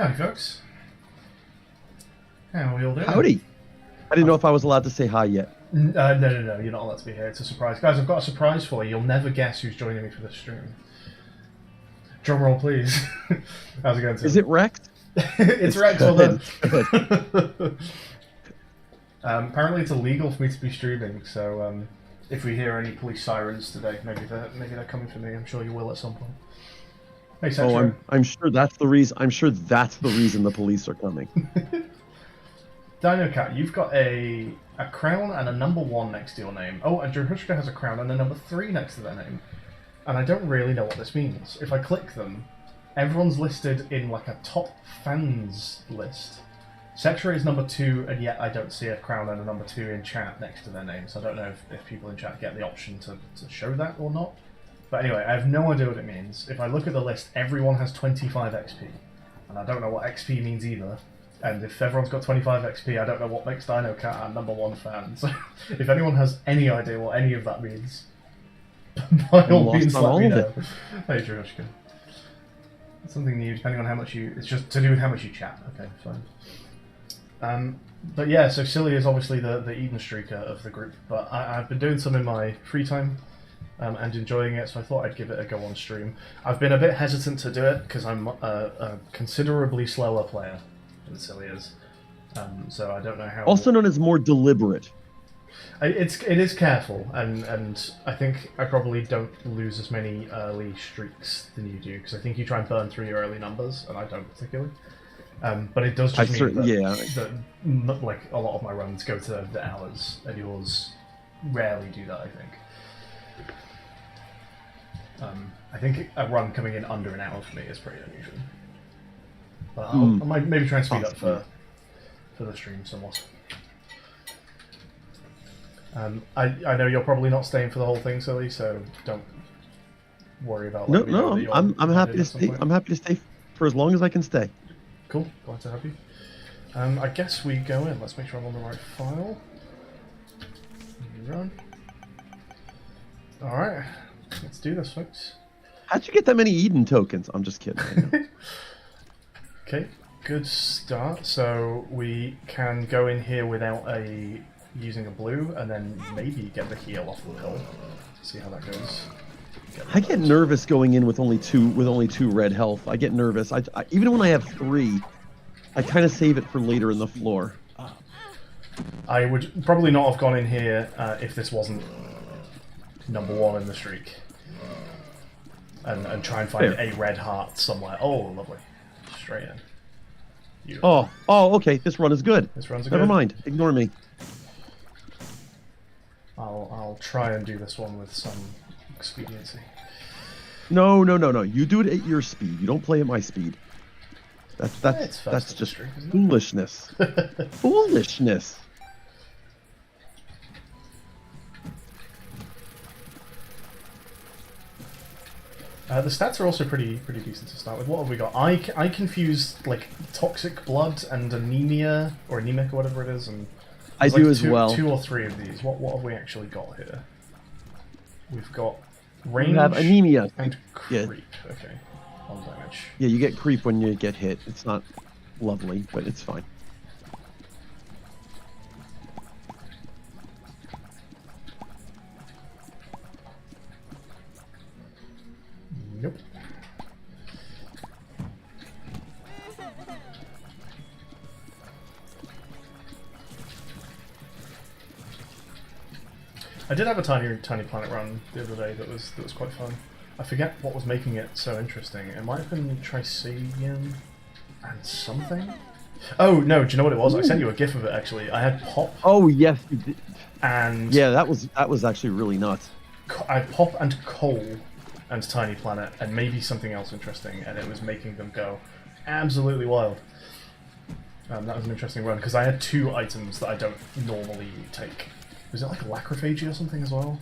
Howdy, folks. How are we all doing? Howdy. I didn't know if I was allowed to say hi yet. No, you're not allowed to be here. It's a surprise. Guys, I've got a surprise for you. You'll never guess who's joining me for this stream. Drum roll, please. How's it going, Tim? Is it Rex? It's Rex, well good. done. Apparently it's illegal for me to be streaming, so if we hear any police sirens today, maybe they're coming for me. I'm sure you will at some point. Hey, Oh, I'm sure that's the reason. I'm sure that's the reason the police are coming. Dino Cat, you've got a crown and a number 1 next to your name. Oh, and Jehushka has a crown and a number 3 next to their name. And I don't really know what this means. If I click them, everyone's listed in like a top fans list. Setra is number 2, and yet I don't see a crown and a number 2 in chat next to their name. So I don't know if people in chat get the option to show that or not. But anyway, I have no idea what it means. If I look at the list, everyone has 25 XP. And I don't know what XP means either. And if everyone's got 25 XP, I don't know what makes Dino Cat our number 1 fan. So if anyone has any idea what any of that means, by all means let me know. Hey, Jehushka. Something new, depending on how much you... It's just to do with how much you chat. Okay, fine. But yeah, so Silly is obviously the Eden streaker of the group. But I've been doing some in my free time. And enjoying it, so I thought I'd give it a go on stream. I've been a bit hesitant to do it because I'm a considerably slower player than Silly is, so I don't know how. Also known as more deliberate. It is careful, and I think I probably don't lose as many early streaks than you do because I think you try and burn through your early numbers, and I don't particularly. But it does just mean that like a lot of my runs go to the hours, and yours rarely do that. I think a run coming in under an hour for me is pretty unusual. But I might maybe try and speed up for the stream somewhat. I know you're probably not staying for the whole thing, Silly, so don't worry about. No, I'm happy to stay. I'm happy to stay for as long as I can stay. Cool, glad to have you. I guess we go in. Let's make sure I'm on the right file. Run. All right. Let's do this, folks. How'd you get that many Eden tokens? I'm just kidding. Okay, good start. So we can go in here without using a blue, and then maybe get the heal off the hill. See how that goes. I get nervous going in with only two red health. I get nervous. I even when I have 3, I kind of save it for later in the floor. I would probably not have gone in here if this wasn't number 1 in the streak, and try and find a red heart somewhere. Oh, lovely, straight in. Beautiful. Oh, okay. This run is good. This run's good. Never mind. Ignore me. I'll try and do this one with some expediency. No. You do it at your speed. You don't play at my speed. That's just foolishness. Foolishness. The stats are also pretty decent to start with. What have we got? I confused like toxic blood and anemia or anemic or whatever it is, and I do as well. 2 or 3 of these. What have we actually got here? We've got range. You have anemia and creep. Yeah. Okay, 1 damage. Yeah, you get creep when you get hit. It's not lovely, but it's fine. Nope. I did have a tiny planet run the other day that was quite fun. I forget what was making it so interesting. It might have been Trisagian and something. Oh no! Do you know what it was? Ooh. I sent you a GIF of it actually. I had Pop. Oh yes, you did. And yeah, that was actually really nuts. I had Pop and Coal and Tiny Planet, and maybe something else interesting, and it was making them go absolutely wild. That was an interesting run, because I had 2 items that I don't normally take. Was it like a Lacrophagy or something as well?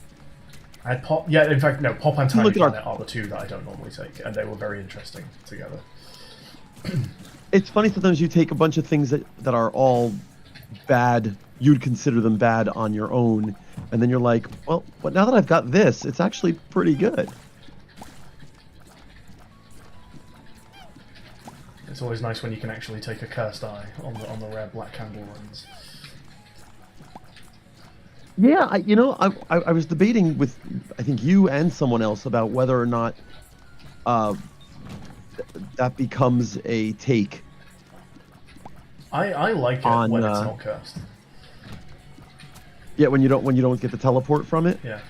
I had Pop... Yeah, in fact, no, Pop and Tiny Planet are the 2 that I don't normally take, and they were very interesting together. It's funny sometimes you take a bunch of things that are all bad, you'd consider them bad on your own, and then you're like, well, but now that I've got this, it's actually pretty good. It's always nice when you can actually take a cursed eye on the rare black candle runs. Yeah, I was debating with, I think, you and someone else about whether or not that becomes a take. I like it on, when it's not cursed. Yeah, when you don't get the teleport from it. Yeah.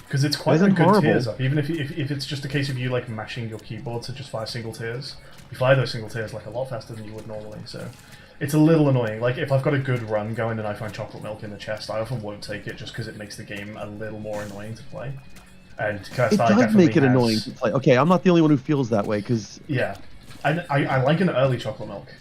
Because it's quite a Isn't good horrible. tears up, even if it's just a case of you like mashing your keyboard to just fire single tears. You fire those single tears like a lot faster than you would normally, so it's a little annoying. Like if I've got a good run going and I find chocolate milk in the chest, I often won't take it just because it makes the game a little more annoying to play. And Cursed It Eye does definitely make it has... annoying to play. Okay, I'm not the only one who feels that way, because... Yeah. I like an early chocolate milk.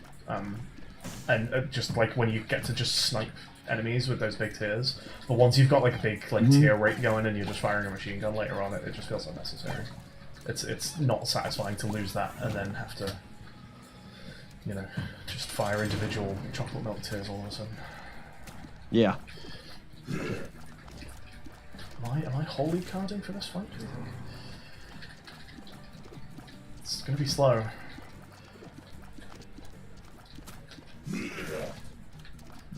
And just like when you get to just snipe enemies with those big tears. But once you've got like a big tear rate going and you're just firing a machine gun later on, it just feels unnecessary. It's not satisfying to lose that and then have to, you know, just fire individual chocolate milk tears all of a sudden. Yeah. Am I holy carding for this fight, do you think? It's gonna be slow.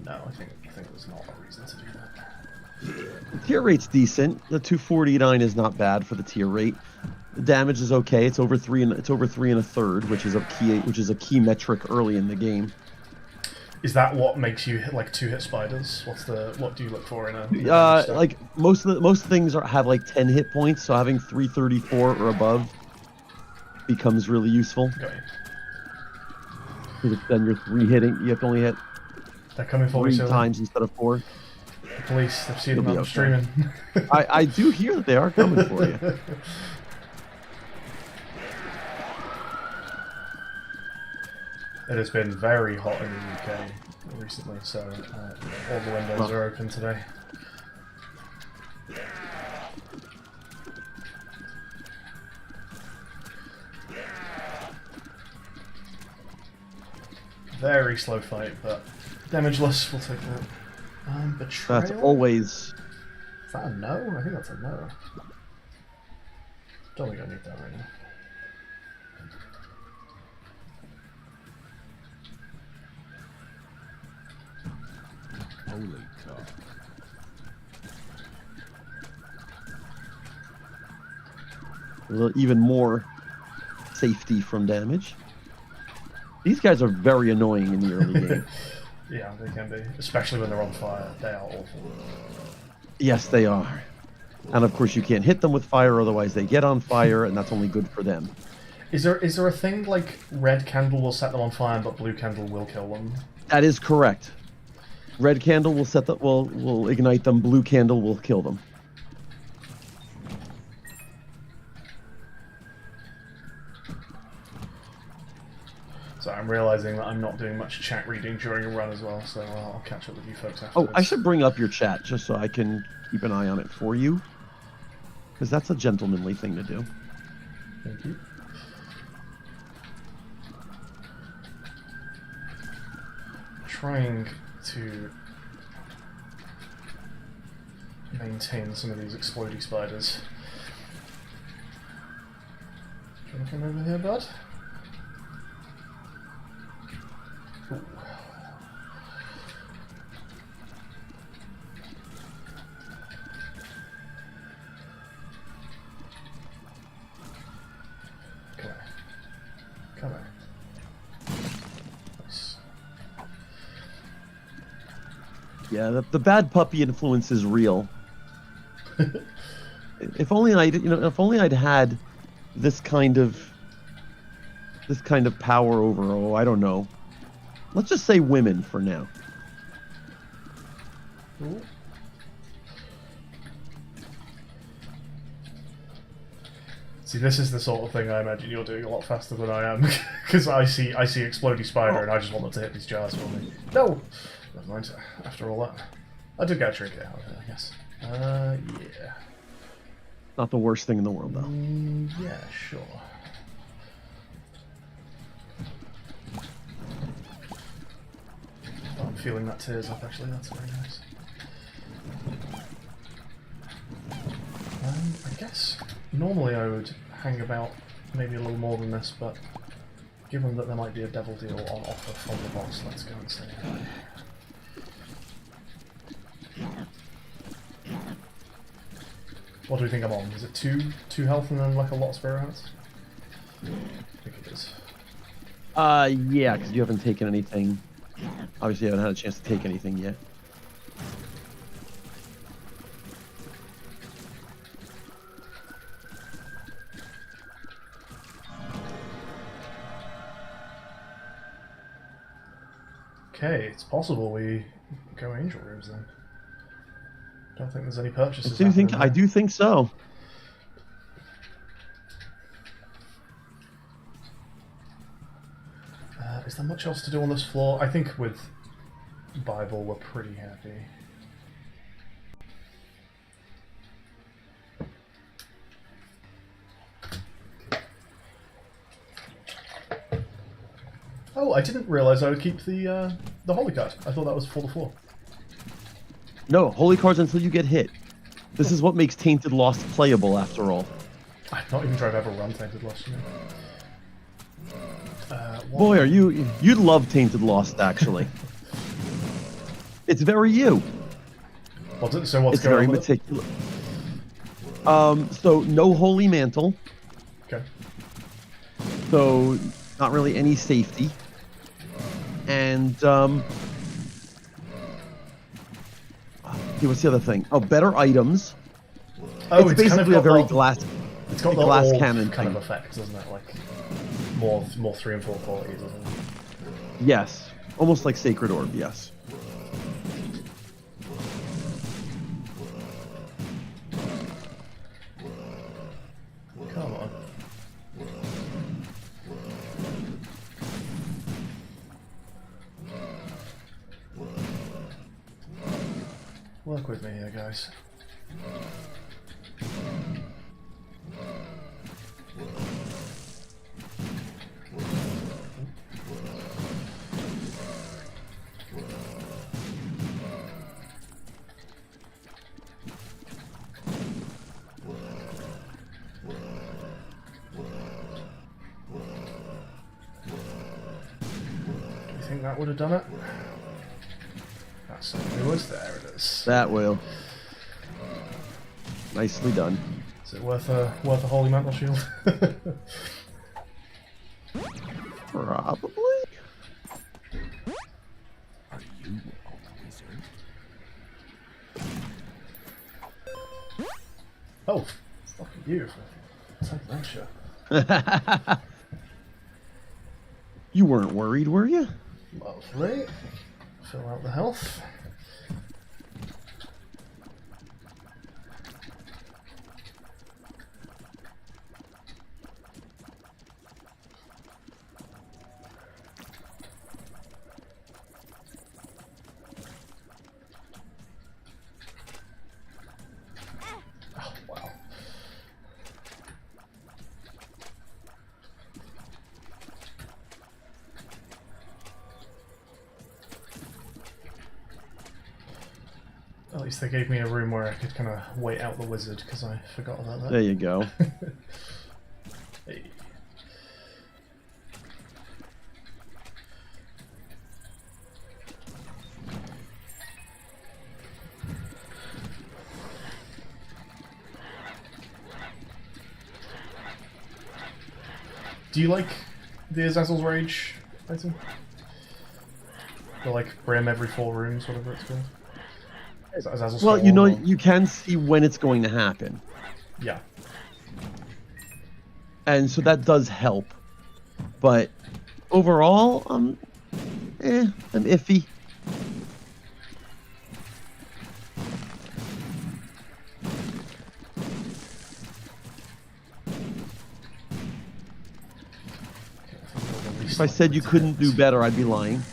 No, I think there's not a reason to do that. The tier rate's decent. The 249 is not bad for the tier rate. The damage is okay. It's over 3 and a third, which is a key metric early in the game. Is that what makes you hit like 2-hit spiders? What do you look for in a like most things have like 10 hit points, so having 334 or above becomes really useful. Okay. Because then you're 3-hitting. You have to only hit They're coming for 3 me, times instead of 4. The police, they've seen them You'll I'm be okay. streaming. I do hear that they are coming for you. It has been very hot in the UK recently, so all the windows are open today. Very slow fight, but damageless. We'll take that. Betrayal? That's always... Is that a no? I think that's a no. Don't think I need that right now. Holy cow. a little, even more safety from damage. These guys are very annoying in the early game. Yeah, they can be. Especially when they're on fire. They are awful. Yes, they are. And of course you can't hit them with fire, otherwise they get on fire, and that's only good for them. Is there a thing like red candle will set them on fire, but blue candle will kill them? That is correct. Red candle will ignite them, blue candle will kill them. So I'm realizing that I'm not doing much chat reading during a run as well, so I'll catch up with you folks Oh, afterwards. I should bring up your chat just so I can keep an eye on it for you. Because that's a gentlemanly thing to do. Thank you. Trying to maintain some of these explodey spiders. Do you want to come over here, bud? Ooh. Come on. Come on. Nice. Yeah, the bad puppy influence is real. If only I'd had this kind of power over, oh, I don't know. Let's just say women for now. Ooh. See, this is the sort of thing I imagine you're doing a lot faster than I am, because I see explodey spider and I just want them to hit these jars for me. No, never mind. After all that, I did get a trinket out of it, I guess. Yeah. Not the worst thing in the world, though. Yeah, sure. Oh, I'm feeling that tears up, actually. That's very nice. I guess normally I would hang about maybe a little more than this, but Given that there might be a devil deal on offer from the boss, let's go and say hi. What do we think I'm on? Is it two health and then like a lot of spirit hearts? I think it is. Yeah, because you haven't taken anything. Obviously, you haven't had a chance to take anything yet. Okay, it's possible we go angel rooms then. Don't think there's any purchases. I do think so. Is there much else to do on this floor? I think with Bible we're pretty happy. Oh, I didn't realise I would keep the holy card. I thought that was for the floor. No, holy cards until you get hit. This is what makes Tainted Lost playable, after all. I'm not even sure I've ever run Tainted Lost. Boy, are you... You'd love Tainted Lost, actually. It's very you. So what's It's going very on with meticulous. So, no Holy Mantle. it? Okay. So, not really any safety. And, what's the other thing? Oh, better items. Oh, it's basically a very glass... It's got a the glass orb cannon kind thing. of effect, doesn't it? Like more 3 and 4 qualities, isn't it? Yes. Almost like Sacred Orb, yes. Come on. Work with me here, guys. Do you think that would have done it? That certainly was. There it is. That will. Nicely done. Is it worth a holy mantle shield? Probably. Are you a wizard? Oh, fucking you. Take that shit. You weren't worried, were you? Lovely. Fill out the health. Oh, wow. At least they gave me a room where I could kind of wait out the wizard, because I forgot about that. There you go. Hey. Do you like the Azazel's Rage item? The like brim every 4 rooms, whatever it's called? Is that Azazel's Well, Fall you know, or- you can see when it's going to happen. Yeah. And so that does help. But overall, I'm iffy. If I said you couldn't do better, I'd be lying.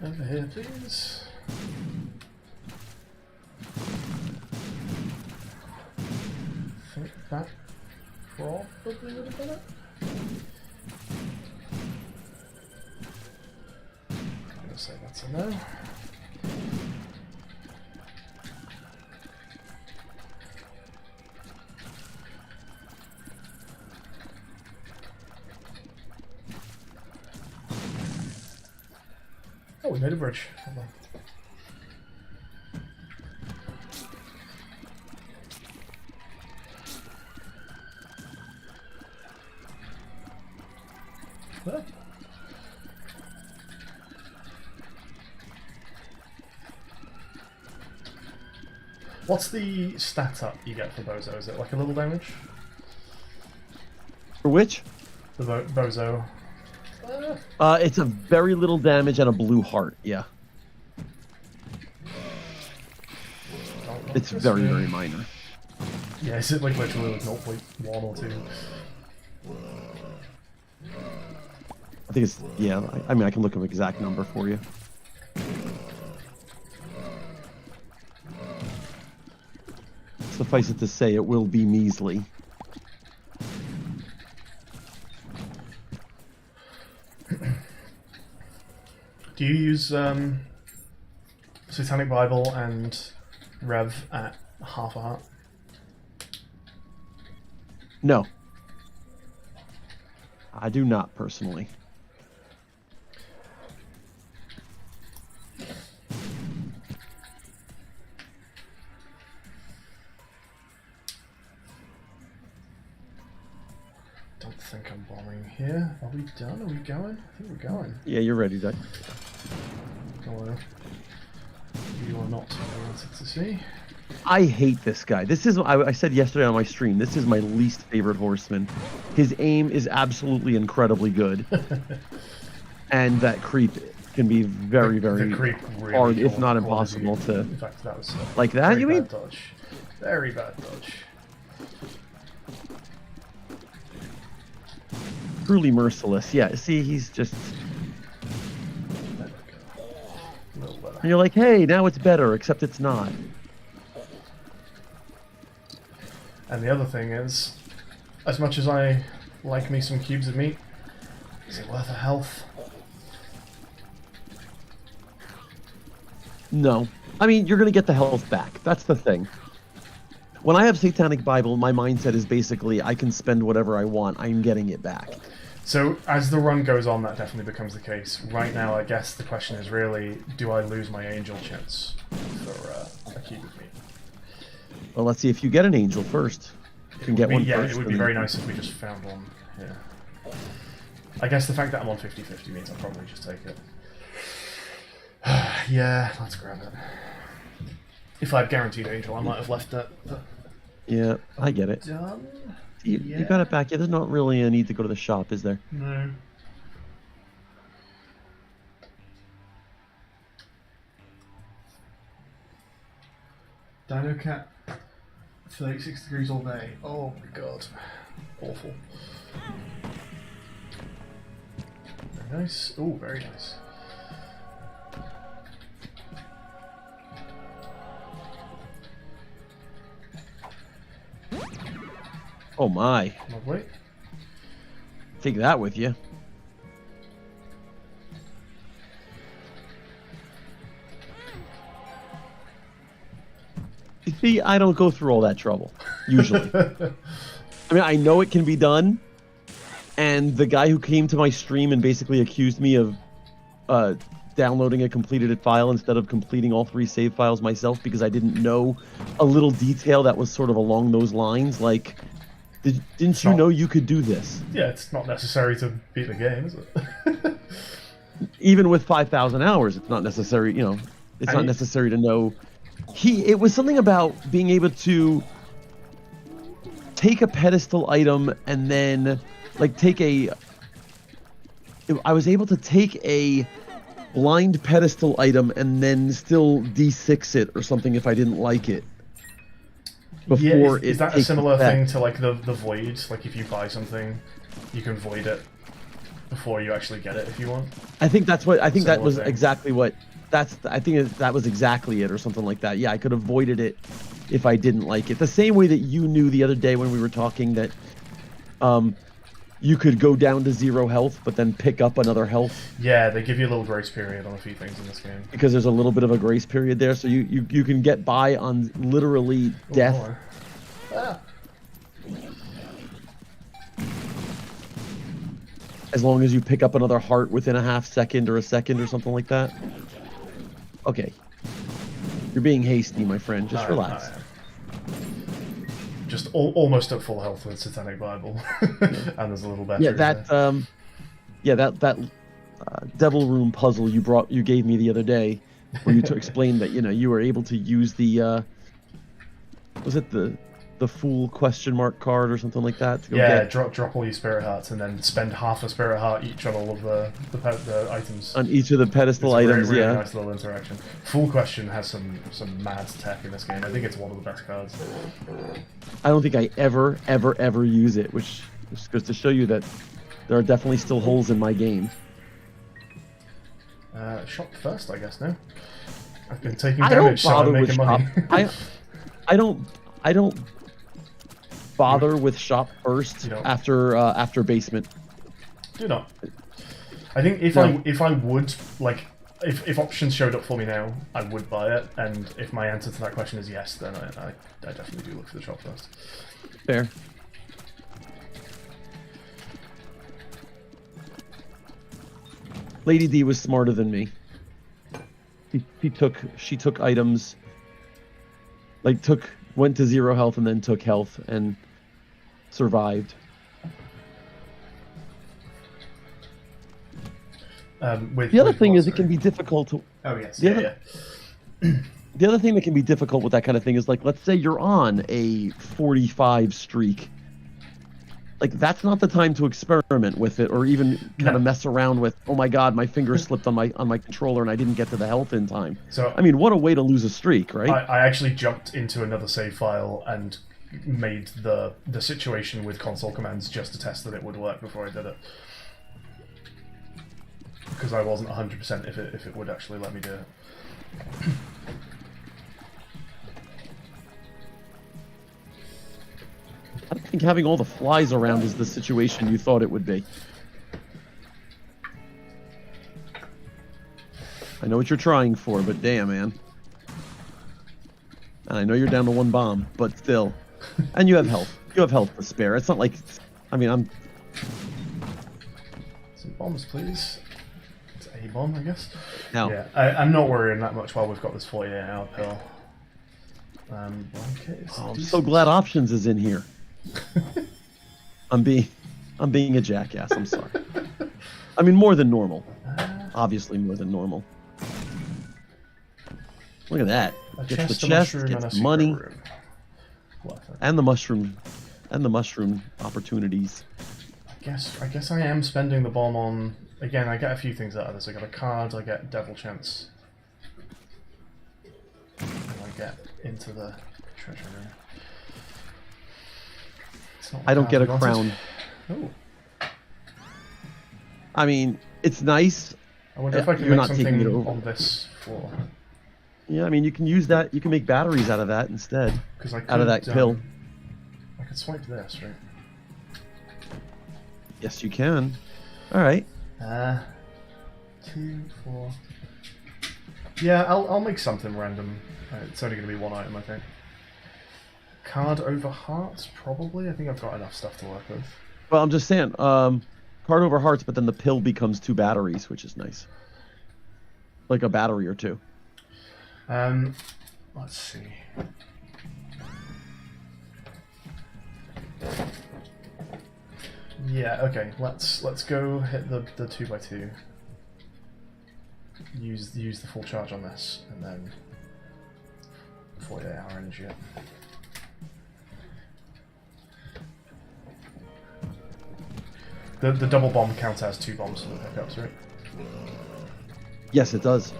Over here, please. I think that probably would have done it. I'm gonna say that's a no. Oh, we made a bridge. Hold on. There. What's the stat up you get for Bozo? Is it like a little damage? For which? The Bozo. It's a very little damage and a blue heart. Yeah. It's very, very minor. Yeah, is it like literally like 0.1 or 2? I think it's, yeah, I mean, I can look up an exact number for you. Suffice it to say, it will be measly. Do you use Satanic Bible and Rev at half a heart? No. I do not, personally. Don't think I'm bombing here. Are we done? Are we going? I think we're going. Yeah, you're ready, Doug. Hello. You are not what I wanted to see. I hate this guy. This is, I said yesterday on my stream, this is my least favorite horseman. His aim is absolutely incredibly good. And that creep can be very, very the creep really hard, if caught not you. impossible to... In fact, that was Like that, very you mean? bad dodge. Very bad dodge. Truly merciless. Yeah, see, he's just... There we go. A little better. And you're like, hey, now it's better, except it's not. And the other thing is, as much as I like me some cubes of meat, is it worth a health? No. I mean, you're going to get the health back. That's the thing. When I have Satanic Bible, my mindset is basically, I can spend whatever I want. I'm getting it back. So, as the run goes on, that definitely becomes the case. Right now, I guess the question is really, do I lose my angel chance for a cube of meat? Well, let's see if you get an angel first. You can get one Yeah, first. it would be very nice if we just found one. Yeah. I guess the fact that I'm on 50-50 means I'll probably just take it. Yeah, let's grab it. If I had guaranteed angel, I might have left it. But... Yeah, I get it. Done? You got it back. Yeah, there's not really a need to go to the shop, is there? No. Dino Cat, 36 degrees all day. Oh my god. Awful. Very nice. Oh, very nice. Oh my. Lovely. Take that with you. You see, I don't go through all that trouble, usually. I mean, I know it can be done, and the guy who came to my stream and basically accused me of downloading a completed file instead of completing all 3 save files myself because I didn't know a little detail that was sort of along those lines, like, didn't you know you could do this? Yeah, it's not necessary to beat the game, is it? Even with 5,000 hours, it's not necessary, you know, it's not necessary to know. It was something about being able to take a pedestal item and then, like, I was able to take a blind pedestal item and then still D6 it or something if I didn't like it. Before is that a similar thing to like the void? Like if you buy something, you can void it before you actually get it if you want. I think that's what that was thing. exactly what that was exactly it or something like that. Yeah, I could have voided it if I didn't like it. The same way that you knew the other day when we were talking that you could go down to 0 health but then pick up another health. Yeah, they give you a little grace period on a few things in this game. Because there's a little bit of a grace period there, so you can get by on literally death. As long as you pick up another heart within a half second or a second or something like that. Okay. You're being hasty, my friend. Just relax. Just almost at full health with Satanic Bible, and there's a little battery. Yeah, that Devil Room puzzle you gave me the other day, where you explained that you were able to use the was it the Fool question mark card or something like that to go get... drop all your spirit hearts and then spend half a spirit heart each on all of the items on each of the pedestal items. Really yeah, nice little interaction. Fool question has some mad tech in this game. I think it's one of the best cards. I don't think I ever use it, which just goes to show you that there are definitely still holes in my game. Shop first, I guess. No, I've been taking damage, so I'm making money. I don't bother with shop first after basement. Do not. I think if I would, like, if options showed up for me now, I would buy it, and if my answer to that question is yes, then I definitely do look for the shop first. Fair. Lady D was smarter than me. She took items, like went to 0 health and then took health and survived. The other thing is it can be difficult to... Oh, yes. The other thing that can be difficult with that kind of thing is, like, let's say you're on a 45 streak. Like, that's not the time to experiment with it or even kind of mess around with, oh my god, my finger slipped on my controller and I didn't get to the health in time. So, I mean, what a way to lose a streak, right? I actually jumped into another save file and made the situation with console commands just to test that it would work before I did it. Because I wasn't 100% if it would actually let me do it. I don't think having all the flies around is the situation you thought it would be. I know what you're trying for, but damn, man. And I know you're down to 1 bomb, but still. And you have health. You have health to spare. It's not like... I mean, I'm... Some bombs, please. It's a bomb, I guess. Now. Yeah, I'm not worrying that much while we've got this 48-hour pill. I'm so glad options is in here. I'm being a jackass. I'm sorry. I mean, more than normal. Obviously, more than normal. Look at that. Gets the chest, gets money, and the mushroom opportunities. I guess I am spending the bomb on. Again, I get a few things out of this. I get a card. I get Devil Chance. And I get into the treasure room. I don't get a crown. Oh. I mean, it's nice. I wonder if I can make something on this floor. Yeah, I mean, you can use that. You can make batteries out of that instead. Out of that pill. I could swipe this, right? Yes, you can. All right. 2, 4. Yeah, I'll make something random. It's only going to be 1 item, I think. Card over hearts, probably. I think I've got enough stuff to work with. Well, I'm just saying, card over hearts, but then the pill becomes 2 batteries, which is nice. Like a battery or 2. Let's see. Yeah, okay. Let's go hit the 2x2. Use the full charge on this, and then 48-hour energy up. The double bomb counts as 2 bombs for the pickups, right? Yes, it does.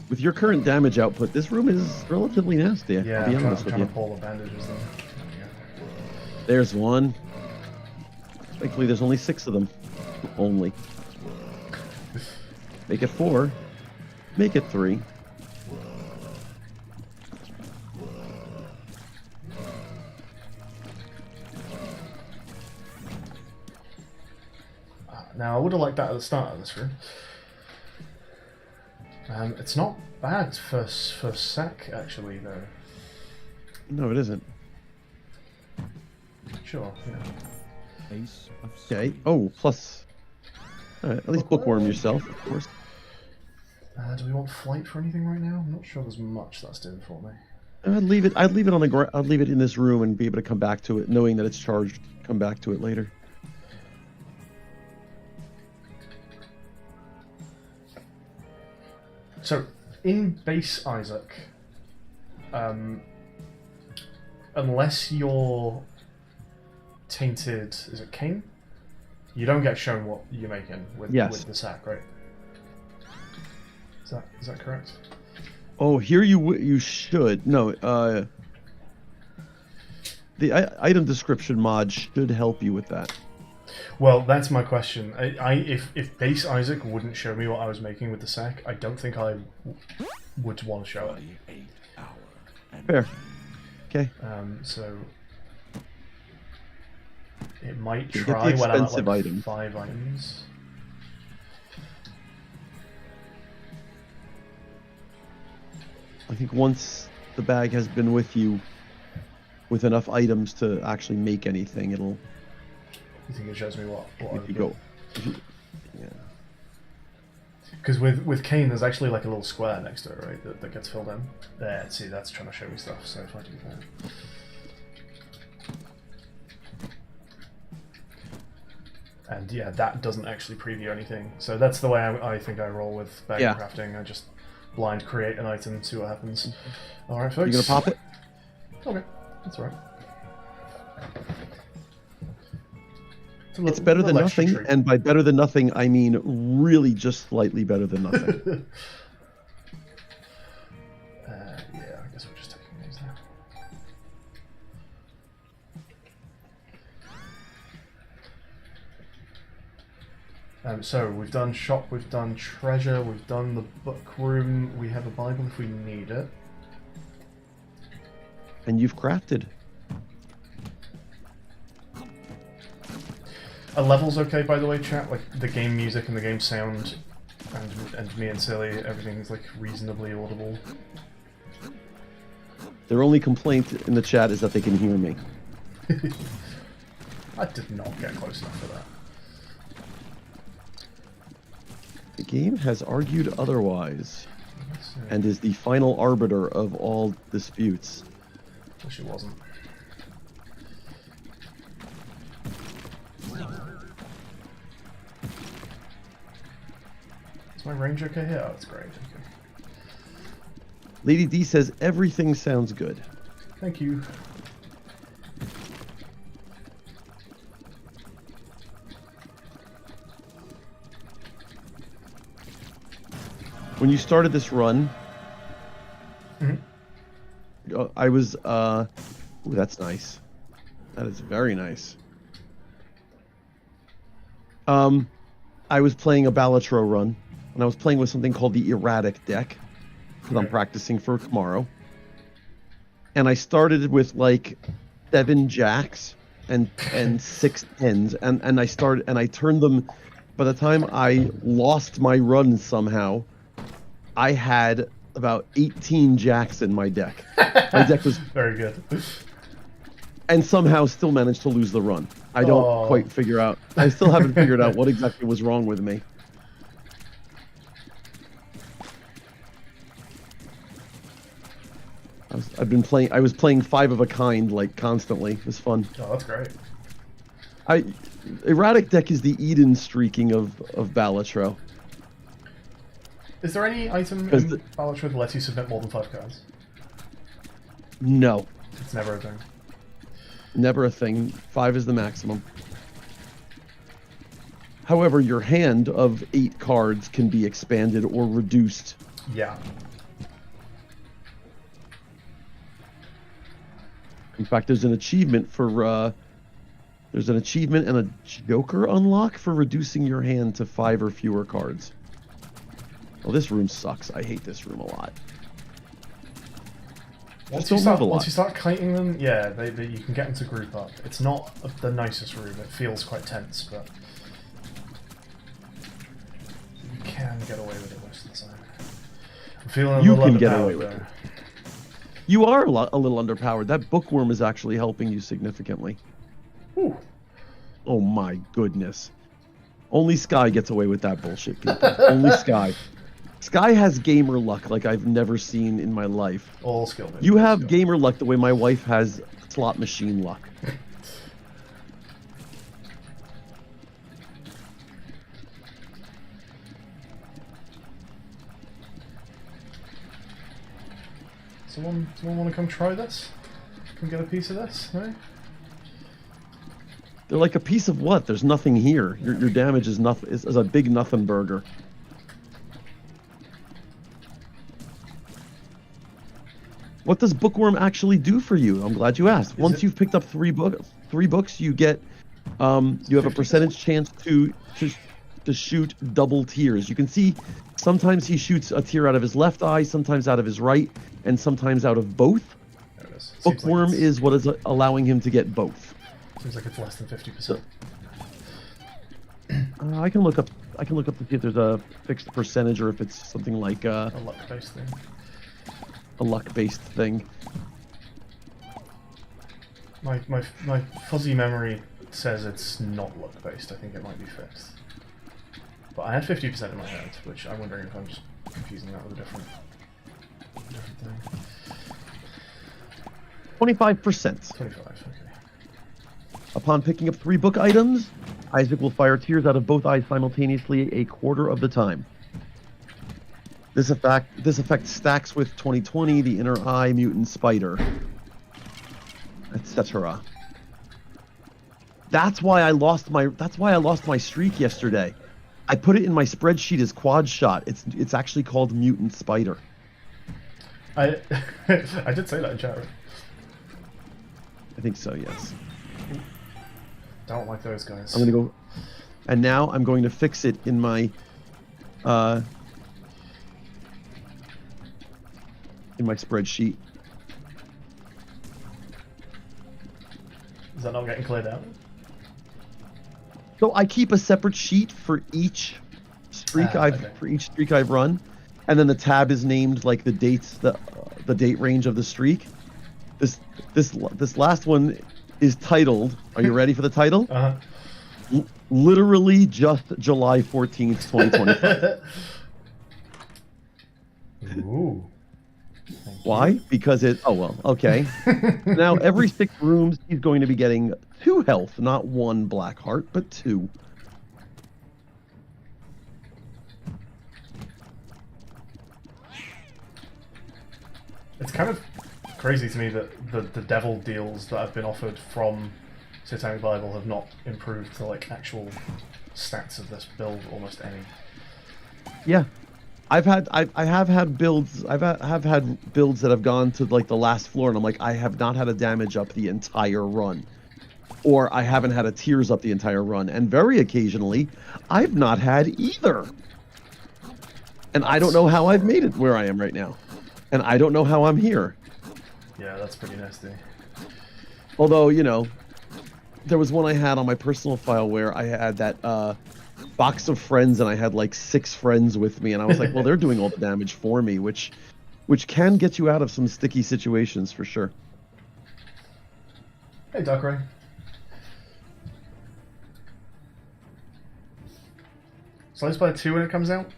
With your current damage output, this room is relatively nasty. Yeah, I'll be honest with you. I'm trying to pull the bandages in. There's 1. Thankfully, there's only 6 of them. Only. Make it 4. Make it 3. Now, I would have liked that at the start of this room. It's not bad for sec, actually, though. No, it isn't. Sure. Yeah. Ace of Okay. spades. Oh, plus. All right, at least bookworm yourself, of course. Do we want flight for anything right now? I'm not sure there's much that's doing for me. I'd leave it. I'd leave it on the ground. I'd leave it in this room and be able to come back to it, knowing that it's charged. Come back to it later. So, in base Isaac, unless you're tainted, is it King? You don't get shown what you're making with the sack, right? Is that correct? Oh, here you should no. The item description mod should help you with that. Well, that's my question. If base Isaac wouldn't show me what I was making with the sack, I don't think I would want to show it. 28 hour and Fair. Okay. So it might You get try the when I'm at expensive like item. 5 items. I think once the bag has been with you with enough items to actually make anything, it'll. You think it shows me what I If would you do? go. Yeah. Because with Kane, there's actually like a little square next to it, right? That gets filled in. There, see, that's trying to show me stuff. So if I do that. And yeah, that doesn't actually preview anything. So that's the way I think I roll with bag Yeah. crafting. I just blind create an item, see what happens. Alright, folks. You gonna pop it? Okay, that's alright. It's better than extra nothing, treat. and by better than nothing, I mean really just slightly better than nothing. Yeah, I guess we're just taking these now. So we've done shop, we've done treasure, we've done the book room. We have a Bible if we need it. And you've crafted. Are levels okay, by the way, chat? Like the game music and the game sound, and me and Silly, everything's like reasonably audible. Their only complaint in the chat is that they can hear me. I did not get close enough for that. The game has argued otherwise, Let's see. and is the final arbiter of all disputes. Wish it wasn't. Is my range okay here? Oh, that's great. Okay. Lady D says everything sounds good. Thank you. When you started this run, Mhm. I was, ooh, that's nice. That is very nice. I was playing a Balatro run, and I was playing with something called the Erratic deck, because I'm Right. practicing for tomorrow. And I started with like 7 jacks and 6 tens, and I turned them. By the time I lost my run somehow, I had about 18 jacks in my deck. My deck was, Very good. and somehow still managed to lose the run. I don't Oh. quite figure out. I still haven't figured out what exactly was wrong with me. I was playing 5 of a kind like constantly. It was fun. Oh, that's great. Erratic deck is the Eden streaking of Balatro. Is there any item Because in the- Balatro that lets you submit more than 5 cards? No, It's never a thing. never a thing. 5 is the maximum. However, your hand of 8 cards can be expanded or reduced. Yeah. In fact, there's an achievement for there's an achievement and a Joker unlock for reducing your hand to 5 or fewer cards. Well, this room sucks. I hate this room a lot. Once don't you start, move a lot. once you start kiting them, yeah, you can get them to group up. It's not the nicest room. It feels quite tense, but you can get away with it most of the time. I'm feeling a You little can get underpowered away with there. You are a little underpowered. That bookworm is actually helping you significantly. Whew. Oh my goodness. Only Sky gets away with that bullshit, people. Only Sky. Sky has gamer luck like I've never seen in my life. All skill. Baby, You all have skill. gamer luck the way my wife has slot machine luck. Someone want to come try this? Come get a piece of this? No? They're like a piece of what? There's nothing here. Your damage is nothing. Is a big nothing burger. What does Bookworm actually do for you? I'm glad you asked. Once you've picked up three books, you get you have a percentage chance to shoot double tiers. You can see sometimes he shoots a tier out of his left eye, sometimes out of his right, and sometimes out of both. There it is. Bookworm is what is allowing him to get both. Seems like it's less than 50%. I can look up to see if there's a fixed percentage or if it's something like A luck-based thing. a luck-based thing. My fuzzy memory says it's not luck-based. I think it might be fixed. But I had 50% in my head, which I'm wondering if I'm just confusing that with a different thing. 25%. 25, okay. Upon picking up 3 book items, Isaac will fire tears out of both eyes simultaneously a quarter of the time. This effect stacks with 2020, the inner eye, mutant spider, etc. That's why I lost my streak yesterday. I put it in my spreadsheet as quad shot. It's actually called mutant spider. I did say that in chat. I think so, yes. Don't like those guys. I'm gonna go, and now I'm going to fix it in my spreadsheet. Is that not getting cleared out? So I keep a separate sheet for each streak I've run, and then the tab is named like the dates, the date range of the streak. This last one is titled. Are you ready for the title? Uh-huh. Literally just July 14th, 2025. Ooh. Why? Because it. Oh well. Okay. Now every 6 rooms, he's going to be getting 2 health, not 1 black heart, but 2. It's kind of crazy to me that the devil deals that have been offered from Satanic Bible have not improved to like actual stats of this build almost any. Yeah. I have had builds that have gone to like the last floor, and I'm like, I have not had a damage up the entire run, or I haven't had a tears up the entire run, and very occasionally I've not had either, and I don't know how I've made it where I am right now, and I don't know how I'm here. Yeah, that's pretty nasty. Although, you know, there was one I had on my personal file where I had that box of friends, and I had like 6 friends with me, and I was like, well, they're doing all the damage for me, which can get you out of some sticky situations for sure. Hey, Duckray. Slay Spire 2 when it comes out?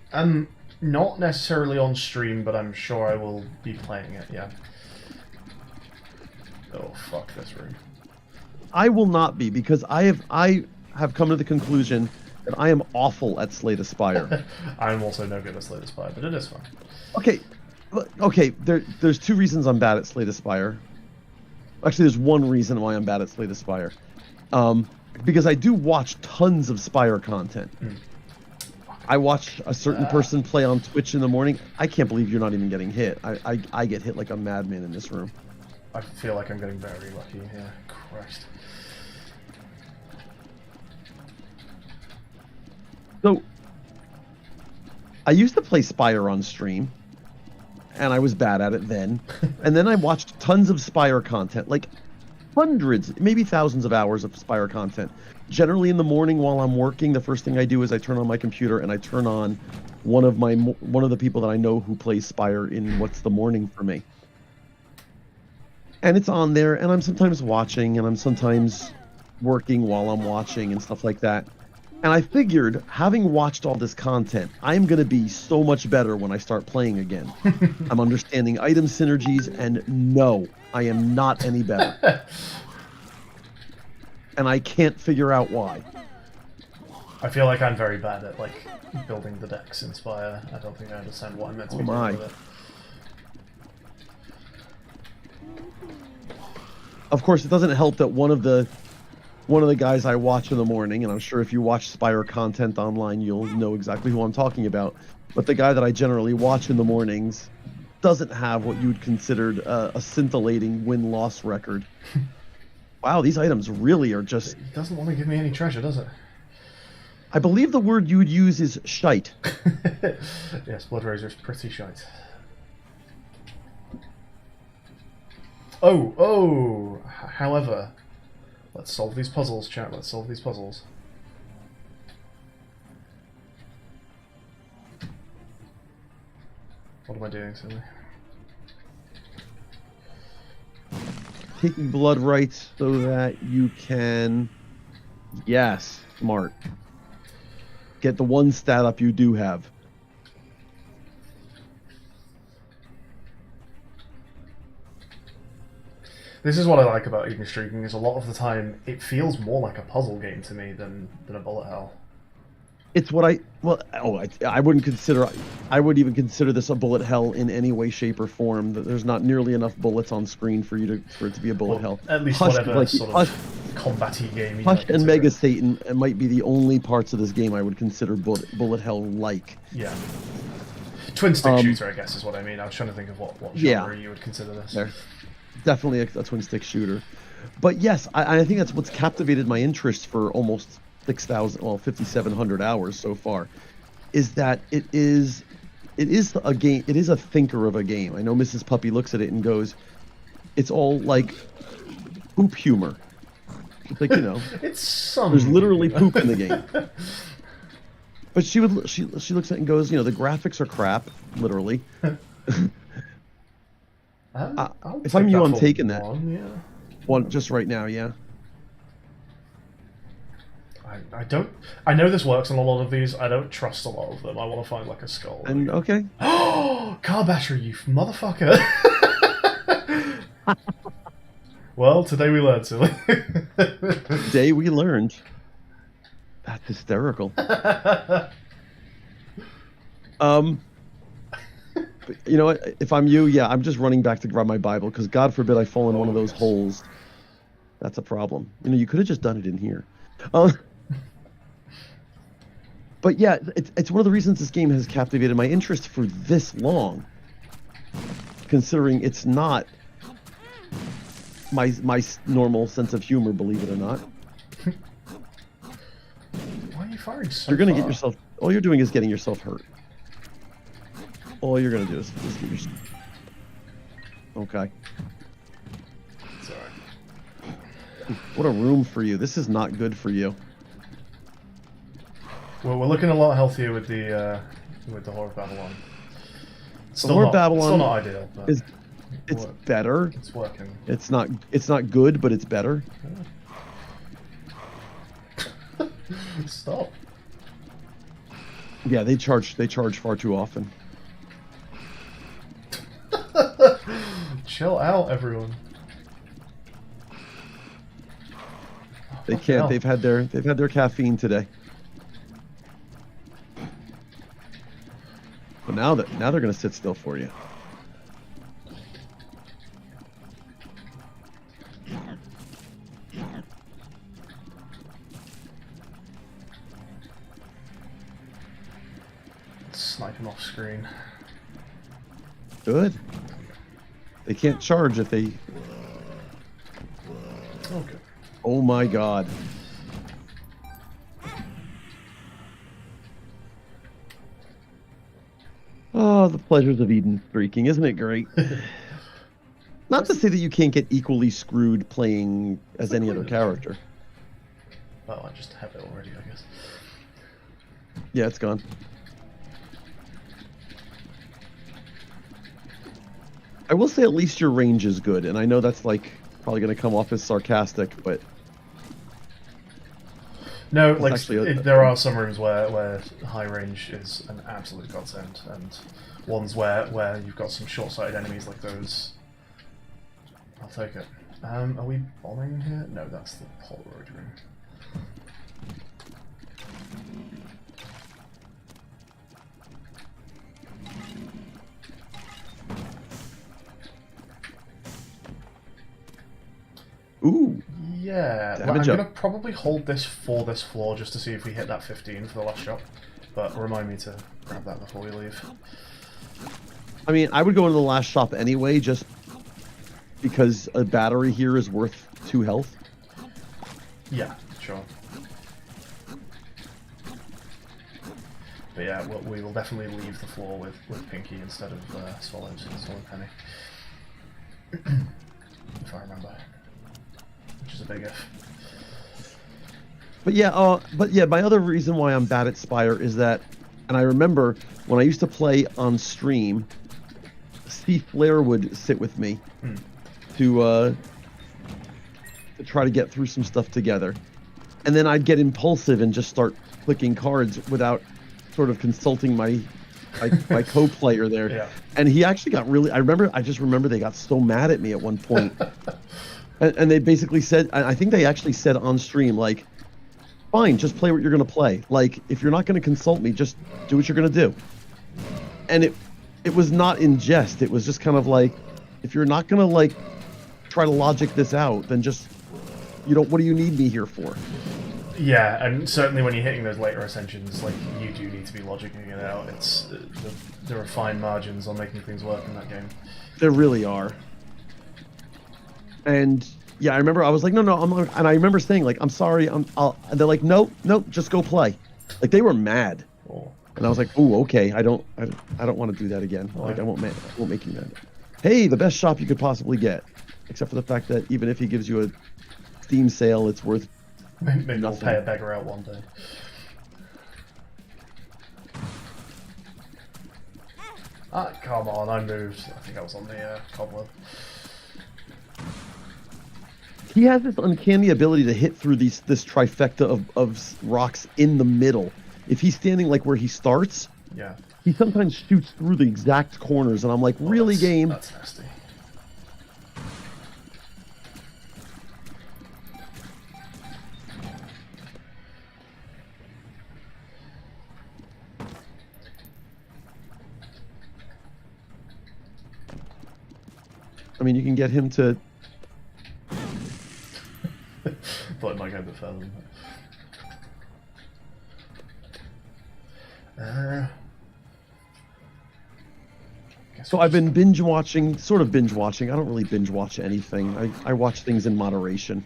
Not necessarily on stream, but I'm sure I will be playing it, yeah. Oh, fuck this room. I will not be, because I have come to the conclusion that I am awful at Slay the Spire. I'm also no good at Slay the Spire, but it is fun. Okay, there's 2 reasons I'm bad at Slay the Spire. Actually, there's 1 reason why I'm bad at Slay the Spire. Because I do watch tons of Spire content. I watch a certain person play on Twitch in the morning. I can't believe you're not even getting hit. I get hit like a madman in this room. I feel like I'm getting very lucky here. Christ. So, I used to play Spire on stream, and I was bad at it then. And then I watched tons of Spire content, like hundreds, maybe thousands of hours of Spire content. Generally in the morning while I'm working, the first thing I do is I turn on my computer and I turn on one of the people that I know who plays Spire in What's the Morning for me. And it's on there, and I'm sometimes watching, and I'm sometimes working while I'm watching and stuff like that. And I figured, having watched all this content, I'm going to be so much better when I start playing again. I'm understanding item synergies, and no, I am not any better. And I can't figure out why. I feel like I'm very bad at like building the decks in Spire. I don't think I understand what I'm meant to be doing with it. Of course, it doesn't help that one of the guys I watch in the morning, and I'm sure if you watch Spire content online, you'll know exactly who I'm talking about. But the guy that I generally watch in the mornings doesn't have what you would consider a scintillating win-loss record. Wow, these items really are just... It doesn't want to give me any treasure, does it? I believe the word you would use is shite. Yes, Blood Razor's pretty shite. Oh! However, let's solve these puzzles, chat. Let's solve these puzzles. What am I doing, silly? Taking blood rights so that you can... Yes, smart. Get the one stat up you do have. This is what I like about even streaking, is a lot of the time it feels more like a puzzle game to me than a bullet hell. It's what I wouldn't consider... I wouldn't even consider this a bullet hell in any way, shape, or form. There's not nearly enough bullets on screen for it to be a bullet hell. At least Hush, whatever like, sort of combat-y game you Hush and consider Mega it. Satan might be the only parts of this game I would consider bullet hell-like. Yeah. Twin stick shooter, I guess, is what I mean. I was trying to think of what genre you would consider this. There. Definitely a twin stick shooter. But yes, I think that's what's captivated my interest for almost 5,700 hours so far, is that it is a game. It is a thinker of a game. I know Mrs. Puppy looks at it and goes, "It's all like poop humor." It's like, It's some. There's literally poop in the game. But she looks at it and goes, the graphics are crap, literally. If I'm you, I'm taking that. One just right now, yeah. I know this works on a lot of these. I don't trust a lot of them. I want to find like a skull. And okay. Oh, car battery, you motherfucker! Well, today we learned, silly. Today we learned. That's hysterical. But you know what? If I'm you, yeah, I'm just running back to grab my Bible, because God forbid I fall in one of those holes. That's a problem. You could have just done it in here. But yeah, it's one of the reasons this game has captivated my interest for this long, considering it's not my normal sense of humor, believe it or not. Why are you firing so You're gonna far? get yourself. All you're doing is getting yourself hurt. All you're gonna do is just get yourself. Okay. It's alright. What a room for you. This is not good for you. Well, we're looking a lot healthier with the Horror of Babylon. Horror of Babylon still not ideal, but it's better. it's working. It's not good, but it's better. Stop. Yeah, they charge far too often. Chill out, everyone. They Fucking can't. hell. They've had their caffeine today. But now they're gonna sit still for you. Snipe him off screen. Good. They can't charge if they. Okay. Oh my God. Oh, the pleasures of Eden streaking, isn't it great? Not to say that you can't get equally screwed playing as any other character. Oh, I just have it already, I guess. Yeah, it's gone. I will say at least your range is good, and I know that's like probably going to come off as sarcastic, but No, It's like actually there are some rooms where high range is an absolute godsend, and ones where you've got some short-sighted enemies like those. I'll take it. Are we bombing here? No, that's the Polaroid room. Ooh. Yeah, well, I'm Damage going to up. probably hold this for this floor just to see if we hit that 15 for the last shot. But remind me to grab that before we leave. I mean, I would go into the last shop anyway, just because a battery here is worth 2 health. Yeah, sure. But yeah, we will definitely leave the floor with Pinky instead of Swallowed Penny. If I remember. Which is a big if. But yeah, my other reason why I'm bad at Spire is that, and I remember when I used to play on stream, Steve Flair would sit with me to try to get through some stuff together, and then I'd get impulsive and just start clicking cards without sort of consulting my co-player there. Yeah. And he actually got really. I just remember they got so mad at me at one point, and they basically said, I think they actually said on stream, like, fine, just play what you're gonna play. Like, if you're not gonna consult me, just do what you're gonna do. And it was not in jest. It was just kind of like, if you're not gonna like try to logic this out, then just what do you need me here for? Yeah, and certainly when you're hitting those later ascensions, like, you do need to be logicking it out. It's there are fine margins on making things work in that game. There really are. And yeah, I remember I was like, no, and I remember saying, like, I'm sorry, and they're like, nope, just go play. Like, they were mad. Oh. And I was like, ooh, okay, I don't want to do that again. Like, I won't make you mad. Hey, the best shop you could possibly get, except for the fact that even if he gives you a Steam sale, it's worth Maybe we'll nothing. pay a beggar out one day. Ah, come on, I moved. I think I was on the cobweb. He has this uncanny ability to hit through this trifecta of rocks in the middle. If he's standing like where he starts, Yeah. he sometimes shoots through the exact corners, and I'm like, really, game? That's nasty. I mean, you can get him to. Thought it might go a bit further than that. So I've been binge watching. I don't really binge watch anything. I watch things in moderation.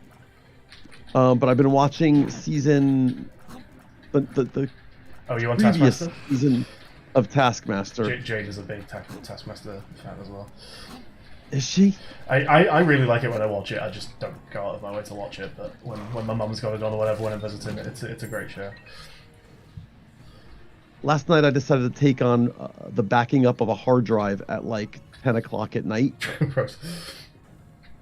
But I've been watching season. The Oh, you want previous Taskmaster? season of Taskmaster. Jade is a big Taskmaster fan as well. Is she? I really like it when I watch it. I just don't go out of my way to watch it. But when my mum's got it on or whatever, when I'm visiting, it's a great show. Last night I decided to take on the backing up of a hard drive at like 10 o'clock at night. Gross.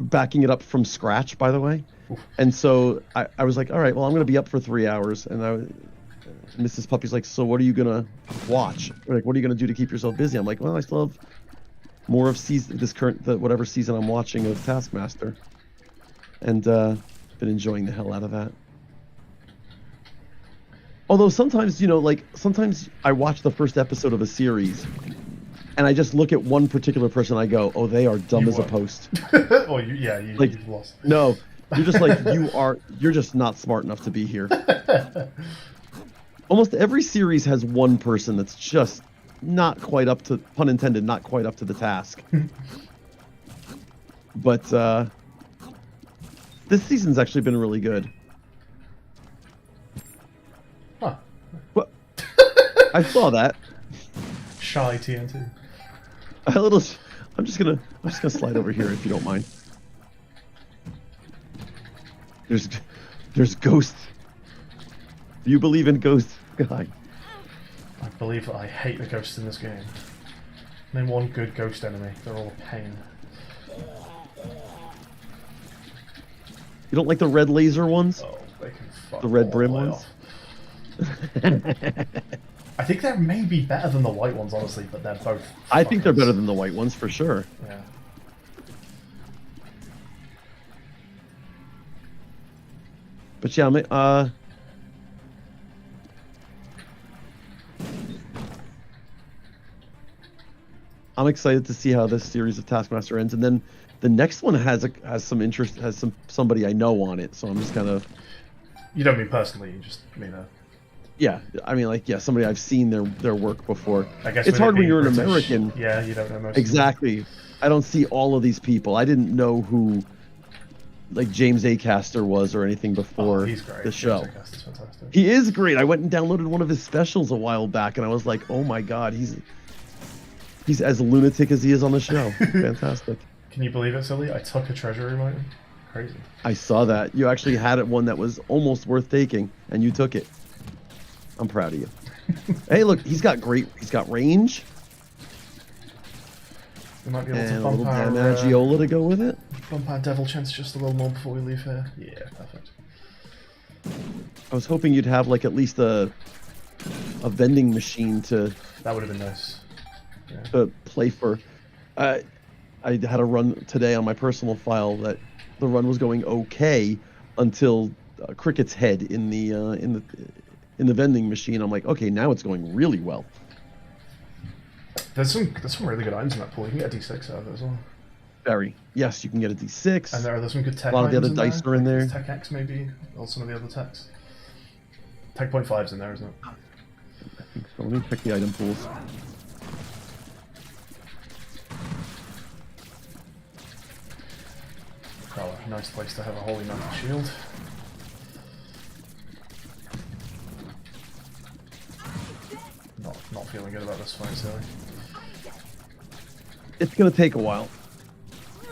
Backing it up from scratch, by the way. Oof. And so I was like, all right, well, I'm going to be up for 3 hours. And Mrs. Puppy's like, so what are you going to watch? Or like, what are you going to do to keep yourself busy? I'm like, well, I still have more of whatever season I'm watching of Taskmaster. And been enjoying the hell out of that. Although sometimes, sometimes I watch the first episode of a series and I just look at one particular person and I go, oh, they are dumb as a post. Or you've lost. No, you're just like, you're just not smart enough to be here. Almost every series has one person that's just not quite up to, pun intended, not quite up to the task. But this season's actually been really good. Huh. What? I saw that. Shy TNT. I'm just gonna slide over here if you don't mind. There's ghosts. Do you believe in ghosts, guy? I believe that I hate the ghosts in this game. Name one good ghost enemy. They're all a pain. You don't like the red laser ones? Oh, they can fuck The red all brim the way ones? off. I think they're maybe better than the white ones, honestly, but they're both. I think they're fuckers. better than the white ones for sure. Yeah. But yeah, I'm excited to see how this series of Taskmaster ends, and then the next one has some interest, has somebody I know on it. So I'm just kind of. You don't mean personally, you just mean Yeah, I mean, like, yeah, somebody I've seen their work before. I guess It's with hard it when you're being an British, American. Yeah, you don't know most. Exactly. I don't see all of these people. I didn't know who, like, James Acaster was or anything before he's great. the show. James Acaster's fantastic. He is great. I went and downloaded one of his specials a while back, and I was like, oh my god, he's as lunatic as he is on the show. Fantastic. Can you believe it, Silly? I took a treasure room item. Crazy. I saw that. You actually had it, one that was almost worth taking, and you took it. I'm proud of you. Hey, look, he's got range. We might be able And to a bump little our, Damagiola to go with it. bump our devil chance just a little more before we leave here. Yeah, perfect. I was hoping you'd have, like, at least a vending machine to That would have been nice. Yeah. play for. I had a run today on my personal file that the run was going okay until Cricket's head in the vending machine. I'm like, okay, now it's going really well. There's some really good items in that pool. You can get a D6 out of it as well. Very. Yes, you can get a D6. And there's some good tech. A lot of the items other in dice there. are in Like there. there's Tech X maybe, or some of the other techs. Tech 0.5's in there, isn't it? I think so. Let me check the item pools. Oh, a nice place to have a Holy Mantle Shield. Not feeling good about this fight, Silly. It's gonna take a while.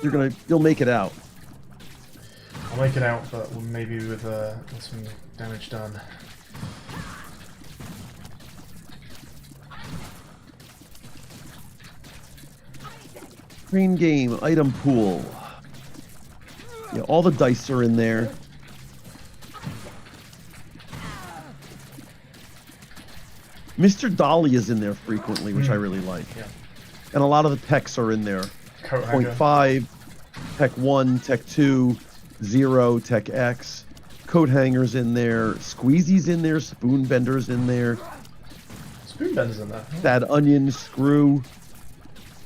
You'll make it out. I'll make it out, but maybe with some damage done. Green game, item pool. Yeah, all the dice are in there. Mr. Dolly is in there frequently, which I really like. Yeah. And a lot of the techs are in there. Coat hanger. 0.5, Tech 1, Tech 2, 0, Tech X. Coat hangers in there. Squeezy's in there. Spoon benders in there. Spoon benders in there. That onion screw.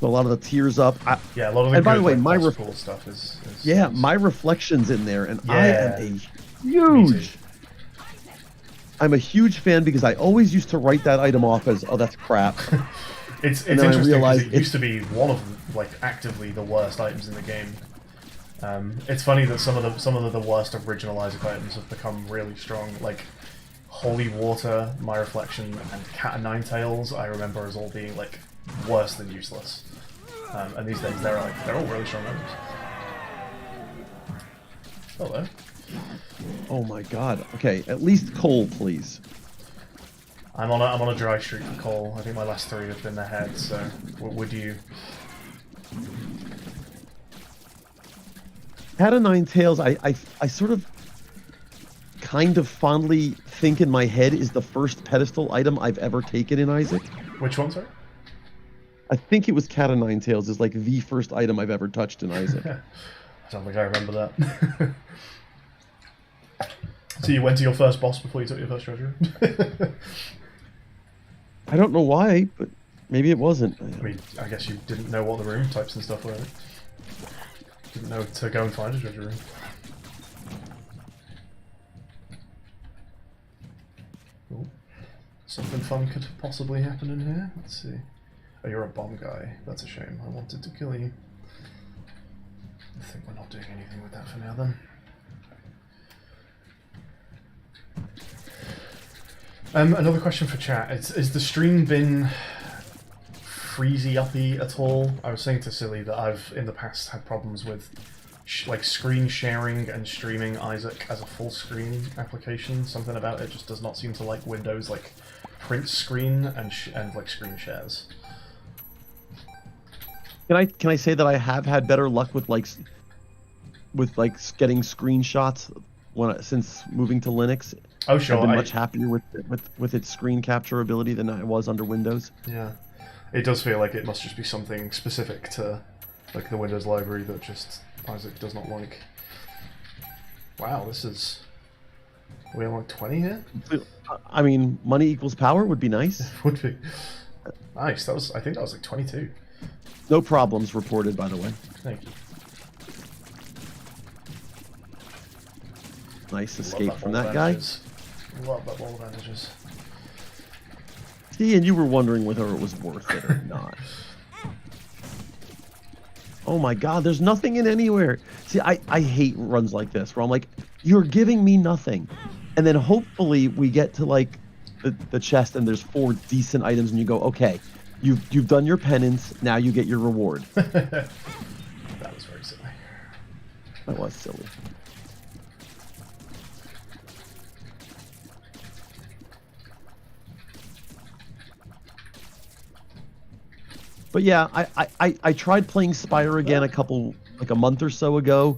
So a lot of the tears up. Yeah, a lot of the And by good, the way, like, my boss pool stuff is Yeah, is- my reflection's in there, and I Yeah. am a Me huge. too. I'm a huge fan because I always used to write that item off as, oh, that's crap. It's And then I interesting because realized it used to be one of like actively the worst items in the game. It's funny that some of the worst original Isaac items have become really strong. Like Holy Water, My Reflection, and Cat o' Nine Tails. I remember as all being like worse than useless. And these days they're all really strong items. Hello. Oh my god. Okay, at least coal, please. I'm on a dry streak for coal. I think my last 3 have been ahead. So would you? Cat o' Nine Tails, I sort of kind of fondly think in my head is the first pedestal item I've ever taken in Isaac. Which one, sorry? I think it was Cat o' Nine Tails is like the first item I've ever touched in Isaac. I don't think I remember that. So you went to your first boss before you took your first treasure? I don't know why, but maybe it wasn't. I mean, I guess you didn't know what the room types and stuff were. Didn't know to go and find a treasure room. Ooh. Something fun could possibly happen in here. Let's see. Oh, you're a bomb guy. That's a shame. I wanted to kill you. I think we're not doing anything with that for now then. Another question for chat. Is the stream been freezy-uppy at all? I was saying to Silly that I've in the past had problems with like screen sharing and streaming Isaac as a full screen application. Something about it just does not seem to like Windows like print screen and like screen shares. Can I say that I have had better luck with getting screenshots since moving to Linux? Oh, sure. I've been much happier with its screen capture ability than I was under Windows. Yeah. It does feel like it must just be something specific to like the Windows library that just Isaac does not like. Wow, this is... Are we on like 20 here? I mean, money equals power would be nice. Would be. Nice. I think that was like 22. No problems reported, by the way. Thank you. Nice escape from that guy. Love that ball advantages. See, and you were wondering whether it was worth it or not. Oh my god, there's nothing in anywhere. See, I hate runs like this, where I'm like, you're giving me nothing. And then hopefully we get to like the chest and there's 4 decent items and you go, okay, you've done your penance, now you get your reward. That was very silly. That was silly. But yeah, I tried playing Spire again a month or so ago,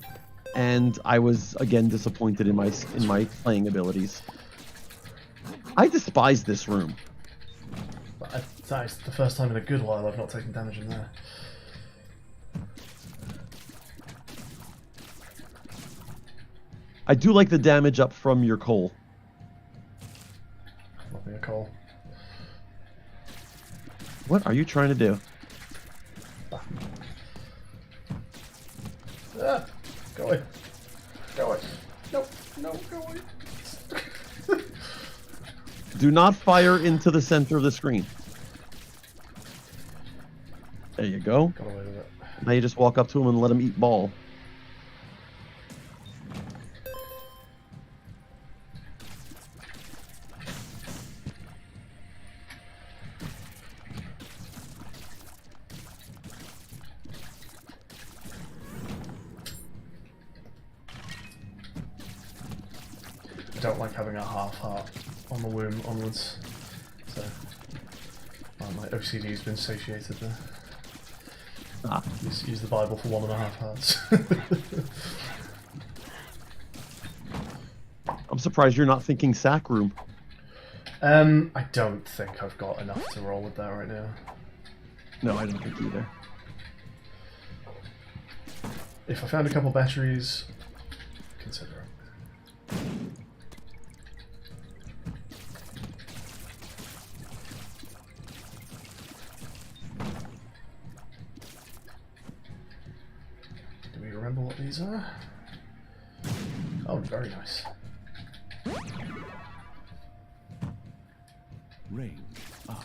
and I was again disappointed in my playing abilities. I despise this room. That is the first time in a good while I've not taken damage in there. I do like the damage up from your coal. Nothing a coal. What are you trying to do? Ah, go away. Go away. No, go away. Do not fire into the center of the screen. There you go. Got away with it. Now you just walk up to him and let him eat ball. I don't like having a half heart on the womb onwards, so my OCD has been satiated there. Ah. Use the Bible for 1.5 hearts. I'm surprised you're not thinking sack room. I don't think I've got enough to roll with that right now. No, I don't think either. If I found a couple batteries, consider it. Do we remember what these are? Oh, very nice. Range up.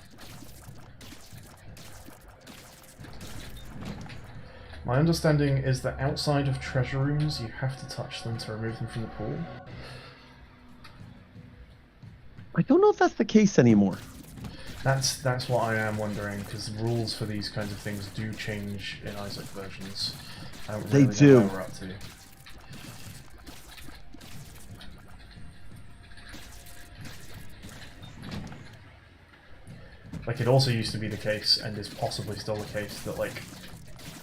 My understanding is that outside of treasure rooms, you have to touch them to remove them from the pool. I don't know if that's the case anymore. That's what I am wondering, because rules for these kinds of things do change in Isaac versions. I don't really know where we're up to. Like, it also used to be the case, and is possibly still the case, that like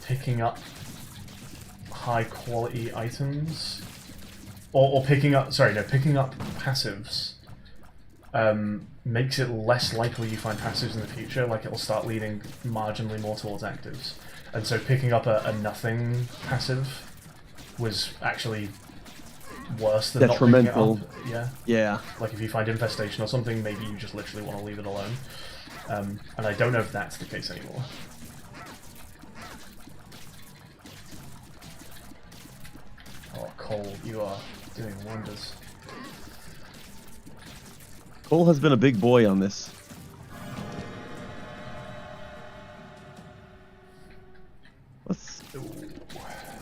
picking up high quality items or picking up passives makes it less likely you find passives in the future. Like, it'll start leading marginally more towards actives, and so picking up a nothing passive was actually worse than detrimental. Not picking it up. Yeah. Like, if you find infestation or something, maybe you just literally want to leave it alone. And I don't know if that's the case anymore. Oh, Cole, you are doing wonders. Cole has been a big boy on this. Let's...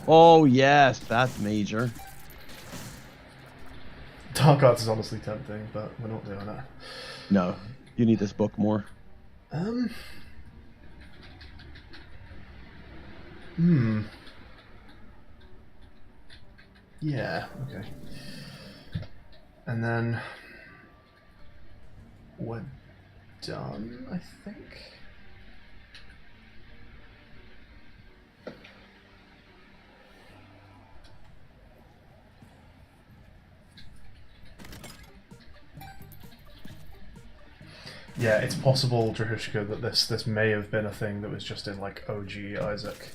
Oh yes, that's major. Dark Arts is honestly tempting, but we're not doing that. No, you need this book more. Yeah, okay. And then we're done, I think. Yeah, it's possible, Drahushka, that this may have been a thing that was just in like OG Isaac.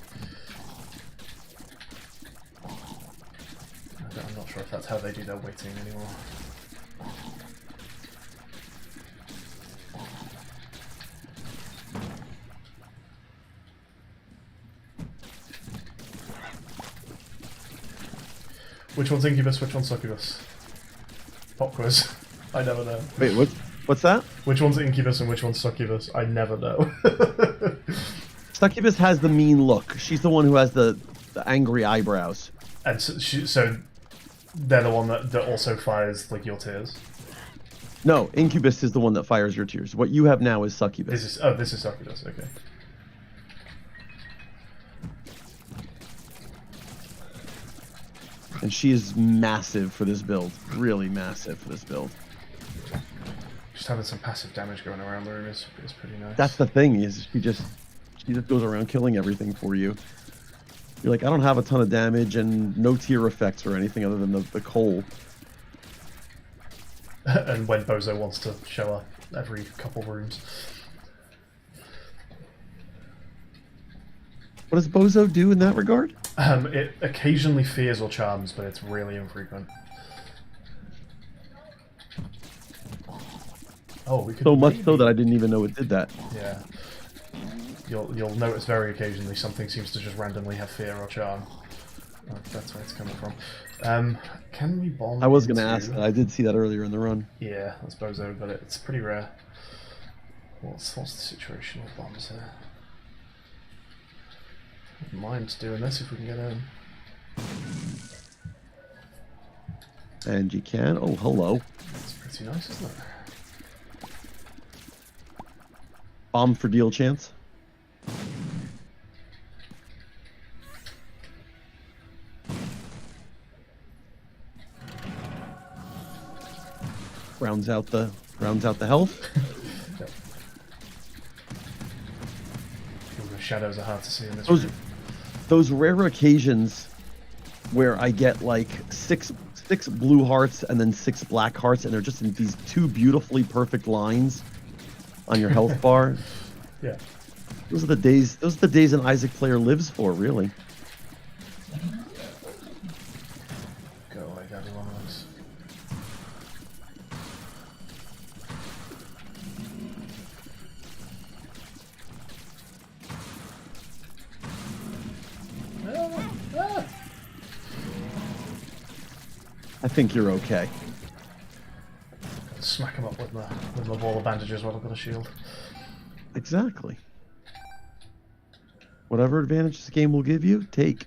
I'm not sure if that's how they do their waiting anymore. Which one's Incubus, which one's Succubus? Pop quiz. I never know. Wait, what's that? Which one's Incubus and which one's Succubus? I never know. Succubus has the mean look. She's the one who has the angry eyebrows. And so they're the one that also fires like your tears. No, Incubus is the one that fires your tears. What you have now is Succubus. This is Succubus, okay. And she is massive for this build. Really massive for this build. Just having some passive damage going around the room is pretty nice. That's the thing, is she just goes around killing everything for you. You're like, I don't have a ton of damage and no tear effects or anything other than the coal. And when Bozo wants to show up every couple rooms. What does Bozo do in that regard? It occasionally fears or charms, but it's really infrequent. Oh, we could So much so that I didn't even know it did that. Yeah. You'll notice very occasionally something seems to just randomly have fear or charm. Oh, that's where it's coming from. Can we bomb? I was going to ask that. I did see that earlier in the run. Yeah, that's Bozo, but it's pretty rare. What's the situation with bombs here? Wouldn't mind doing this if we can get in. And you can. Oh, hello. That's pretty nice, isn't it? Bomb for deal chance. Rounds out the health. Yep. The shadows are hard to see in this room. Those rare occasions where I get like six blue hearts and then 6 black hearts, and they're just in these 2 beautifully perfect lines on your health bar. Yeah. Those are the days an Isaac player lives for, really. Go away, Daddy Long Legs. I think you're okay. Smack him up with my ball of bandages while I've got a shield. Exactly. Whatever advantage this game will give you, take.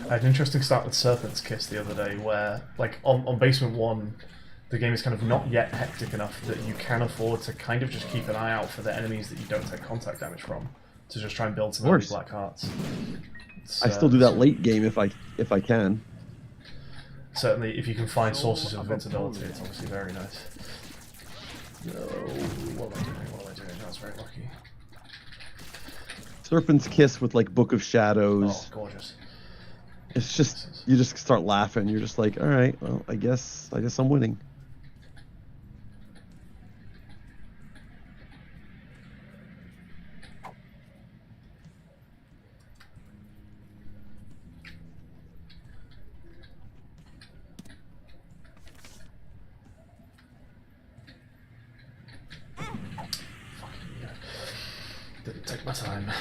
I had an interesting start with Serpent's Kiss the other day where, like, on Basement 1, the game is kind of not yet hectic enough that you can afford to kind of just keep an eye out for the enemies that you don't take contact damage from, to just try and build some early black hearts. I still do that late game if I can. Certainly, if you can find sources of invincibility, it's obviously very nice. No, what am I doing? That was very lucky. Serpent's Kiss with like Book of Shadows. Oh, gorgeous. It's just, you just start laughing. You're just like, all right, well, I guess I'm winning. Didn't take my time.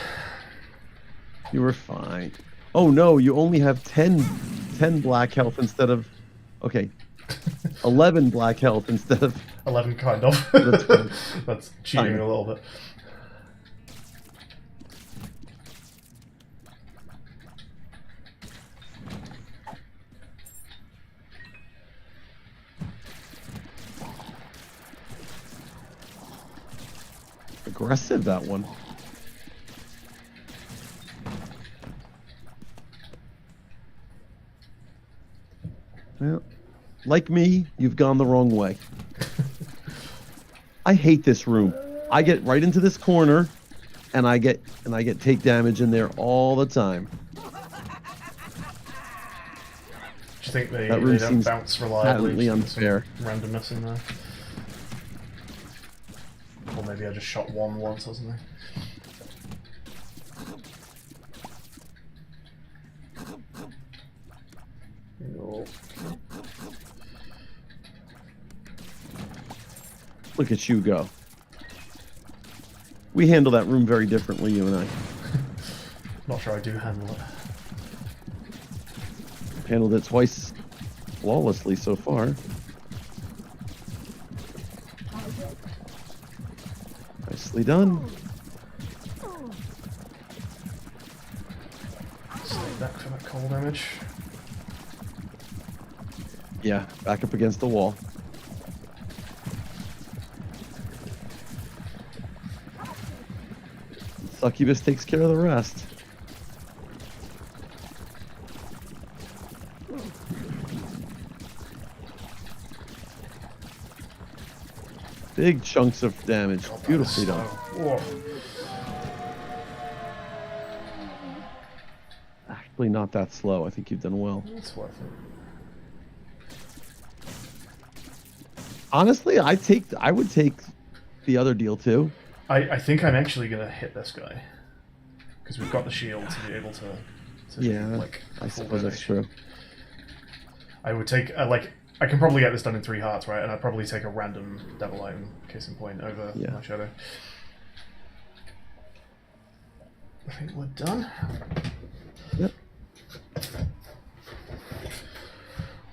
You were fine. Oh no, you only have 10 black health instead of, okay, 11 black health instead of 11, kind of. That's fine. That's cheating a little bit. aggressive, that one. Well, like me, you've gone the wrong way. I hate this room. I get right into this corner, and I get take damage in there all the time. you think they That room don't seems bounce reliably? patently Just some unfair. randomness in there. Or maybe I just shot one once or something. No. Look at you go. We handle that room very differently, you and I. Not sure I do handle it. Handled it twice flawlessly so far. Nicely done. Stay back for that cold damage. Yeah, back up against the wall. Succubus takes care of the rest. Big chunks of damage. Beautifully done. Whoa. Actually, not that slow. I think you've done well. It's worth it. Honestly, I would take the other deal too. I think I'm actually gonna hit this guy because we've got the shield to be able to Yeah, like I full suppose that's donation. true. I would take like I can probably get this done in 3 hearts, right? And I'd probably take a random devil item, case in point, over Yeah. my shadow. I think we're done. Yep.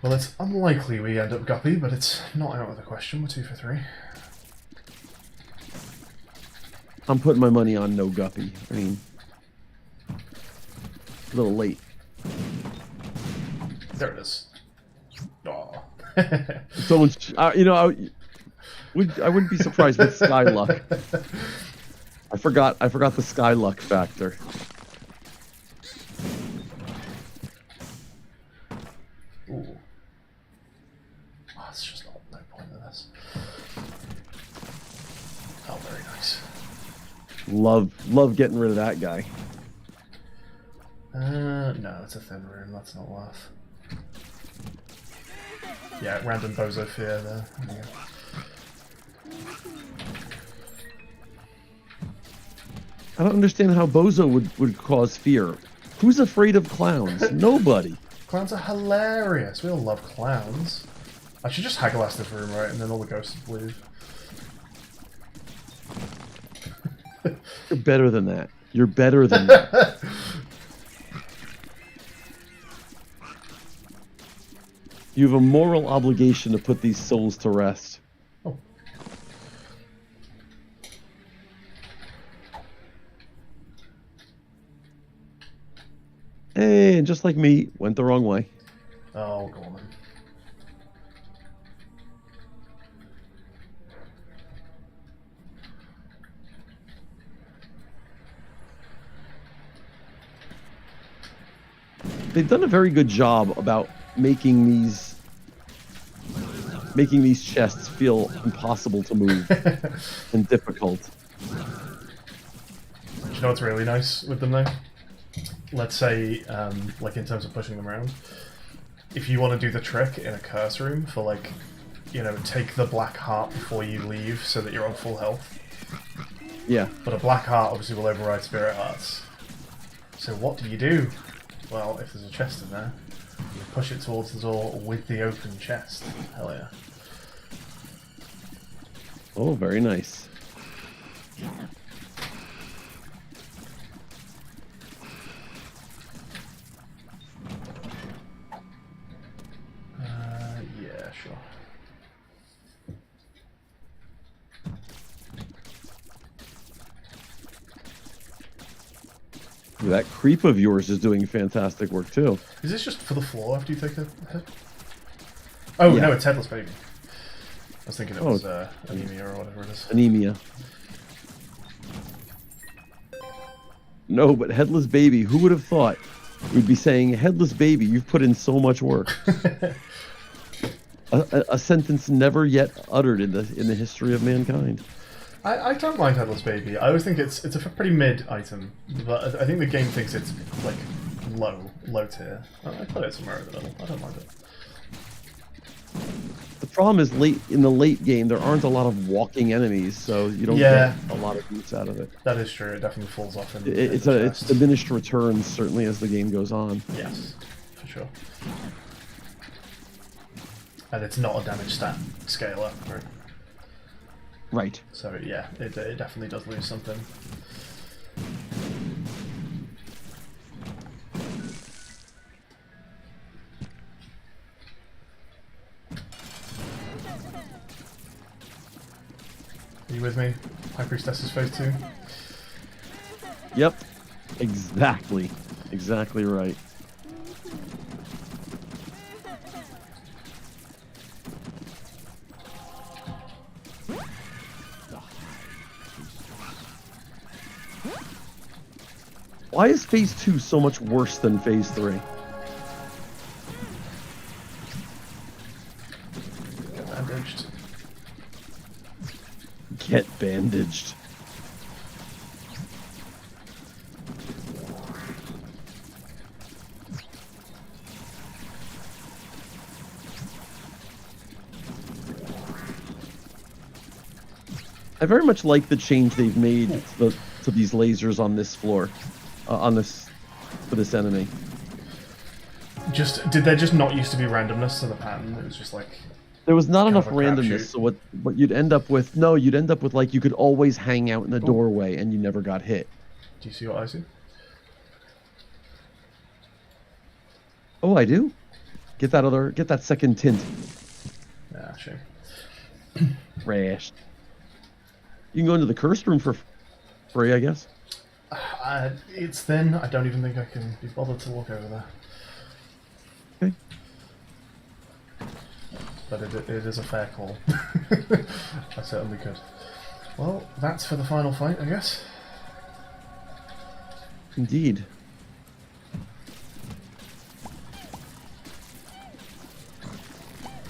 Well, it's unlikely we end up guppy, but it's not out of the question. We're 2 for 3. I'm putting my money on no guppy. I mean, a little late. There it is. Aw. Don't you know? I wouldn't be surprised with sky luck. I forgot the sky luck factor. Ooh. Oh, it's just no point in this. Oh, very nice. Love getting rid of that guy. No, it's a thin room. That's not worth. Yeah, random bozo fear there. Yeah. I don't understand how Bozo would cause fear. Who's afraid of clowns? Nobody. Clowns are hilarious. We all love clowns. I should just haggle this room, right, and then all the ghosts leave. You're better than that. You're better than that. You have a moral obligation to put these souls to rest. Oh. Hey, and just like me, went the wrong way. Oh, go on then. They've done a very good job about making these chests feel impossible to move and difficult. Do you know what's really nice with them though? Let's say, like in terms of pushing them around, if you want to do the trick in a curse room for like, you know, take the black heart before you leave so that you're on full health. Yeah. But a black heart obviously will override spirit hearts. So what do? Well, if there's a chest in there, you push it towards the door with the open chest. Hell yeah. Oh, very nice. Yeah, sure. That creep of yours is doing fantastic work too. Is this just for the floor after you take a hit? Oh, Yeah. no, it's Headless Baby. I was thinking it was anemia or whatever it is. Anemia. No, but Headless Baby, who would have thought we'd be saying, Headless Baby, you've put in so much work. a sentence never yet uttered in the history of mankind. I don't mind Headless Baby. I always think it's a pretty mid item, but I think the game thinks it's like low tier. I put it somewhere in the middle. I don't mind it. The problem is in the late game, there aren't a lot of walking enemies, so you don't get a lot of use out of it. That is true. It definitely falls off. It's diminished returns certainly as the game goes on. Yes, for sure. And it's not a damage stat scaler, right? Right. So yeah, it definitely does lose something. Are you with me? High Priestess is phase 2. Yep. Exactly. Exactly right. Why is phase 2 so much worse than phase 3? Get bandaged. Get bandaged. I very much like the change they've made to these lasers on this floor, for this enemy. Did there just not used to be randomness to the pattern? It was just like There was not kind enough of a crapshoot. randomness, so what you'd end up with? No, you'd end up with like you could always hang out in the doorway and you never got hit. Do you see what I see? Oh, I do. Get that second tint. Yeah, shame. Rash. You can go into the cursed room for free, I guess. It's thin. I don't even think I can be bothered to walk over there. Okay. But it is a fair call. I certainly could. Well, that's for the final fight, I guess. Indeed.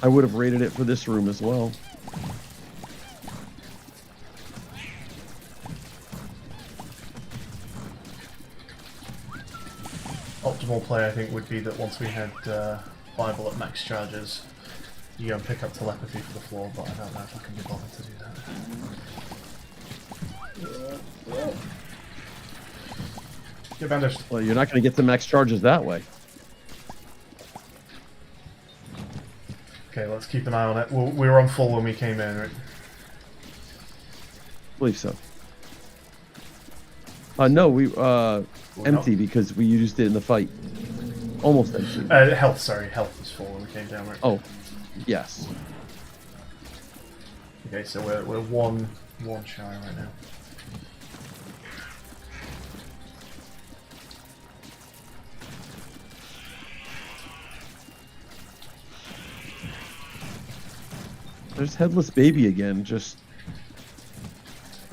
I would have rated it for this room as well. Optimal play, I think, would be that once we had Bible at max charges, you go and pick up telepathy for the floor, but I don't know if I can be bothered to do that. Get bandaged. Well, you're not going to get to max charges that way. Okay, let's keep an eye on it. We were on full when we came in, right? I believe so. No, we empty not. because we used it in the fight. Almost empty. Health, sorry. Health was full when we came down, right? Oh, yes. Okay, so we're one shy right now. There's Headless Baby again, just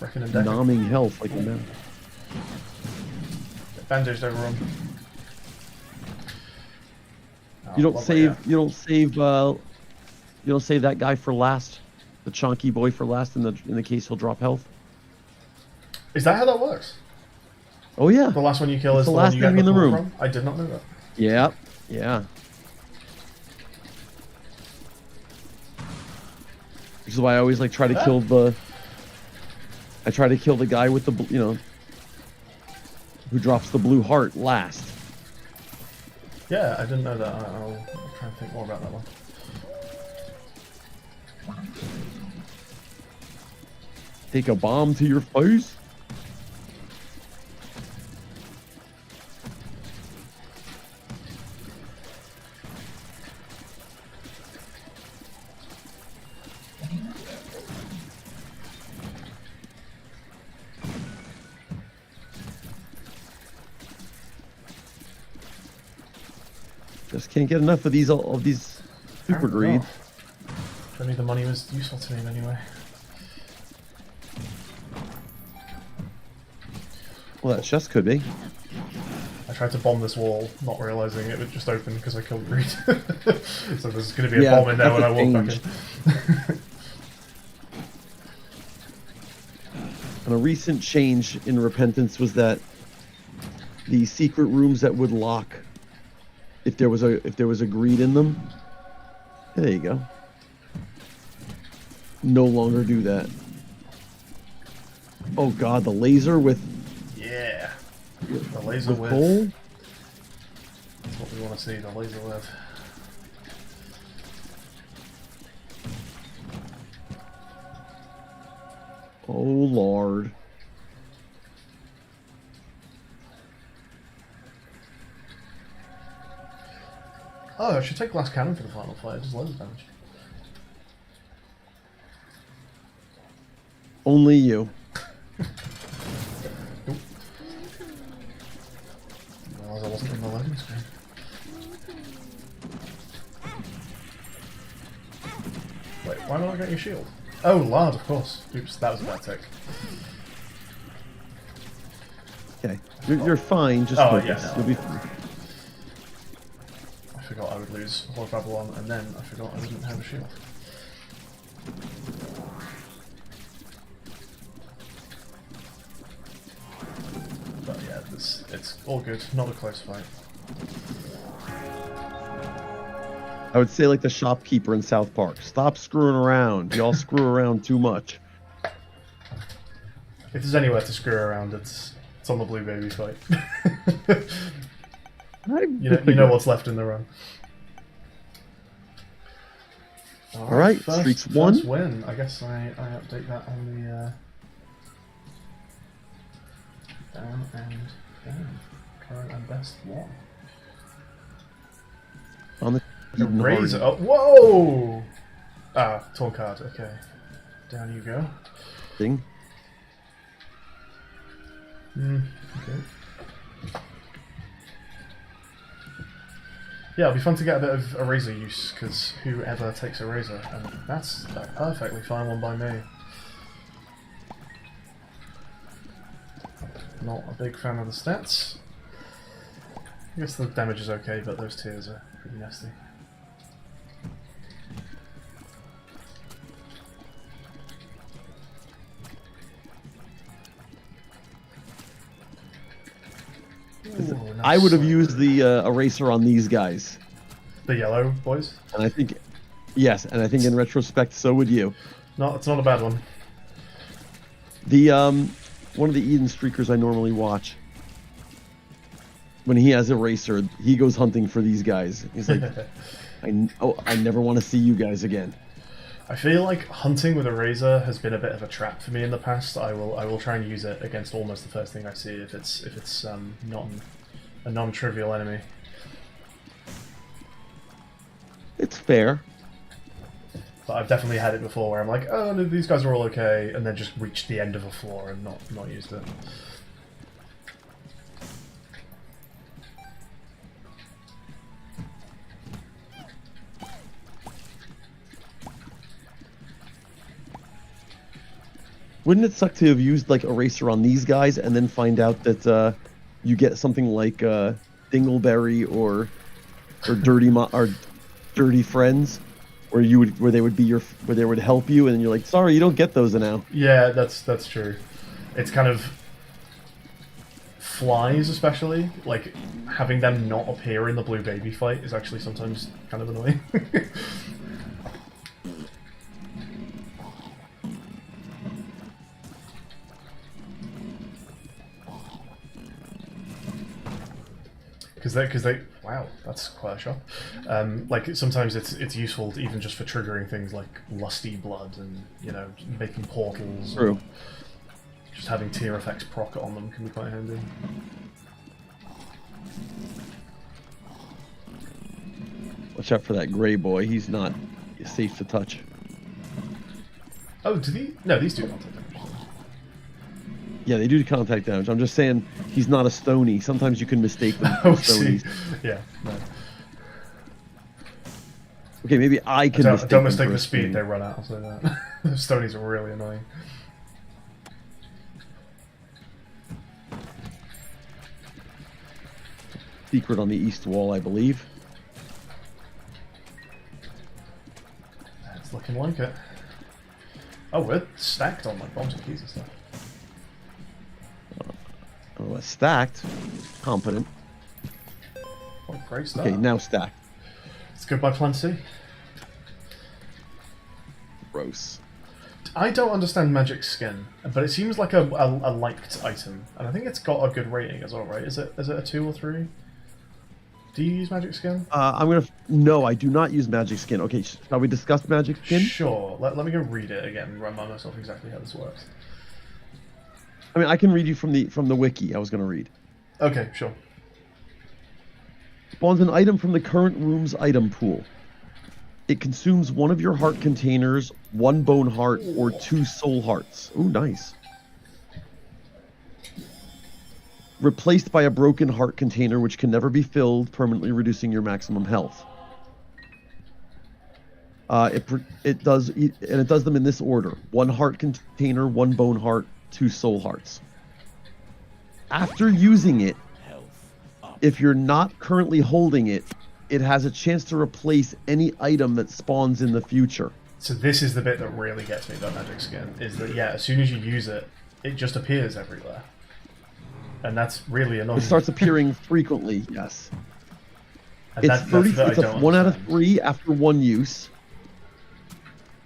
nomming health like a man. Bandaged everyone. You don't save that guy for last, the chonky boy for last in the case he'll drop health. Is that how that works? Oh yeah. The last one you kill is the the last one you get enemy in the pull room. from? I did not know that. Yeah, yeah. Which is why I always try to kill the. I try to kill the guy with the who drops the blue heart last. Yeah, I didn't know that. I'll try and think more about that one. Take a bomb to your face. Just can't get enough of these super greed. If only the money was useful to me in any way. Well, that chest could be. I tried to bomb this wall, not realizing it would just open because I killed Greed. So there's going to be a bomb in there when I walk back in. And a recent change in Repentance was that the secret rooms that would lock if there was a greed in them. There you go. No longer do that. Oh god, the laser with Yeah. The laser with. coal? That's what we want to see, the laser with. Oh lord. Oh, I should take glass cannon for the final fight. It does loads of damage. Only you. Nope. Well, I wasn't in the loading screen. Wait, why not get your shield? Oh, lard, of course. Oops, that was a bad tick. Okay. You're fine, just Oh, focus. yeah, no. You'll be fine. I forgot I would lose Lord Babylon, and then I forgot I didn't have a shield. But yeah, it's all good. Not a close fight. I would say like the shopkeeper in South Park. Stop screwing around. Y'all screw around too much. If there's anywhere to screw around, it's on the Blue Baby fight. You know what's left in the run. All right, streaks one. First win. I guess I update that on the down and down. Current and best one. On the A razor. Oh, whoa! Ah, torn card. Okay, down you go. thing. Okay. Yeah, it'll be fun to get a bit of Eraser use, because whoever takes Eraser, and that's a perfectly fine one by me. Not a big fan of the stats. I guess the damage is okay, but those tears are pretty nasty. Ooh, nice I would have slide. used the eraser on these guys, The yellow boys. and I think, yes, and I think in retrospect, so would you. No, it's not a bad one. The one of the Eden streakers I normally watch, when he has eraser, he goes hunting for these guys. He's like, I never want to see you guys again. I feel like hunting with a razor has been a bit of a trap for me in the past. I will try and use it against almost the first thing I see if it's not a non-trivial enemy. It's fair. But I've definitely had it before where I'm like, oh, no, these guys are all okay, and then just reached the end of a floor and not used it. Wouldn't it suck to have used like eraser on these guys and then find out that you get something like Dingleberry or Dirty Friends, where they would help you, and you're like, sorry, you don't get those now. Yeah, that's true. It's kind of flies, especially like having them not appear in the Blue Baby fight is actually sometimes kind of annoying. Because they wow, that's quite a shock. Like sometimes it's useful to, even just for triggering things like lusty blood and making portals. True. Just having tear effects proc on them can be quite handy. Watch out for that gray boy. He's not safe to touch. Oh, did he? No, these do contact damage. Yeah, they do contact damage. I'm just saying he's not a stony. Sometimes you can mistake them Oh, for see. stonies. Yeah, no. Okay, maybe I can Don't mistake them mistake for the a speed stony. they run at, I'll say that. The Stonies are really annoying. Secret on the east wall, I believe. It's looking like it. Oh, we're stacked on like bombs and keys and stuff. Oh, it's stacked. competent. Well, great start. Okay, now stack. Let's go by plan C. Gross. I don't understand magic skin, but it seems like a liked item, and I think it's got a good rating as well, right? Is it a 2 or 3? Do you use magic skin? No, I do not use magic skin. Okay, shall we discuss magic skin? Sure. Let me go read it again and remind myself exactly how this works. I mean, I can read you from the wiki. I was going to read. Okay, sure. Spawns an item from the current room's item pool. It consumes one of your heart containers, 1 bone heart, or 2 soul hearts. Ooh, nice. Replaced by a broken heart container, which can never be filled, permanently reducing your maximum health. It does them in this order: 1 heart container, 1 bone heart, 2 soul hearts. After using it, if you're not currently holding it, it has a chance to replace any item that spawns in the future. So this is the bit that really gets me about magic skin, is that, yeah, as soon as you use it, it just appears everywhere. And that's really annoying. It starts appearing frequently, yes. And It's 30. It's a 1 out of 3 after 1 use.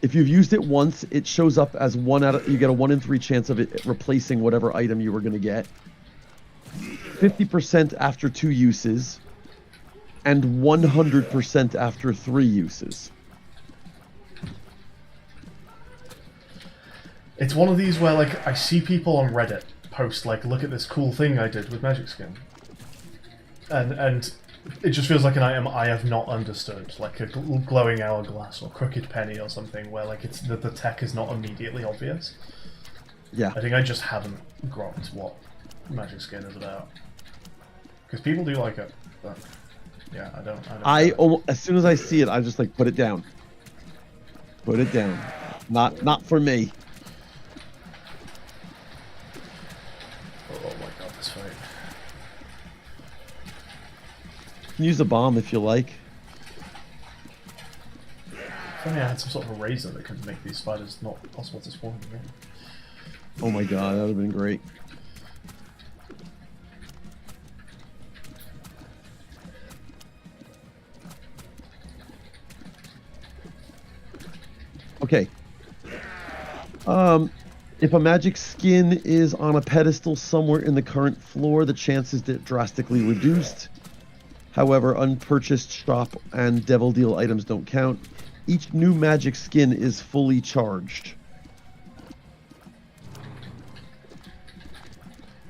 If you've used it once, it shows up as you get a 1 in 3 chance of it replacing whatever item you were going to get. 50% after 2 uses, and 100% after 3 uses. It's one of these where, like, I see people on Reddit post, like, look at this cool thing I did with magic skin. And it just feels like an item I have not understood, like a glowing hourglass or crooked penny or something, where, like, it's the tech is not immediately obvious. Yeah. I think I just haven't grokked what magic skin is about. Because people do like it, but yeah, I don't. As soon as I see it, I just like put it down. Put it down. Not for me. Oh my god, this fight. You can use a bomb if you like. If only I had some sort of a razor that could make these spiders not possible to spawn again. Oh my god, that would have been great. Okay. If a magic skin is on a pedestal somewhere in the current floor, the chances is drastically reduced. However, unpurchased shop and devil deal items don't count. Each new magic skin is fully charged.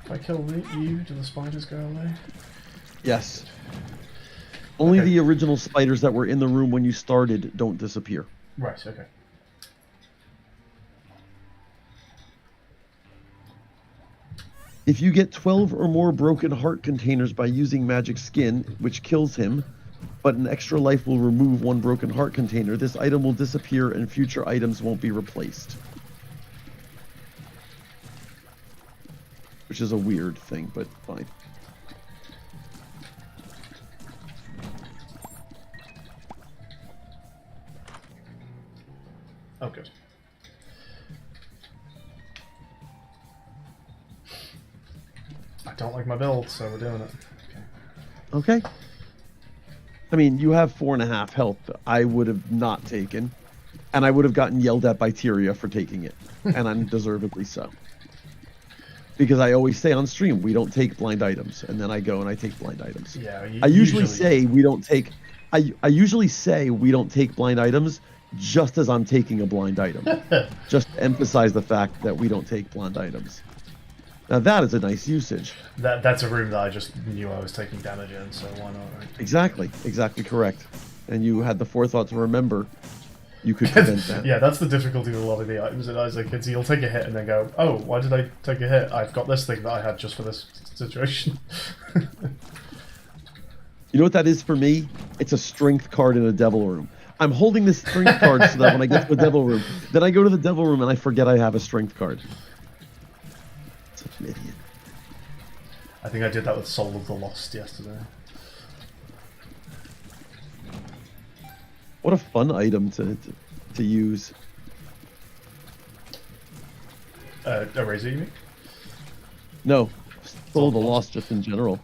If I kill you, do the spiders go away? Yes. Only Okay. the original spiders that were in the room when you started don't disappear. Right, okay. If you get 12 or more broken heart containers by using magic skin, which kills him, but an extra life will remove 1 broken heart container, this item will disappear and future items won't be replaced. Which is a weird thing, but fine. Oh, good. I don't like my build, so we're doing it. Okay. Okay. I mean, you have 4.5 health. I would have not taken, and I would have gotten yelled at by Tyria for taking it, and undeservedly so. Because I always say on stream, we don't take blind items, and then I go and I take blind items. Yeah, I usually say we don't take. I usually say we don't take blind items, just as I'm taking a blind item, just to emphasize the fact that we don't take blind items. Now that is a nice usage. That's a room that I just knew I was taking damage in, so why not, right? Exactly correct. And you had the forethought to remember you could prevent that. Yeah, that's the difficulty with a lot of the items in Isaac. It's you'll take a hit and then go, oh, why did I take a hit? I've got this thing that I had just for this situation. You know what that is for me? It's a strength card in a devil room. I'm holding this strength card so that when I get to the devil room, then I go to the devil room and I forget I have a strength card. Such an idiot. I think I did that with Soul of the Lost yesterday. What a fun item to use. Eraser, you mean? No, Soul of the Lost just in general.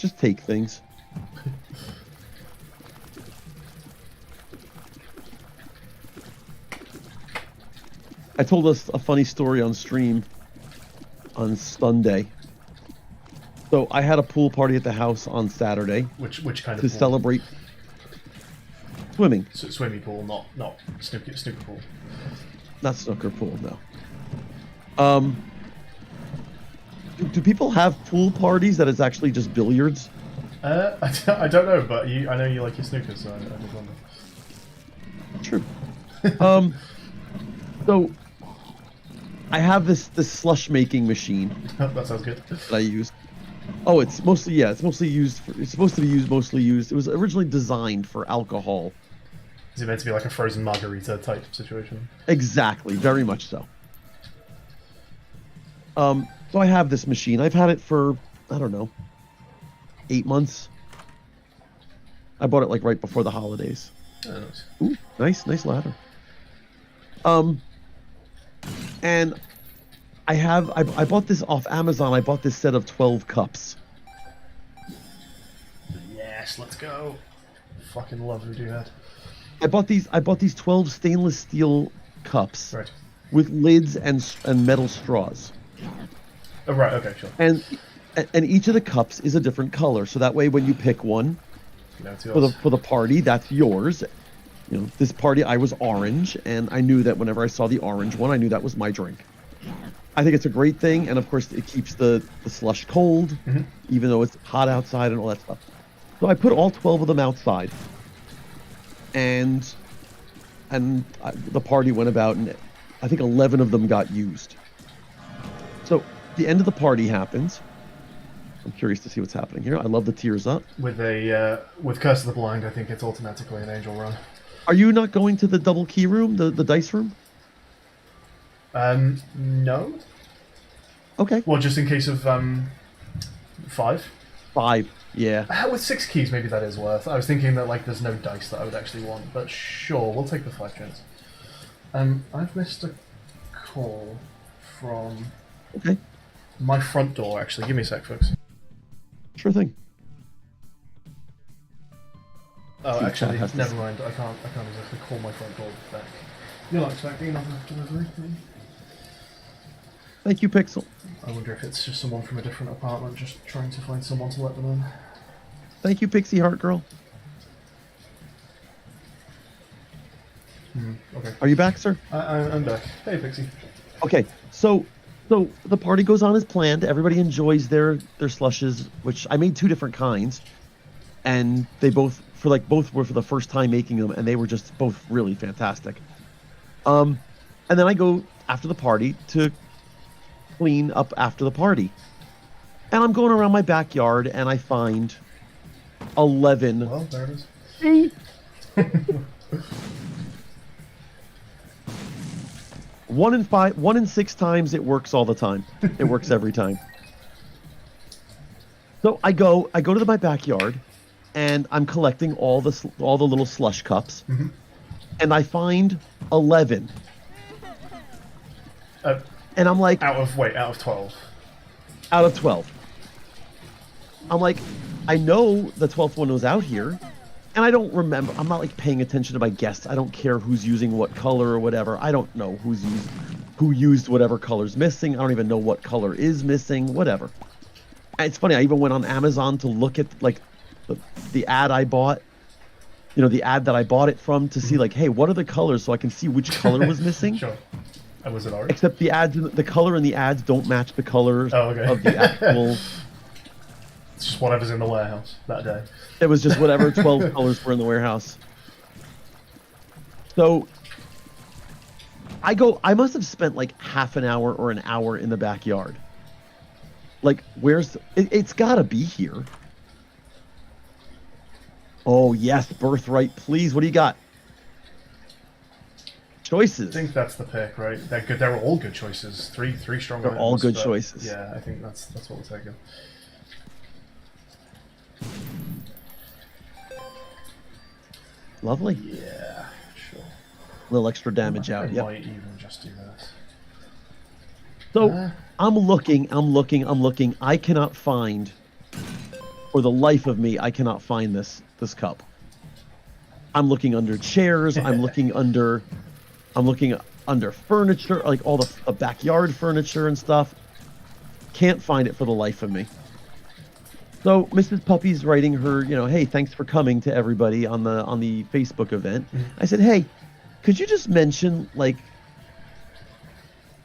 Just take things. I told us a funny story on stream on Sunday. So I had a pool party at the house on Saturday Which kind of to pool? celebrate swimming. Swimming pool, not snooker pool. Not snooker pool, no. Do people have pool parties that is actually just billiards? I don't know, but I know you like your snooker, so I just wonder. True. So I have this slush making machine That sounds good. that I use. Oh, it's mostly used for, it's supposed to be mostly used. It was originally designed for alcohol. Is it meant to be like a frozen margarita type situation? Exactly, very much so. So I have this machine. I've had it for, I don't know, 8 months. I bought it like right before the holidays. Oh, nice. Ooh, nice ladder. And I bought this off Amazon. I bought this set of 12 cups. Yes, let's go. Fucking love Voodoo Head. I bought these 12 stainless steel cups Right. with lids and metal straws. Oh, right, okay, sure. And each of the cups is a different color, so that way when you pick one No, it's yours. for the party, that's yours. You know, this party I was orange, and I knew that whenever I saw the orange one, I knew that was my drink. I think it's a great thing, and of course it keeps the slush cold, even though it's hot outside and all that stuff. So I put all 12 of them outside, and the party went about, and I think 11 of them got used. So the end of the party happens. I'm curious to see what's happening here. I love the tears up. With Curse of the Blind, I think it's automatically an angel run. Are you not going to the double key room, the dice room? No. Okay. Well, just in case of 5. 5. Yeah. With 6 keys, maybe that is worth. I was thinking that like there's no dice that I would actually want, but sure, we'll take the 5 chance. I've missed a call from Okay. my front door. Actually, give me a sec, folks. Sure thing. Oh, See, actually, Chad has never this. mind. I can't exactly call my front door back. You're not expecting another delivery? Thank you, Pixel. I wonder if it's just someone from a different apartment just trying to find someone to let them in. Thank you, Pixie Heart Girl. Okay. Are you back, sir? I'm back. Hey, Pixie. Okay. So the party goes on as planned. Everybody enjoys their slushes, which I made 2 different kinds, and they both were for the first time making them, and they were just both really fantastic. And then I go after the party to clean up after the party, and I'm going around my backyard, and I find 11. Well, there it is. One in 6 times it works all the time. It works every time. So I go to my backyard, and I'm collecting all the little slush cups, and I find 11. And I'm like, Out of 12. out of 12. I'm like, I know the 12th one was out here, and I don't remember. I'm not like paying attention to my guests. I don't care who's using what color or whatever. I don't know who used whatever color's missing. I don't even know what color is missing. Whatever. And it's funny. I even went on Amazon to look at like the ad I bought. You know, the ad that I bought it from to see like, hey, what are the colors so I can see which color was missing. Sure. And was it orange? Except the color in the ads don't match the colors Oh, okay. of the actual. It's just whatever's in the warehouse that day. It was just whatever 12 colors were in the warehouse. So I must have spent like half an hour or an hour in the backyard. Like, it's gotta be here. Oh yes, birthright, please. What do you got? Choices. I think that's the pick, right? They're good. They're all good choices. Three strong. They're all items, good but choices. Yeah, I think that's what we're taking. Lovely. Yeah, sure. A little extra damage I out. Yep. might even just do that. So I'm looking. I cannot find For the life of me, I cannot find this cup. I'm looking under chairs. I'm looking under furniture, like all the backyard furniture and stuff. Can't find it for the life of me. So Mrs. Puppy's writing her, hey, thanks for coming to everybody on the Facebook event. I said, hey, could you just mention, like,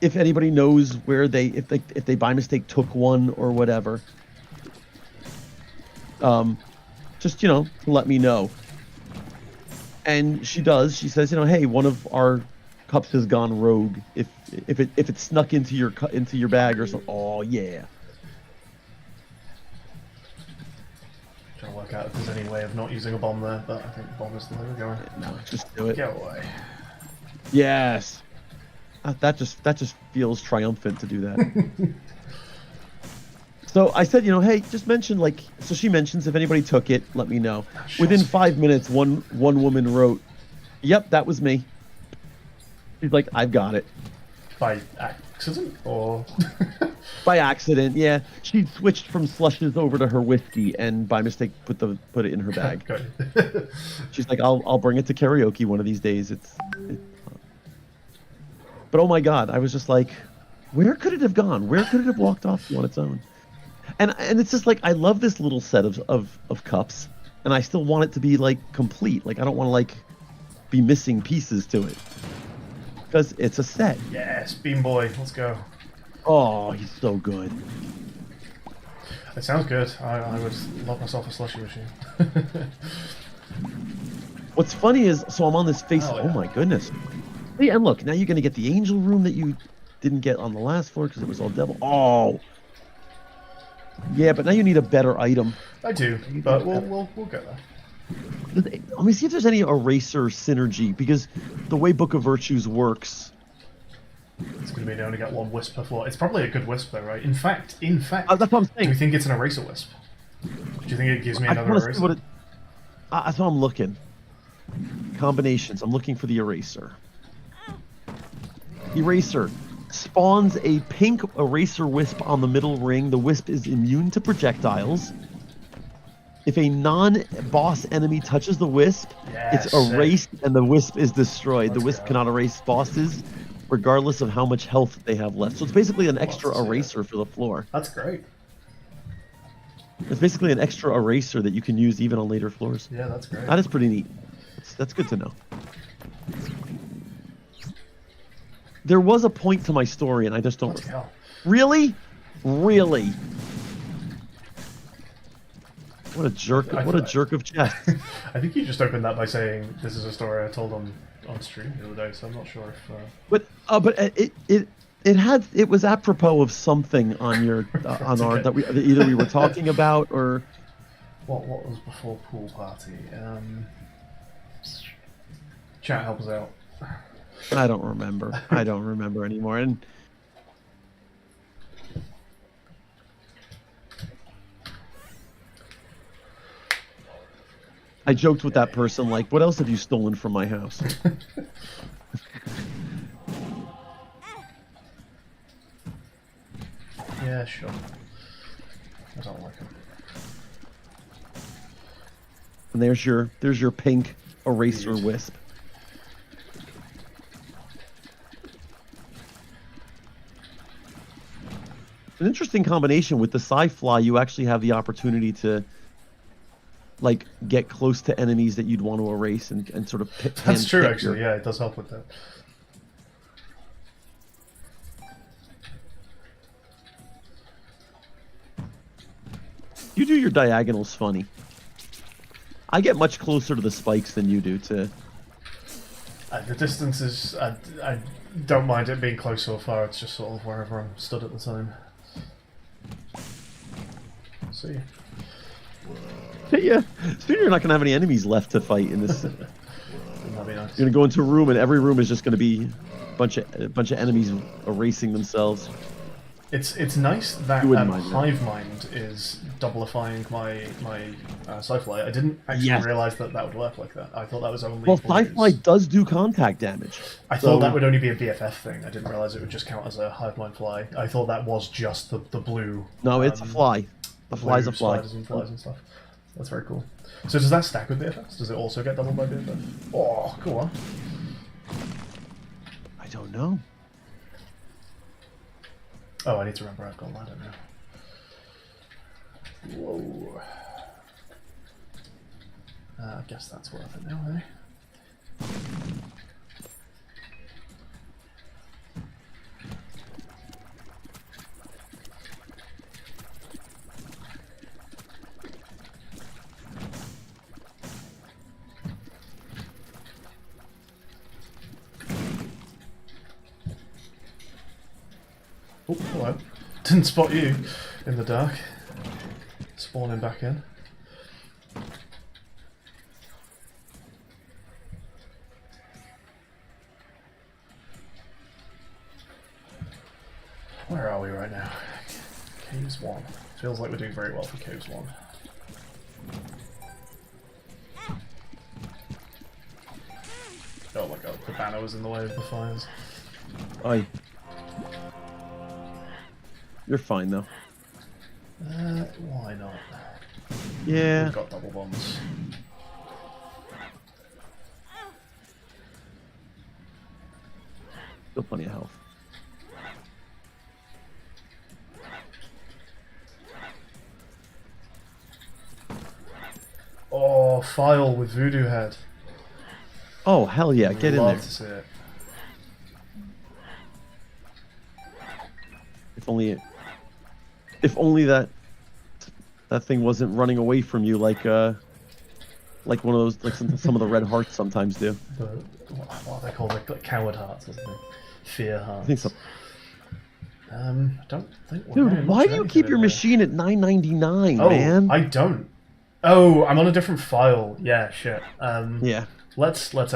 if anybody knows where if they by mistake took one or whatever, just to let me know. And she does. She says, hey, one of our cups has gone rogue. If it snuck into your bag or something. Oh yeah. Trying to work out if there's any way of not using a bomb there, but I think the bomb is the way we're going. No, just do it. Get away. Yes. That just feels triumphant to do that. So I said, hey, just mention, like, so she mentions if anybody took it, let me know. Within 5 minutes, one woman wrote, "Yep, that was me." She's like, "I've got it." By accident or? By accident, yeah. She switched from slushes over to her whiskey and by mistake put it in her bag. She's like, I'll bring it to karaoke one of these days. But oh my god, I was just like, where could it have gone? Where could it have walked off on its own? And it's just like, I love this little set of cups, and I still want it to be like complete. Like, I don't want to like be missing pieces to it. Because it's a set. Yes, Beam Boy, let's go. Oh, he's so good. It sounds good. I would love myself a slushy machine. What's funny is, so I'm on this oh my goodness. Yeah, and look, now you're going to get the angel room that you didn't get on the last floor because it was all devil. Oh! Yeah, but now you need a better item. I do, but we'll get there. Let me see if there's any eraser synergy, because the way Book of Virtues works... It's going to be they only get one wisp per floor. It's probably a good wisp though, right? In fact, that's what I'm saying. Do you think it's an eraser wisp? Do you think it gives me another eraser? That's what I'm looking. Combinations. I'm looking for the eraser. Eraser spawns a pink eraser wisp on the middle ring. The wisp is immune to projectiles. If a non-boss enemy touches the wisp, it's erased and the wisp is destroyed. The wisp cannot erase bosses, regardless of how much health they have left. So it's basically an extra eraser for the floor. That's great. It's basically an extra eraser that you can use even on later floors. Yeah, that's great. That is pretty neat. That's good to know. There was a point to my story, and I just don't... Really? Really? What a jerk! What a jerk of chess. I think you just opened that by saying this is a story I told on stream the other day, so I'm not sure if. But it was apropos of something on your on our that either we were talking about or. What was before pool party? Chat, help us out. I don't remember. I don't remember anymore. And I joked with that person, like, what else have you stolen from my house? Yeah, sure. I don't like him. And there's your pink eraser wisp. An interesting combination with the Sci-Fly. You actually have the opportunity to, like, get close to enemies that you'd want to erase and sort of pick. That's true, actually. Yeah, it does help with that. You do your diagonals funny. I get much closer to the spikes than you do to... The distance is... I don't mind it being close or far, it's just sort of wherever I'm stood at the time. See. Yeah, soon you're not going to have any enemies left to fight in this. That'd be nice. You're going to go into a room and every room is just going to be a bunch of enemies erasing themselves. It's nice that Hive Mind is doublifying my Sci-Fly. I didn't actually realize that would work like that. I thought that was only... Well, Sci-Fly does do contact damage. I thought that would only be a BFF thing. I didn't realize it would just count as a Hive Mind fly. I thought that was just the blue... No, it's a fly. A fly's a blue fly. spiders and flies and stuff. That's very cool. So does that stack with BFFs? Does it also get doubled by BFF? Oh, cool. Huh? I don't know. Oh, I need to remember I've got a ladder now. Whoa. I guess that's worth it now, eh? Oh, hello. Didn't spot you in the dark. Spawning back in. Where are we right now? Caves 1. Feels like we're doing very well for Caves 1. Oh my god, the banner was in the way of the fires. Oi. You're fine though. Why not? Yeah. We've got double bombs. Still plenty of health. Oh, file with voodoo head. Oh hell yeah! Get in Love there. to see it. If only that thing wasn't running away from you like one of those like some of the red hearts sometimes do. What are they called? Like coward hearts, isn't it? Fear hearts. I think so. I don't think we're Dude, very why much do you anything keep in your there. machine at 999, Oh, man? I don't. Oh, I'm on a different file. Yeah, shit. Yeah. Let's play it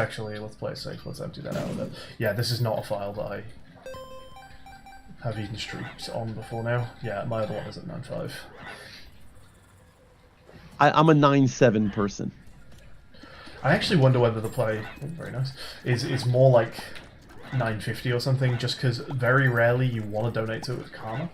safe. Let's empty that out of it. Yeah, this is not a file that I have eaten streaks on before now. Yeah, my other one is at 9.5. I'm a 9.7 person. I actually wonder whether the play, oh, very nice, is more like 9.50 or something, just because very rarely you want to donate to it with karma.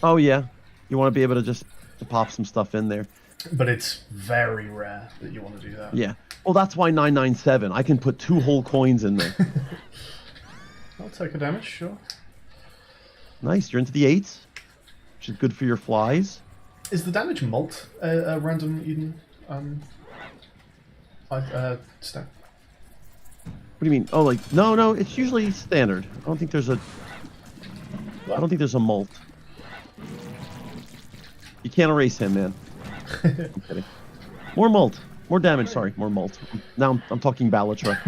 Oh yeah, you want to be able to just pop some stuff in there. But it's very rare that you want to do that. Yeah. Well, that's why 997. I can put 2 whole coins in there. I'll take a damage, sure. Nice. You're into the 8s, which is good for your flies. Is the damage mult a random Eden stack? What do you mean? Oh, like no. It's usually standard. I don't think there's a mult. You can't erase him, man. I'm kidding. More mult. More damage. Sorry, more mult. Now I'm talking Balatra.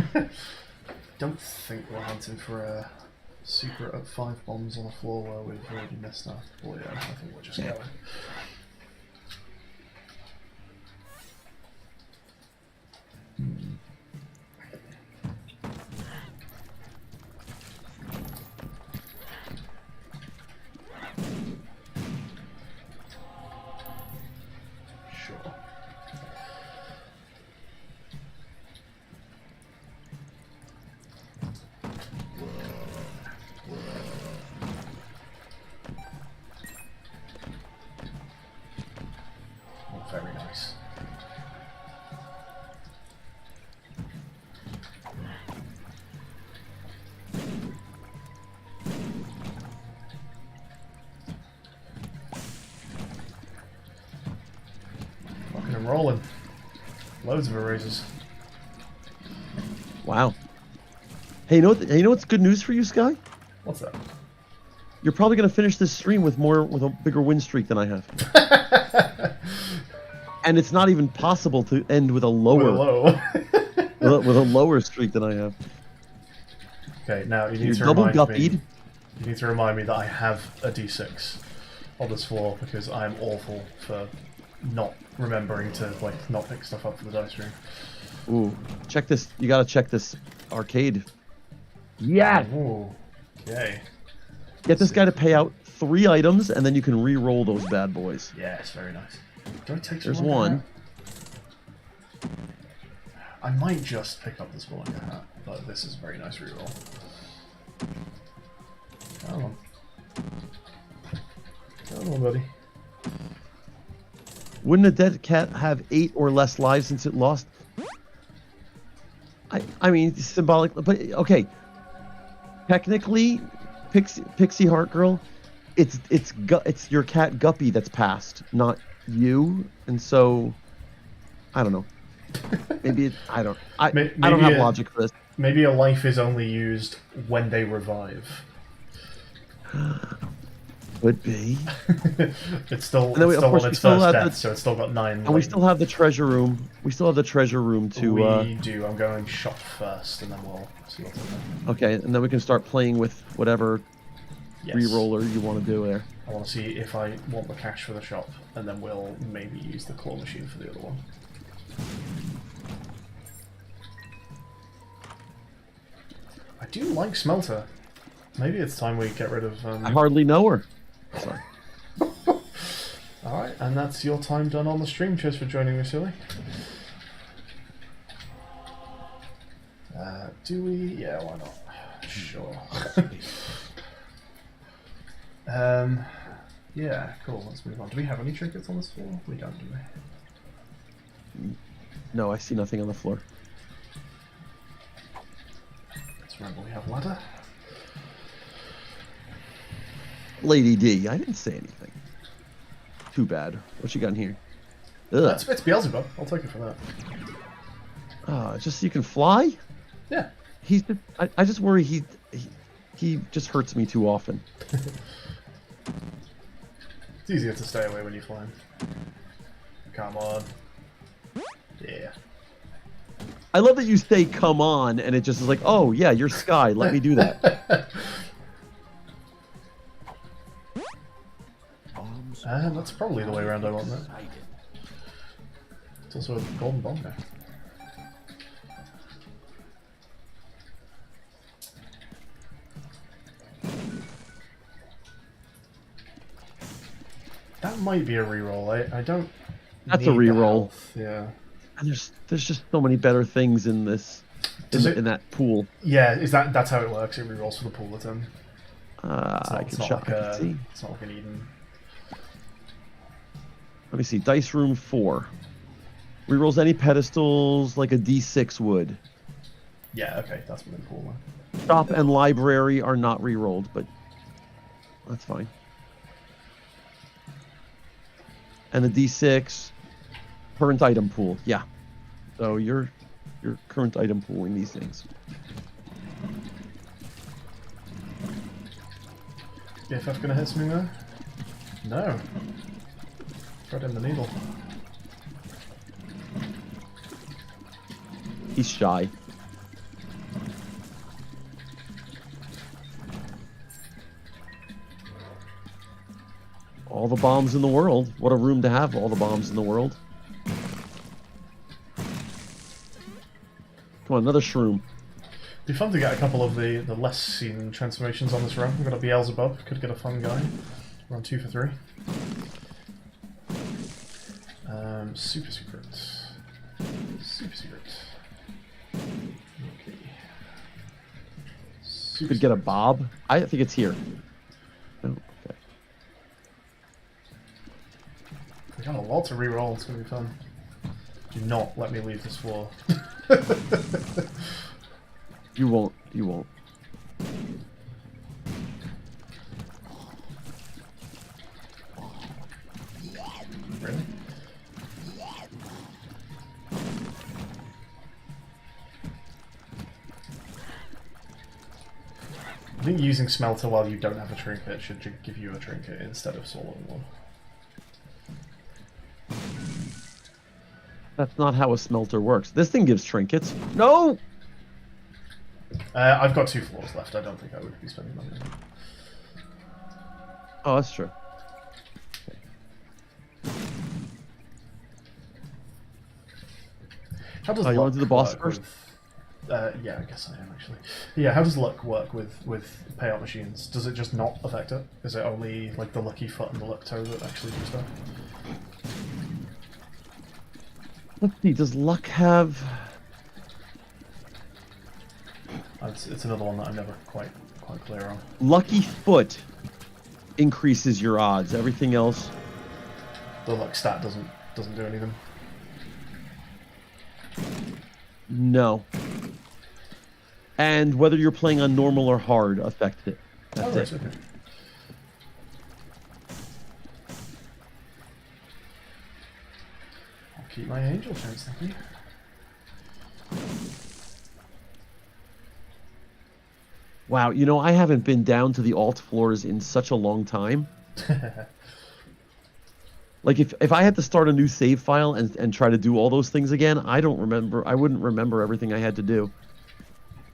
Don't think we're hunting for a secret at 5 bombs on a floor where we've already missed our. Oh yeah, I think we're just going. Sure. Oh, very nice. Rocking and rolling. Loads of erasers. Wow. Hey, you know what's good news for you, Sky? What's that? You're probably gonna finish this stream with a bigger win streak than I have. And it's not even possible to end with a lower with a lower streak than I have. Okay, now you need You're to double remind me. guppied. You need to remind me that I have a D6 on this floor because I am awful for not remembering to not pick stuff up for the dice room. Ooh, check this. You gotta check this arcade. Yes. Ooh. Okay. Get this guy to pay out 3 items, and then you can re-roll those bad boys. Yes, very nice. Do I take There's some one. I might just pick up this one hat, but this is a very nice reroll. Come on. Come on, buddy. Wouldn't a dead cat have 8 or less lives since it lost? I mean, symbolic, but okay. Technically, Pixie Heart Girl, it's your cat Guppy that's passed, not you, and so I don't know. Maybe I don't have logic for this. Maybe a life is only used when they revive. Would be. It's still And then on its first death, the, so it's still got 9. And we still have the treasure room. We still have the treasure room to. We do. I'm going shop first, and then we'll see what's in there. Okay, and then we can start playing with whatever re-roller you want to do there. I want to see if I want the cash for the shop, and then we'll maybe use the claw machine for the other one. I do like Smelter. Maybe it's time we get rid of... I hardly know her. Sorry. Alright, and that's your time done on the stream. Cheers for joining me, silly. Do we? Yeah, why not? Sure. Yeah, cool, let's move on. Do we have any trinkets on this floor? We don't, do we? No, I see nothing on the floor. Let's remember we have ladder. Lady D, I didn't say anything. Too bad. What you got in here? Ugh. It's Beelzebub. I'll take it for that. Just so you can fly? Yeah. He's. I just worry he just hurts me too often. It's easier to stay away when you're flying. Come on. Yeah. I love that you say "come on" and it just is like, oh yeah, you're Sky. Let me do that. That's probably the way around I want that. It's also a golden bomb there. That might be a reroll. I don't. That's a reroll. Yeah. And there's just so many better things in this in that pool. Yeah, that's how it works? It rerolls for the pool at end. I can see. It's not like an Eden. Let me see. Dice room 4. Rerolls any pedestals like a D6 would. Yeah, okay, that's within pool then. Shop and library are not rerolled, but that's fine. And the D6 current item pool. Yeah. So you're current item pooling these things. BFF gonna hit something there? No. Thread in the needle. He's shy. All the bombs in the world. What a room to have all the bombs in the world. Come on, another shroom. It'd be fun to get a couple of the less seen transformations on this run. We've got a Beelzebub, could get a fun guy. We're on 2 for 3. Super secret. Super secret. Okay. Could get a Bob. I think it's here. Oh, okay. We got a lot to reroll, it's gonna be fun. Do not let me leave this floor. You won't. You won't. Really? I think using Smelter while you don't have a trinket should give you a trinket instead of soloing one. That's not how a smelter works. This thing gives trinkets. No! I've got 2 floors left. I don't think I would be spending money on them. Oh, that's true. How does you want to do the boss work first? With, yeah, I guess I am actually. Yeah, how does luck work with payout machines? Does it just not affect it? Is it only like the lucky foot and the luck toe that actually do stuff? Let's see. Does luck have? It's another one that I'm never quite clear on. Lucky foot increases your odds. Everything else, The like stat doesn't do anything. no. And whether you're playing on normal or hard affects it. That's it. Okay. I'll keep my angel chance, thank you. Wow, you know, I haven't been down to the alt floors in such a long time. Like, if I had to start a new save file and try to do all those things again, I wouldn't remember everything I had to do.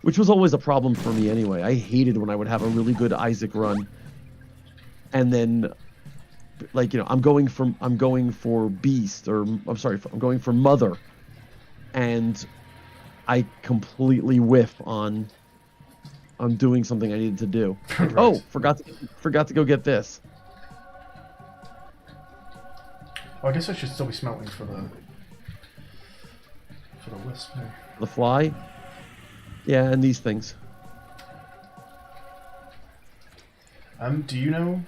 Which was always a problem for me anyway. I hated when I would have a really good Isaac run. And then, like, you know, I'm going for Beast, or, I'm going for Mother. And I completely whiff on doing something I needed to do. Like, Right. oh, forgot to go get this. Oh, I guess I should still be smelting for the wisp. Hey. The fly. Yeah, and these things. Do you know?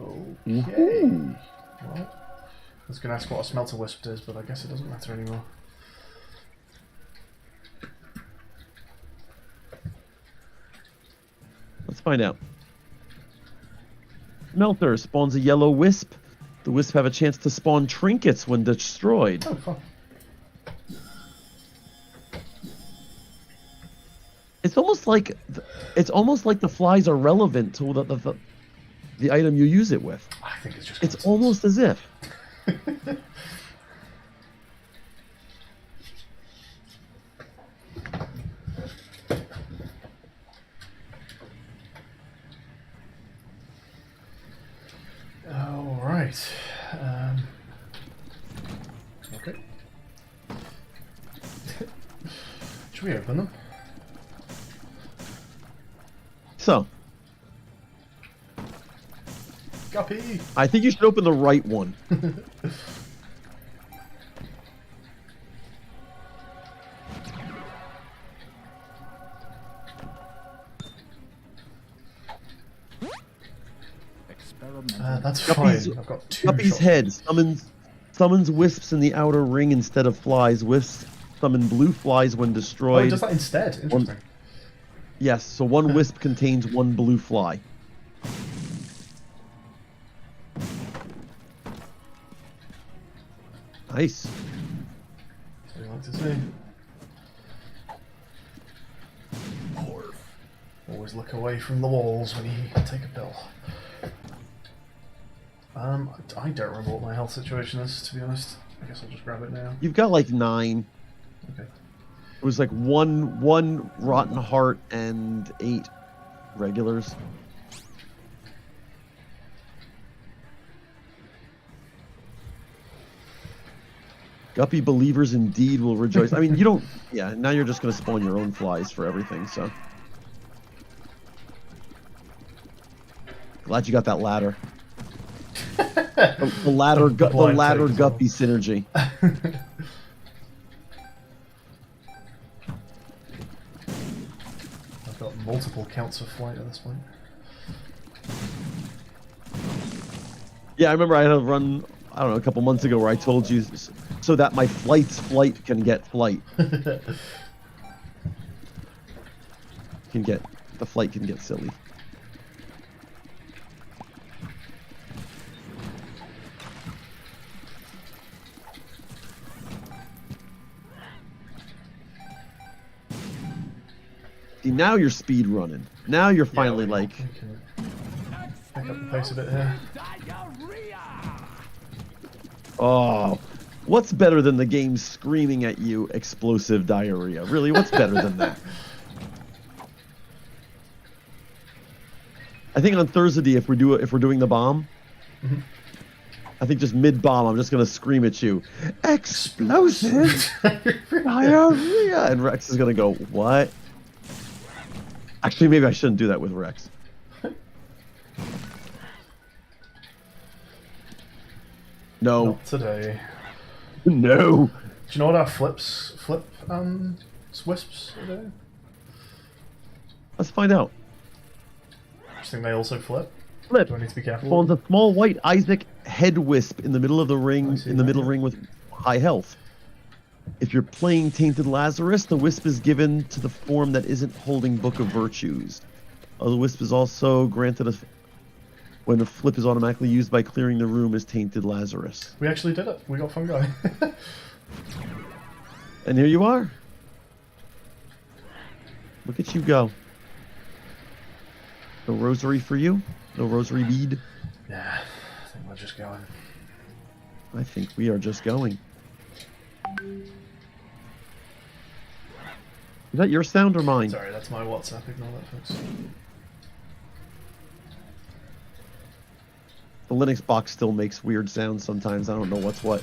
Okay. Woohoo. Well, I was going to ask what a smelter wisp is, but I guess it doesn't matter anymore. Let's find out. Smelter spawns a yellow wisp. The wisp have a chance to spawn trinkets when destroyed. Oh, fun. It's almost like the flies are relevant to the item you use it with. I think it's just. It's almost as if. All right. Okay. Should we open them? So, Guppy! I think you should open the right one. That's Guppy's- fine. I've got two Guppy's shots. head summons wisps in the outer ring instead of flies. Wisps summon blue flies when Oh, it destroyed. does that instead. Interesting. Yes, so one wisp contains one blue fly. Nice. That's what you like to see. Always look away from the walls when you take a pill. I don't remember what my health situation is, to be honest. I guess I'll just grab it now. You've got like 9. Okay. It was like one rotten heart and 8 regulars. Guppy believers indeed will rejoice. I mean, you don't. Yeah, now you're just gonna spawn your own flies for everything. So glad you got that ladder. The ladder Blind take as well. Guppy synergy. I've got multiple counts of flight at this point. Yeah, I remember I had a run, I don't know, a couple months ago where I told you so that my flight's flight can get flight. The flight can get silly. See, now you're speed running. Now you're finally Yeah, like, we can pick up the pace a bit here. oh, what's better than the game screaming at you explosive diarrhea? Really, what's better than that? I think on Thursday, if we're doing the bomb, I think just mid bomb, I'm just gonna scream at you, explosive diarrhea, and Rex is gonna go, what? Actually, maybe I shouldn't do that with Rex. No, Not today. no. Do you know what our flip wisps are doing? Let's find out. Do you think they also flip? Flip. Do I need to be careful? Spawns a small white Isaac head wisp in the middle of the ring, I see in the that, middle yeah. ring with high health. If you're playing Tainted Lazarus, the wisp is given to the form that isn't holding Book of Virtues. The wisp is also granted when the flip is automatically used by clearing the room as Tainted Lazarus. We actually did it. We got fungi. And here you are. Look at you go. No rosary for you? No rosary bead? Yeah, I think we're just going. I think we are just going. Is that your sound or mine? Sorry, that's my WhatsApp. Ignore that, folks. The Linux box still makes weird sounds sometimes. I don't know what's what.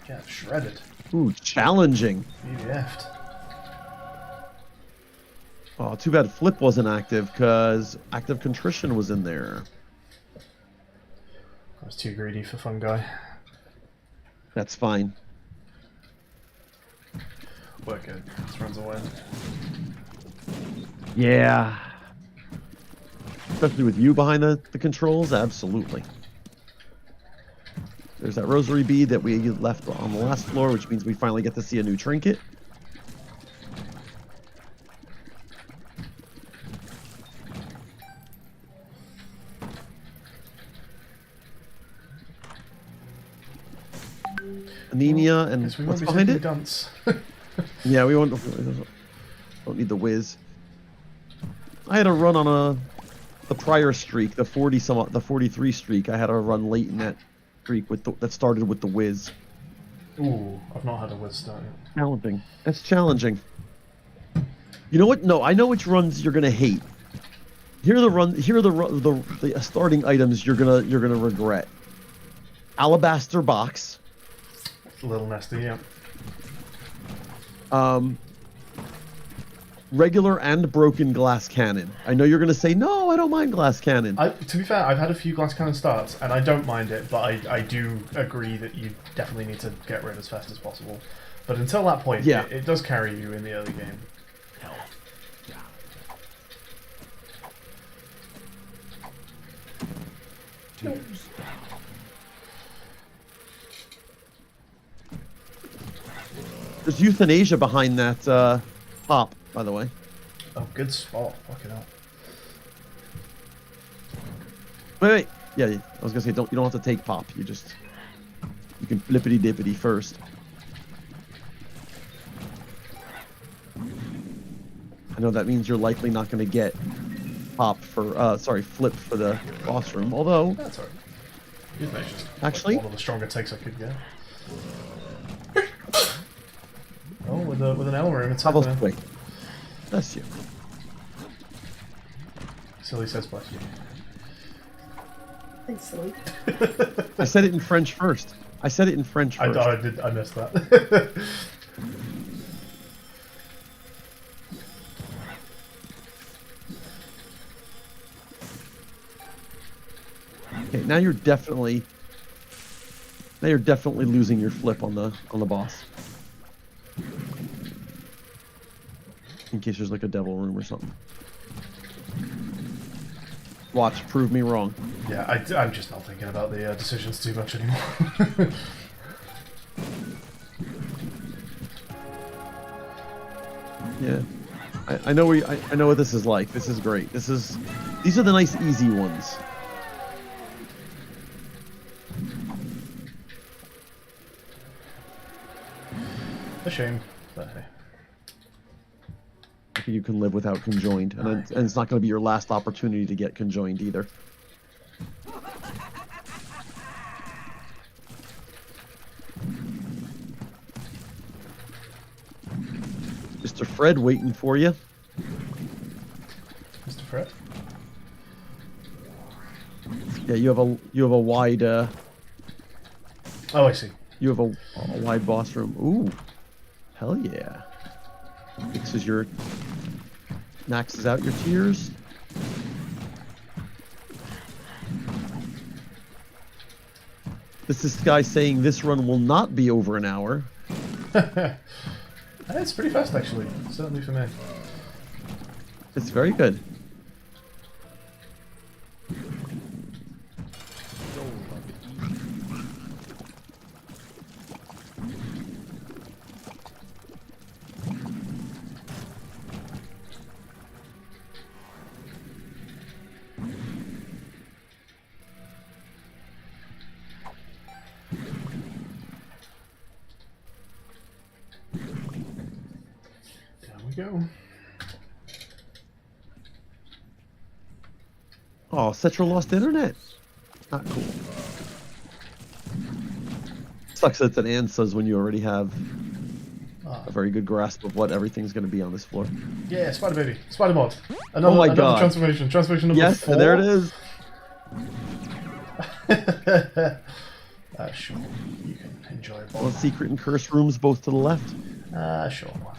Yeah, shredded. Ooh, challenging. EDF'd. Oh, too bad Flip wasn't active, because Active Contrition was in there. I was too greedy for fungi. That's fine. We're good. This runs away. Yeah. Especially with you behind the controls, absolutely. There's that rosary bead that we left on the last floor, which means we finally get to see a new trinket. Anemia and Guess we what's won't be behind taking it? Dunce. Yeah, we won't. Don't need the whiz. I had a run on the prior streak, the 43 streak. I had a run late in that streak that started with the whiz. Ooh, I've not had a whiz start yet. Challenging. That's challenging. You know what? No, I know which runs you're gonna hate. Here are the starting items you're gonna regret. Alabaster box. A little nasty, yeah. Regular and broken glass cannon. I know you're gonna say no. I don't mind glass cannon. To be fair, I've had a few glass cannon starts, and I don't mind it, but I do agree that you definitely need to get rid as fast as possible. But until that point, Yeah. it does carry you in the early game. There's euthanasia behind that pop, by the way. Oh, good spot. Fucking hell. Wait. Yeah, I was gonna say you don't have to take pop. You can flippity dippity first. I know that means you're likely not gonna get pop for flip for the boss room. Although That's alright. Euthanasia's Actually- one of the stronger takes I could get. Oh, with an L room, it's how about happening. quick? Bless you. Silly says bless you. Thanks, silly. I said it in French first. I I missed that. Okay, now you're definitely losing your flip on the boss. In case there's like a devil room or something. Watch, prove me wrong. Yeah, I'm just not thinking about the decisions too much anymore. Yeah, I know I know what this is like. This is great. These are the nice easy ones. A shame, but hey. I think you can live without conjoined, and it's not going to be your last opportunity to get conjoined either. Mr. Fred waiting for you. Mr. Fred? Yeah, you have a wide Oh, I see. you have a wide boss room. Ooh, hell yeah! Maxes out your tears. This is Sky saying this run will not be over an hour. It's pretty fast, actually. Certainly for me. It's very good. we go. Oh, Cetra lost internet. Not cool. Sucks that it's an answers when you already have a very good grasp of what everything's going to be on this floor. Yeah, Spider Baby. Spider Mod. Another, Oh my another God. transformation. Transformation number Yes, 4. and there it is. Sure. You can enjoy it. Well, secret and curse rooms both to the left. Sure. Wow.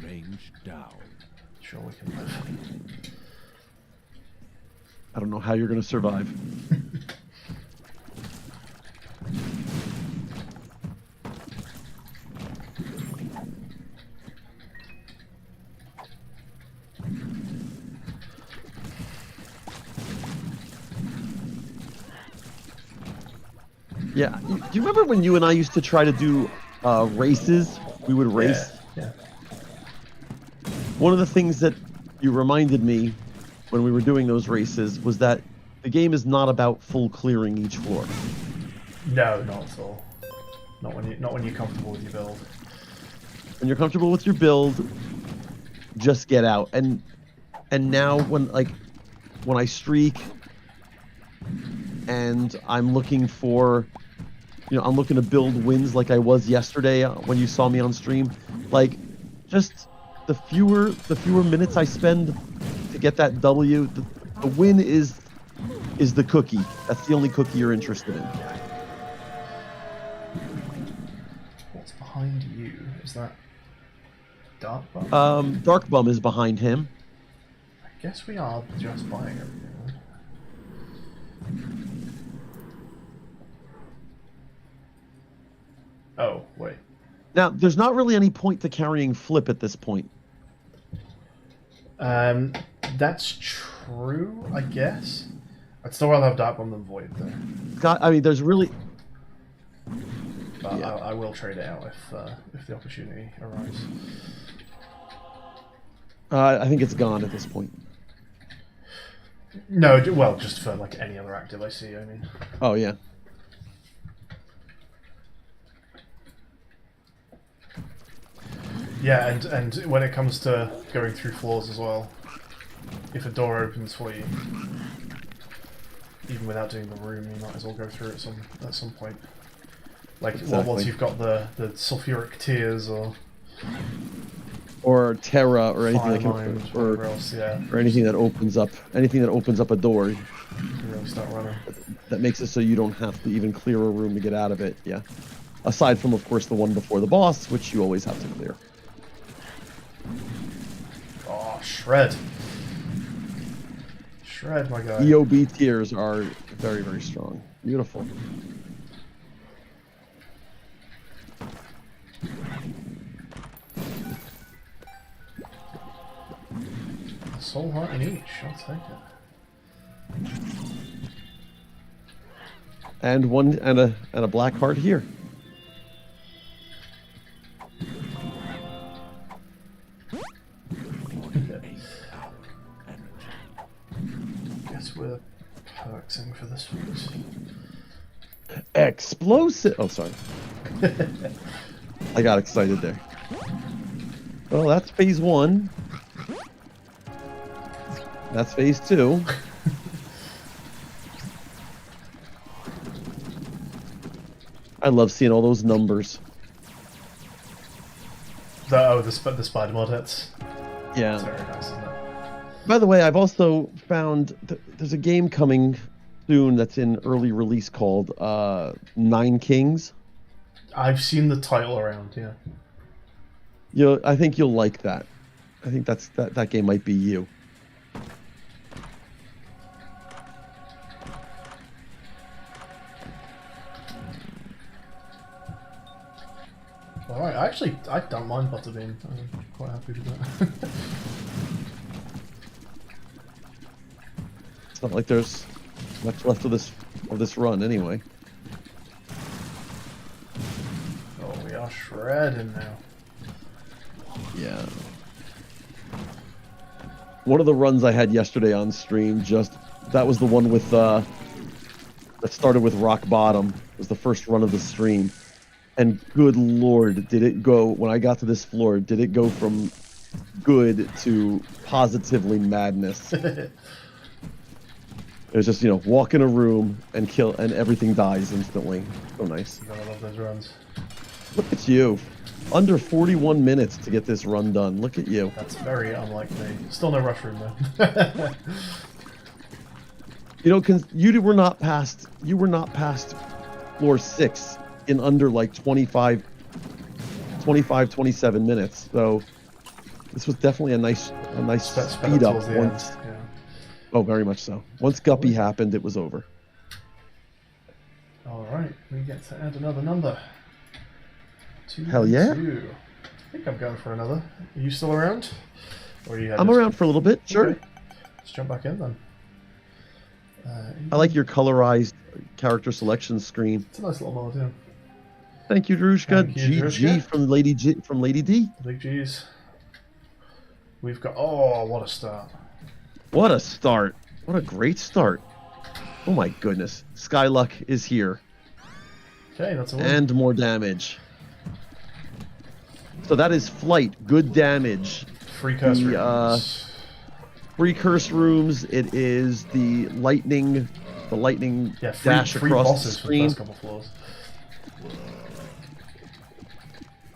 Range down. Sure, we can live. I don't know how you're going to survive. Yeah, do you remember when you and I used to try to do races? We would race. Yeah. One of the things that you reminded me when we were doing those races was that the game is not about full clearing each floor. No, not at all. Not when you're comfortable with your build. When you're comfortable with your build, just get out. And now when I streak and I'm looking for, I'm looking to build wins like I was yesterday when you saw me on stream. Like, just the fewer minutes I spend to get that W, the win is the cookie. That's the only cookie you're interested in. What's behind you? Is that Dark Bum? Dark Bum is behind him. I guess we are just buying everything. Oh, wait. Now, there's not really any point to carrying Flip at this point. That's true, I guess. I'd still rather have Dark Bomb than Void, though. I mean, there's really... But Yeah. I will trade it out if the opportunity arises. I think it's gone at this point. No, well, just for like any other active I see, I mean. Oh, yeah. Yeah, and when it comes to going through floors as well, if a door opens for you, even without doing the room, you might as well go through it at some point. Like, Exactly. once you've got the sulfuric tears Or Terra or anything fire that mind, can, whatever else, yeah. or anything that opens up a door You can really start running. that makes it so you don't have to even clear a room to get out of it. Yeah. Aside from, of course, the one before the boss, which you always have to clear. Oh, shred. Shred, my guy. EOB tiers are very, very strong. Beautiful. A soul heart in each, I'll take it. And one and a black heart here. Guess we're perksing for this one. Explosive. Oh, sorry. I got excited there. Well, that's phase 1. That's phase 2. I love seeing all those numbers. The spider mod hits. Yeah. That's very nice, isn't it? By the way, I've also found there's a game coming soon that's in early release called Nine Kings. I've seen the title around, yeah. I think you'll like that. I think that game might be you. Alright, I don't mind Butterbean. I'm quite happy with that. It's not like there's much left of this run anyway. Oh, we are shredding now. Yeah. One of the runs I had yesterday on stream, that was the one with that started with rock bottom. It was the first run of the stream. And good lord, did it go, when I got to this floor, did it go from good to positively madness. It was just, walk in a room and kill, and everything dies instantly. So nice. You gotta love those runs. Look at you. Under 41 minutes to get this run done. Look at you. That's very unlike me. Still no rush room though. You were not past floor 6 in under like 25, 27 minutes. So this was definitely a nice speed up once. Yeah. Oh, very much so. Once Guppy happened, it was over. All right, we get to add another number. 2, Hell yeah. 2. I think I'm going for another. Are you still around? Or are you I'm around for a little bit, sure. Okay. Let's jump back in then. I like your colorized character selection screen. It's a nice little mod, yeah. Thank you, Drushka. Thank you, GG Drushka. from Lady D. Big G's. We've got... Oh, what a start. What a start. What a great start. Oh my goodness. Skyluck is here. Okay, that's a win. And more damage. So that is flight. Good damage. Free curse rooms. Free curse rooms. It is the lightning dash free across the bosses screen. for the first couple floors.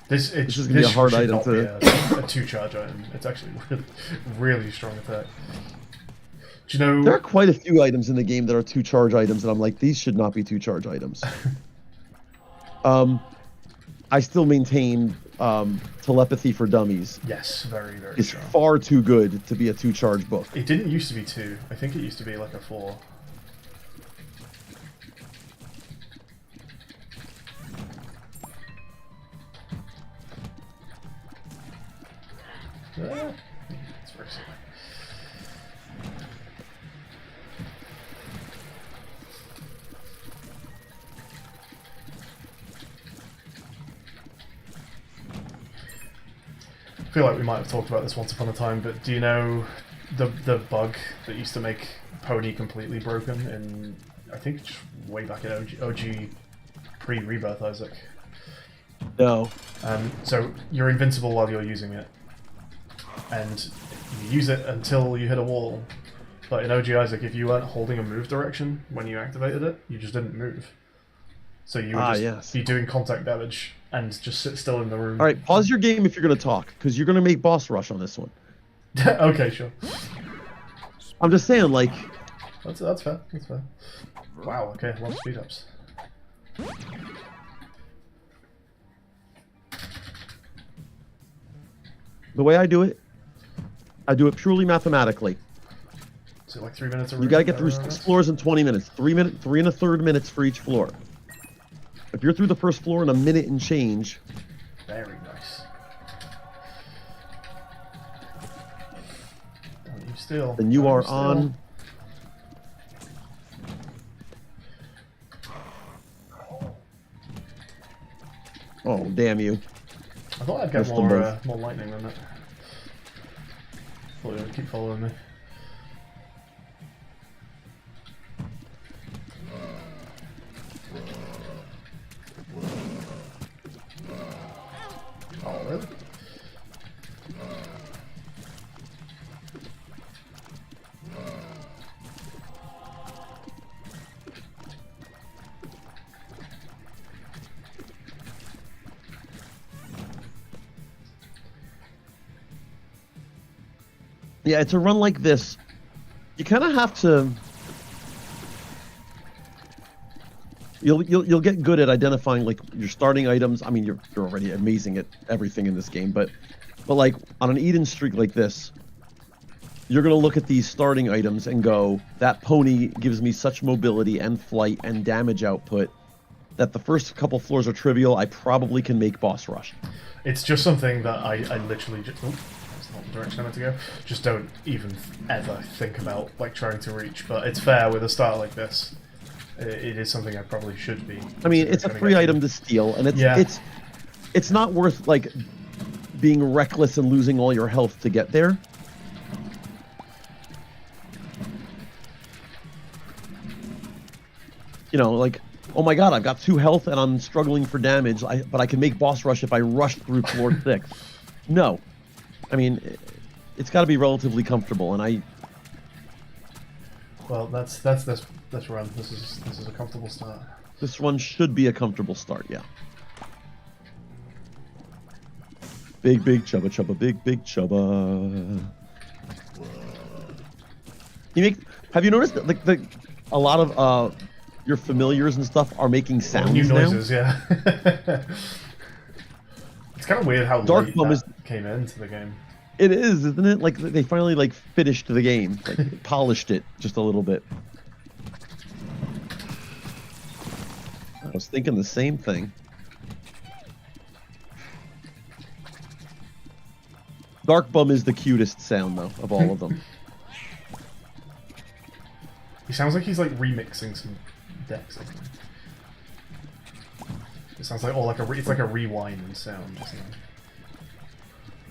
This is going to be a hard item to... be a 2-charge item. It's actually really, really strong attack. Do you know... There are quite a few items in the game that are 2-charge items, and I'm like, these should not be 2-charge items. I still maintain telepathy for dummies. Yes, very, very It's strong. far too good to be a 2-charge book. It didn't used to be 2. I think it used to be like a 4. It's very silly. I feel like we might have talked about this once upon a time, but do you know the bug that used to make Pony completely broken in, I think, way back in OG pre-Rebirth Isaac? No. So you're invincible while you're using it, and you use it until you hit a wall. But in OG Isaac, if you weren't holding a move direction when you activated it, you just didn't move. So you would just be doing contact damage and just sit still in the room. All right, pause your game if you're going to talk, because you're going to make boss rush on this one. Okay, sure. I'm just saying, like... That's fair. That's fair. Wow, okay, a lot of speed ups. The way I do it purely mathematically. So like 3 minutes a You got to get through 6 floors in 20 minutes. 3 1/3 minutes for each floor. If you're through the first floor in a minute and change... Very nice. Don't you still. Then you are on... Oh, damn you. I thought I'd get more lightning than that. Thought you would keep following me. Oh, really? Yeah, it's a run like this. You kind of have to... You'll get good at identifying like your starting items. I mean, you're already amazing at everything in this game, but like on an Eden streak like this, you're gonna look at these starting items and go, that pony gives me such mobility and flight and damage output that the first couple floors are trivial. I probably can make boss rush. It's just something that I literally just... Oh, that's not the direction I meant to go. Just don't even ever think about like trying to reach. But it's fair with a start like this. It is something I probably should be. I mean, it's a free item to steal, and it's not worth like being reckless and losing all your health to get there. You know, like, oh my god, I've got 2 health and I'm struggling for damage, but I can make boss rush if I rush through floor 6. No. I mean, it's got to be relatively comfortable, and I... Well, that's this run. This is a comfortable start. This one should be a comfortable start, yeah. Big chubba chubba, big chubba. Have you noticed that like a lot of your familiars and stuff are making sounds new now? noises, yeah. It's kind of weird how Dark late Bum that came into the game. It is, isn't it? Like they finally like finished the game, like polished it just a little bit. I was thinking the same thing. Dark Bum is the cutest sound though of all of them. He sounds like he's like remixing some decks. It sounds like it's like a rewind sound. Isn't it?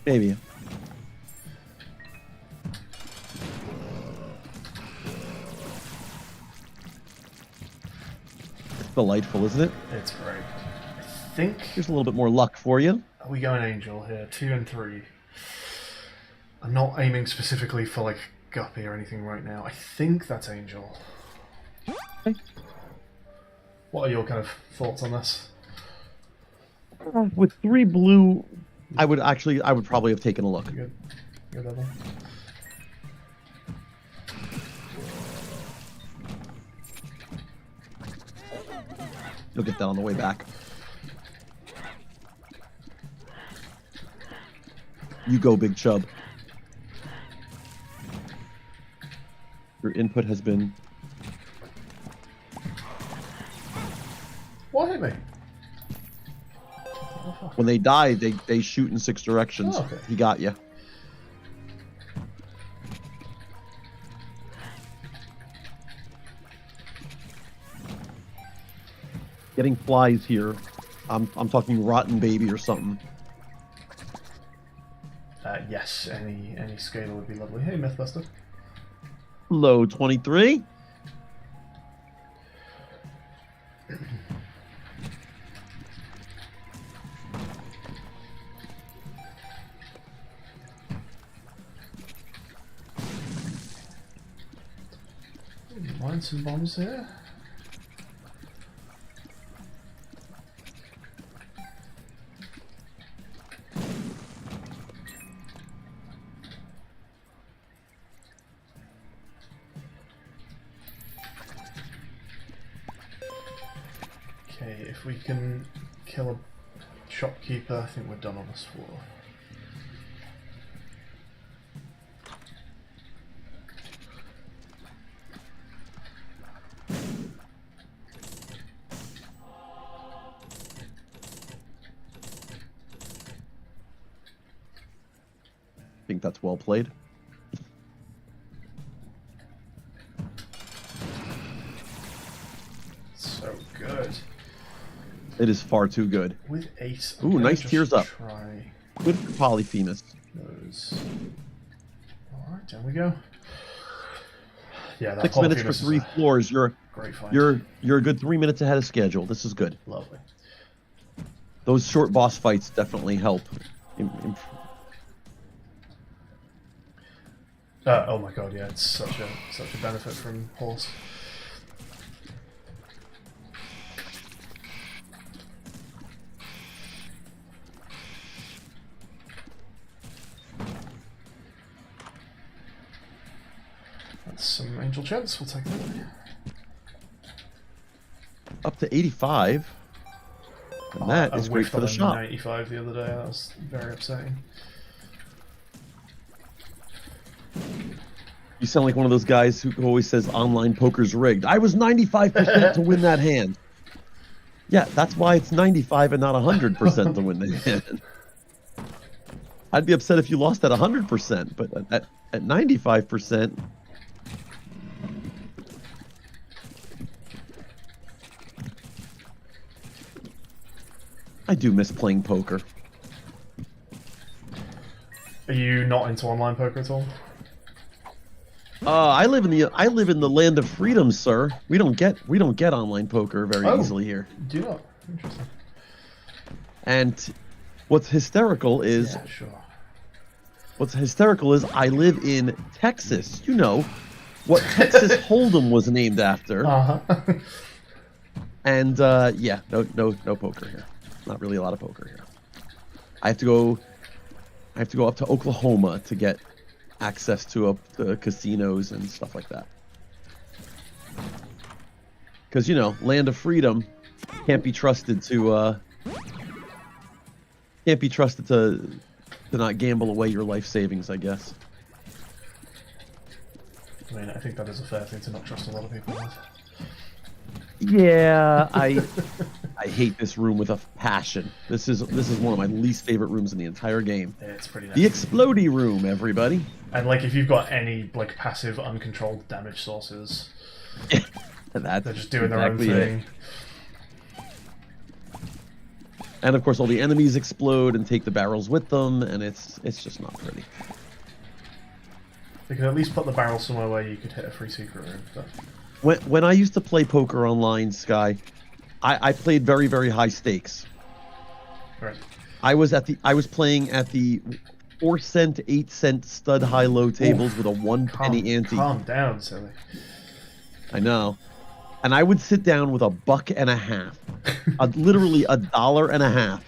Maybe. It's delightful, isn't it? It's great. I think. Here's a little bit more luck for you. Are we going Angel here? 2 and 3. I'm not aiming specifically for like Guppy or anything right now. I think that's Angel. Okay. What are your kind of thoughts on this? With 3 blue, I would probably have taken a look. Good. Good, Evan. You'll get that on the way back. You go, Big Chub. Your input has been... What hit me? When they die, they shoot in 6 directions. Oh, okay. He got you. Getting flies here. I'm talking rotten baby or something. Yes, any scaler would be lovely. Hey, Mythbuster. Low 23. Mine some bombs here. Okay, if we can kill a shopkeeper, I think we're done on this floor. I think that's well played. So good. It is far too good. With 8. Ooh, nice tears up. Try Good for Polyphemus. those. Alright, down we go. Yeah, that 6 minutes for Polyphemus is 3 a floors. great find. You're a good 3 minutes ahead of schedule. This is good. Lovely. Those short boss fights definitely help. Oh my god, yeah, it's such a benefit from horse. That's some angel chance, we'll take that. Up to 85. And that I is great whiffed for the on shop. 95 the other day, that was very upsetting. You sound like one of those guys who always says online poker's rigged. I was 95% to win that hand. Yeah, that's why it's 95 and not 100% to win the hand. I'd be upset if you lost at 100%, but at 95%... I do miss playing poker. Are you not into online poker at all? I live in the land of freedom, sir. We don't get online poker very easily here. Do you not? Interesting. And what's hysterical is Yeah, sure. I live in Texas. You know what Texas Hold'em was named after. Uh-huh. And yeah, no poker here. Not really a lot of poker here. I have to go up to Oklahoma to get access to the casinos and stuff like that. Because, you know, land of freedom can't be trusted to not gamble away your life savings, I guess. I mean, I think that is a fair thing to not trust a lot of people with. Yeah, I hate this room with a passion. This is one of my least favorite rooms in the entire game. Yeah, it's pretty The nice. explodey room, everybody. And like, if you've got any like passive, uncontrolled damage sources, That's they're just doing exactly their own it. thing. And of course, all the enemies explode and take the barrels with them, and it's just not pretty. They could at least put the barrel somewhere where you could hit a free secret room. But... When I used to play poker online, Sky, I played very, very high stakes. Right. I was playing at the 4-cent, 8-cent stud high-low tables with a 1 penny ante. Calm down, silly. I know. And I would sit down with $1.50, literally $1.50,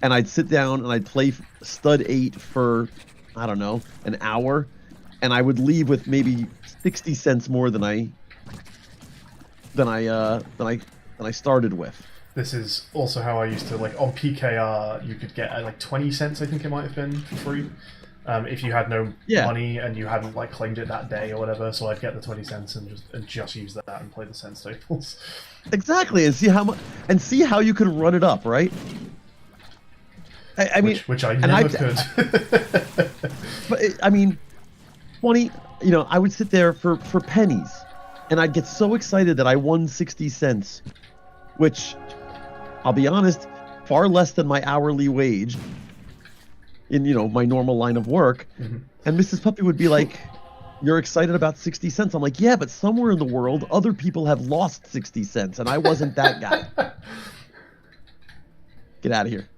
and I'd sit down and I'd play stud 8 for, I don't know, an hour, and I would leave with maybe 60 cents more than I started with. This is also how I used to, like, on PKR, you could get like 20 cents, I think it might have been, for free. If you had no money and you hadn't like claimed it that day or whatever, so I'd get the 20 cents and just use that and play the cents tables. Exactly, and see how you could run it up, right? I mean, which I never could. But I mean, 20. You know, I would sit there for pennies, and I'd get so excited that I won 60 cents, which, I'll be honest, far less than my hourly wage in, you know, my normal line of work. Mm-hmm. And Mrs. Puppy would be like, "You're excited about 60 cents?" I'm like, "Yeah, but somewhere in the world, other people have lost 60 cents, and I wasn't that guy." Get out of here.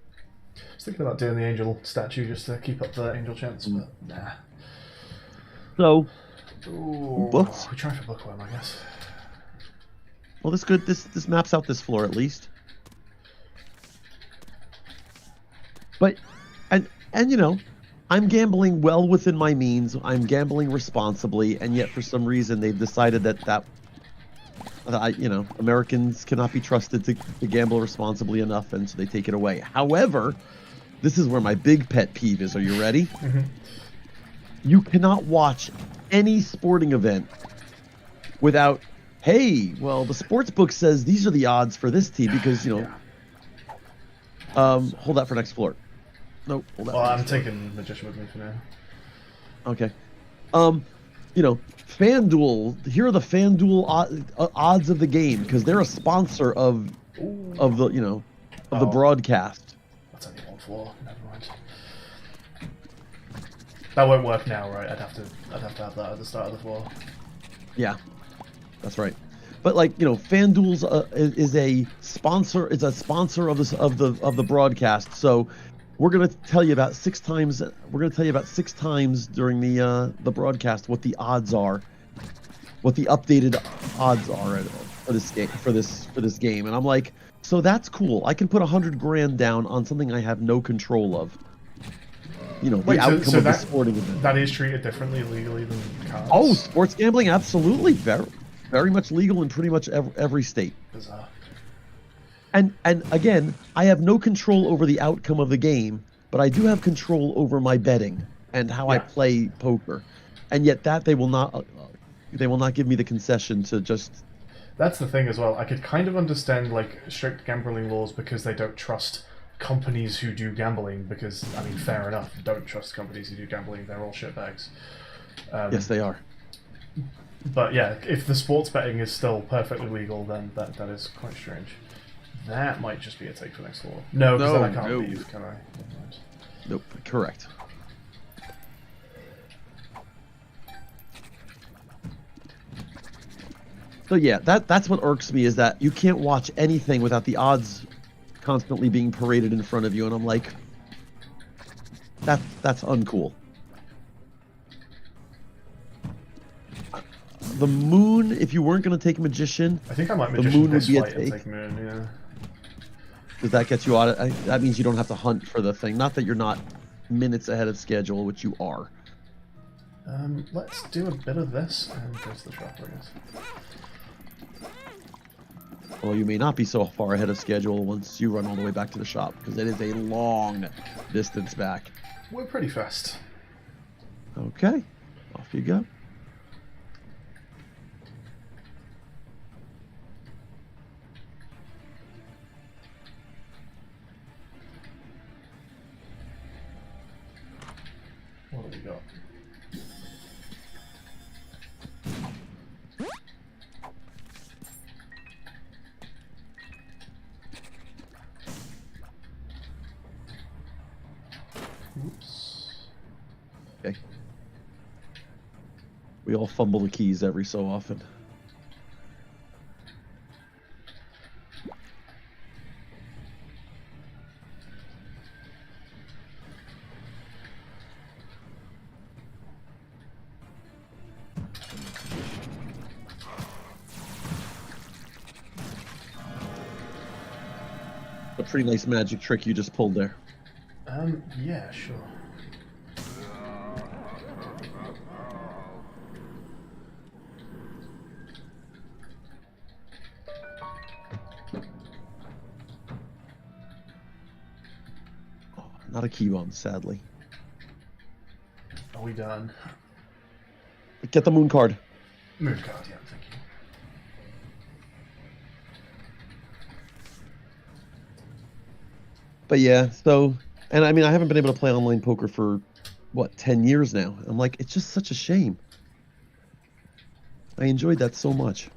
I was thinking about doing the angel statue just to keep up the angel chance, but nah. So, Ooh, books? we try for bookworm, I guess. Well, this good. This maps out this floor at least. But, and you know, I'm gambling well within my means. I'm gambling responsibly, and yet for some reason they've decided that you know, Americans cannot be trusted to gamble responsibly enough, and so they take it away. However, this is where my big pet peeve is. Are you ready? Mm-hmm. You cannot watch any sporting event without, hey, well, the sports book says these are the odds for this team because, you know. Hold that for next floor. Nope. Hold that. Well, I'm taking Magician with me for now. Okay. You know, FanDuel. Here are the FanDuel odds of the game because they're a sponsor of the, you know, of the broadcast. That's only one floor. Never mind. That won't work now, right? I'd have to have that at the start of the floor. Yeah, that's right. But like, you know, FanDuel's is a sponsor. It's a sponsor of the broadcast. So we're gonna tell you about 6 times. We're gonna tell you about 6 times during the broadcast what the odds are, what the updated odds are for this game. And I'm like, so that's cool. I can put $100,000 down on something I have no control of. You know, the outcome of the sporting event. That is treated differently legally than cards. Oh, sports gambling, absolutely, very much legal in pretty much every state. Bizarre. And again, I have no control over the outcome of the game, but I do have control over my betting and how I play poker. And yet that they will not give me the concession to just. That's the thing as well. I could kind of understand like strict gambling laws because they don't trust companies who do gambling because, I mean, fair enough, don't trust companies who do gambling, they're all shitbags. Yes, they are. But yeah, if the sports betting is still perfectly legal, then that is quite strange. That might just be a take for next floor. No, because then I can't leave, can I? Never mind. Nope, correct. So yeah, that's what irks me is that you can't watch anything without the odds constantly being paraded in front of you, and I'm like, that's uncool. The moon, if you weren't going to take magician, I think I might the magician moon would this be a fight and take. take moon. Yeah. Does that get you out? That means you don't have to hunt for the thing. Not that you're not minutes ahead of schedule, which you are. Let's do a bit of this and go to the shop, I guess. Well, you may not be so far ahead of schedule once you run all the way back to the shop, because it is a long distance back. We're pretty fast. Okay, off you go. What do we got? Oops. Okay. We all fumble the keys every so often. A pretty nice magic trick you just pulled there. Yeah, sure. Oh, not a key bomb, sadly. Are we done? Get the moon card. Moon card, yeah, thank you. But yeah, so, and I mean, I haven't been able to play online poker for, what, 10 years now. I'm like, it's just such a shame. I enjoyed that so much.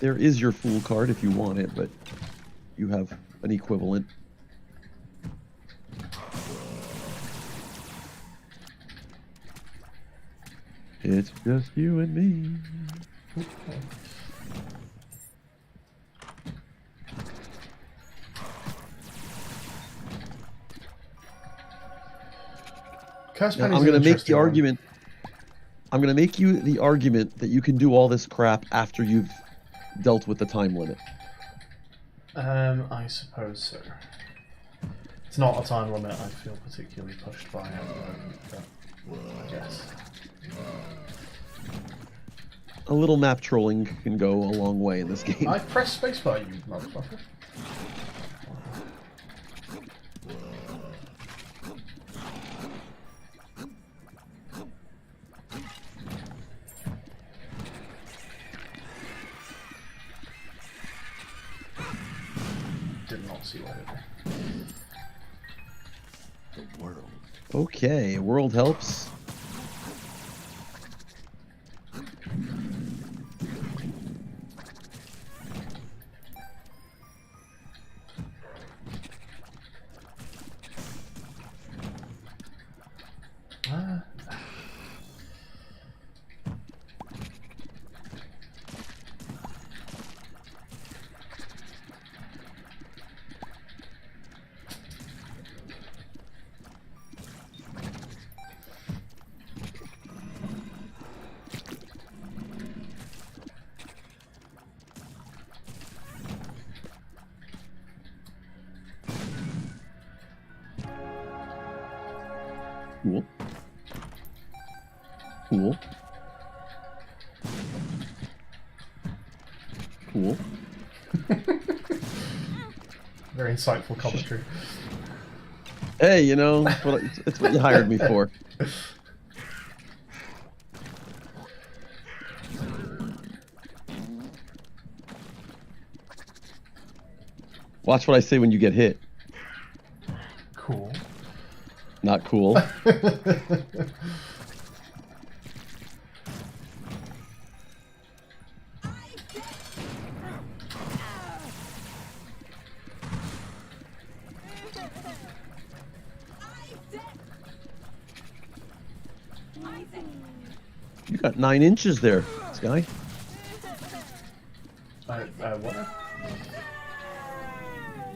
There is your fool card if you want it, but you have an equivalent. It's just you and me. Now, I'm going to make the argument. I'm going to make you the argument that you can do all this crap after you've dealt with the time limit. I suppose so. It's not a time limit I feel particularly pushed by at the moment, but I guess. A little map trolling can go a long way in this game. I pressed spacebar, you motherfucker. Did not see what hit me. The world. Okay, world helps. Cool. Cool. Cool. Very insightful commentary. Hey, you know, it's what you hired me for. Watch what I say when you get hit. Cool. Not cool. Got 9 inches there, this guy. What?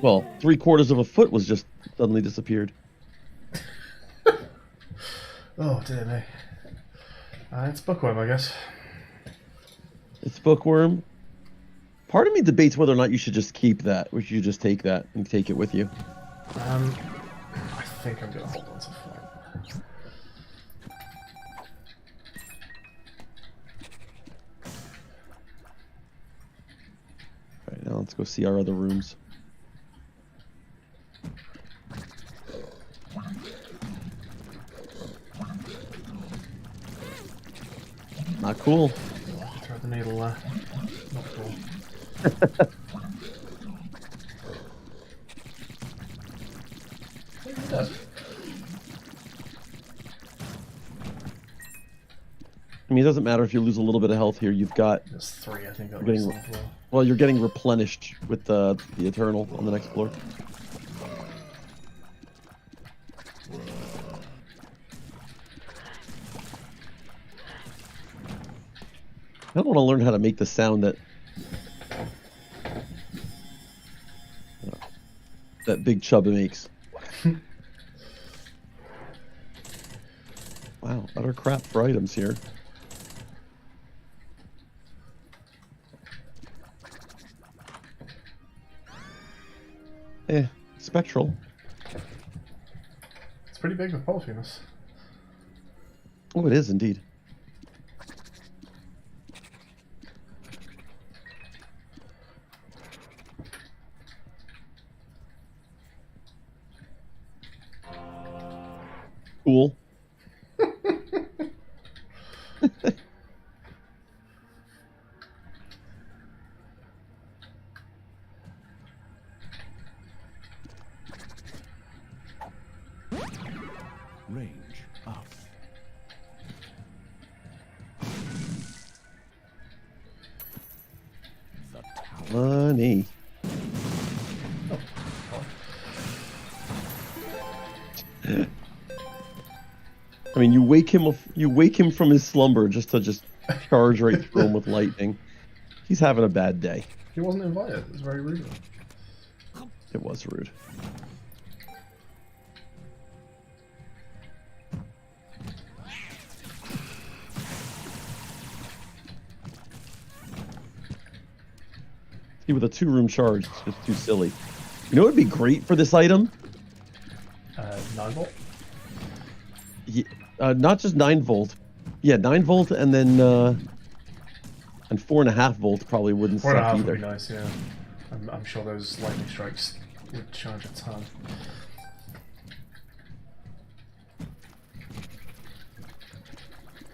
Well, 3/4 of a foot was just suddenly disappeared. Oh, dear me. It's bookworm, I guess. It's bookworm. Part of me debates whether or not you should just keep that, or should you just take that and take it with you. I think I'm gonna hold on to flight. Alright, now let's go see our other rooms. Not cool. Throw the needle there. Not cool. I mean, it doesn't matter if you lose a little bit of health here. You've got... There's 3, I think, at Getting- least on the floor. Well, you're getting replenished with the Eternal on the next floor. I want to learn how to make the sound that Big Chubba makes. Wow, utter crap for items here. Spectral. It's pretty big with Polyphemus. Oh, it is indeed. Cool. Range up. The tower. Money. I mean, you wake him from his slumber just to charge right through him with lightning. He's having a bad day. He wasn't invited. It was very rude. It was rude. See, with a 2-room charge, it's just too silly. You know what would be great for this item? 9 volt? Not just 9 volt. Yeah, 9 volt and then and 4.5 volt probably wouldn't 4.5 suck would either. be nice, yeah. I'm sure those lightning strikes would charge a ton.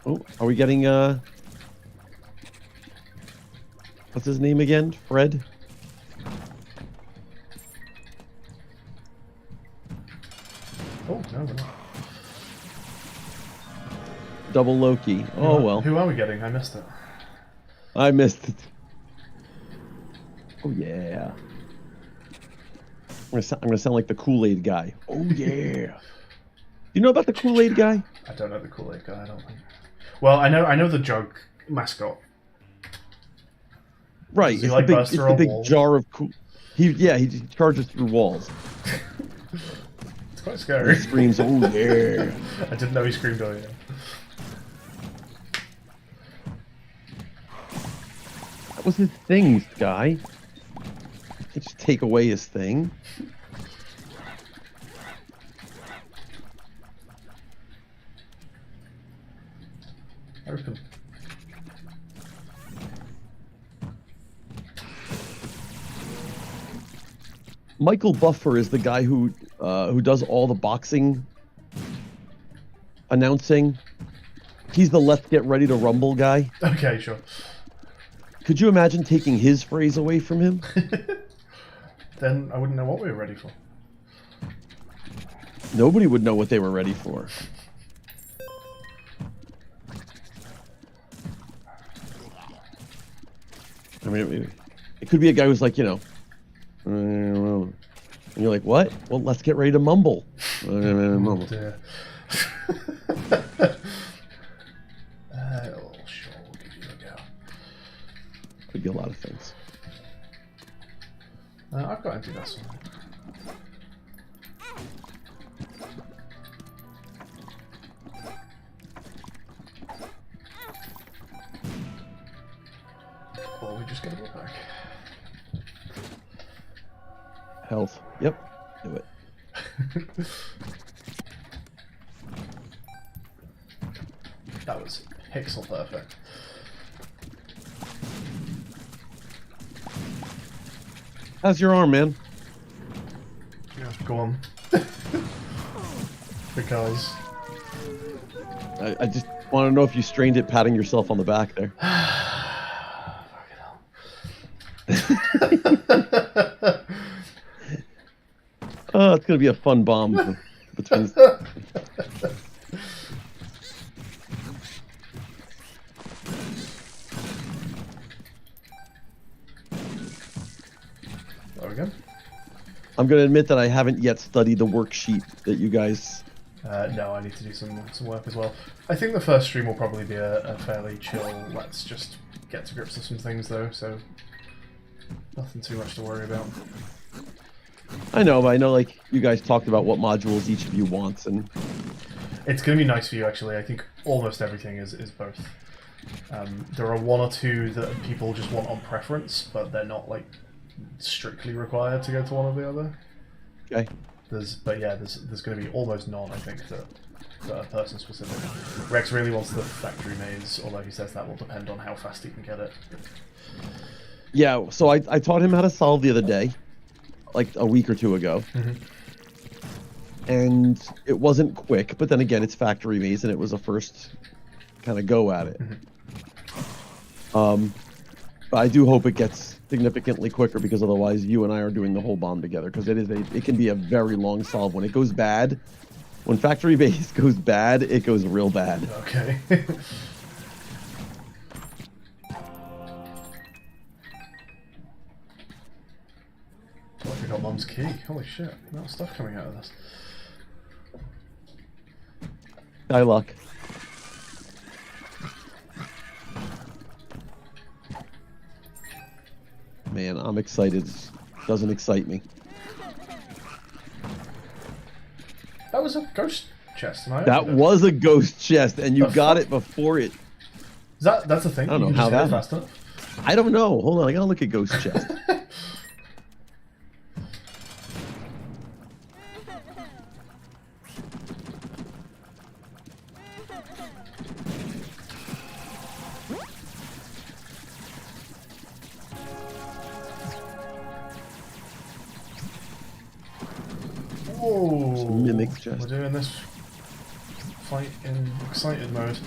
Oh, are we getting what's his name again? Fred? Oh, no, we're not. Double Loki. Oh well. Who are we getting? I missed it. I missed it. Oh yeah. I'm gonna sound like the Kool-Aid guy. Oh yeah. You know about the Kool-Aid guy? I don't know the Kool-Aid guy, I don't think. Well, I know the jug mascot. Right. Does he It's like the big, burst it's through the a big wall? jar of Kool. He charges through walls. It's quite scary. He screams, "Oh yeah!" I didn't know he screamed earlier. That was his thing, guy. Can't just take away his thing. I reckon. Michael Buffer is the guy who does all the boxing announcing. He's the "Let's Get Ready to Rumble" guy. Okay, sure. Could you imagine taking his phrase away from him? Then I wouldn't know what we were ready for. Nobody would know what they were ready for. I mean, it could be a guy who's like, and you're like, what? Well, let's get ready to mumble. Mumble. Dear. Oh, Could be a lot of things. I've got empty vessel. Or we just get it back. Health. Yep. Do it. That was pixel perfect. How's your arm, man? Yeah, go on. Because I just want to know if you strained it patting yourself on the back there. Oh, it's going to be a fun bomb between... There we go. I'm going to admit that I haven't yet studied the worksheet that you guys... No, I need to do some work as well. I think the first stream will probably be a fairly chill, let's just get to grips with some things though, so nothing too much to worry about. I know, but I know like you guys talked about what modules each of you wants, and it's going to be nice for you actually. I think almost everything is both. There are one or two that people just want on preference, but they're not like strictly required to go to one or the other. okay. There's going to be almost none, I think, that are person specific. Rex really wants the factory maze, although he says that will depend on how fast he can get it. Yeah, so I taught him how to solve the other day, like a week or two ago. And it wasn't quick, but then again, it's factory maze, and it was a first kind of go at it. But I do hope it gets significantly quicker, because otherwise you and I are doing the whole bomb together, because it can be a very long solve. When it goes bad, when factory base goes bad, it goes real bad. Okay. Oh, I got Mum's key. Holy shit. A lot of stuff coming out of this. Die luck. Man, I'm excited. Doesn't excite me. That was a ghost chest, and I That opened it. was a ghost chest, and you The got fuck? it before it. That's a thing? I don't know You can how just hit it that- fast enough? I don't know. Hold on, I gotta look at ghost chest. Whoa! Mimic chest. We're doing this fight in excited mode.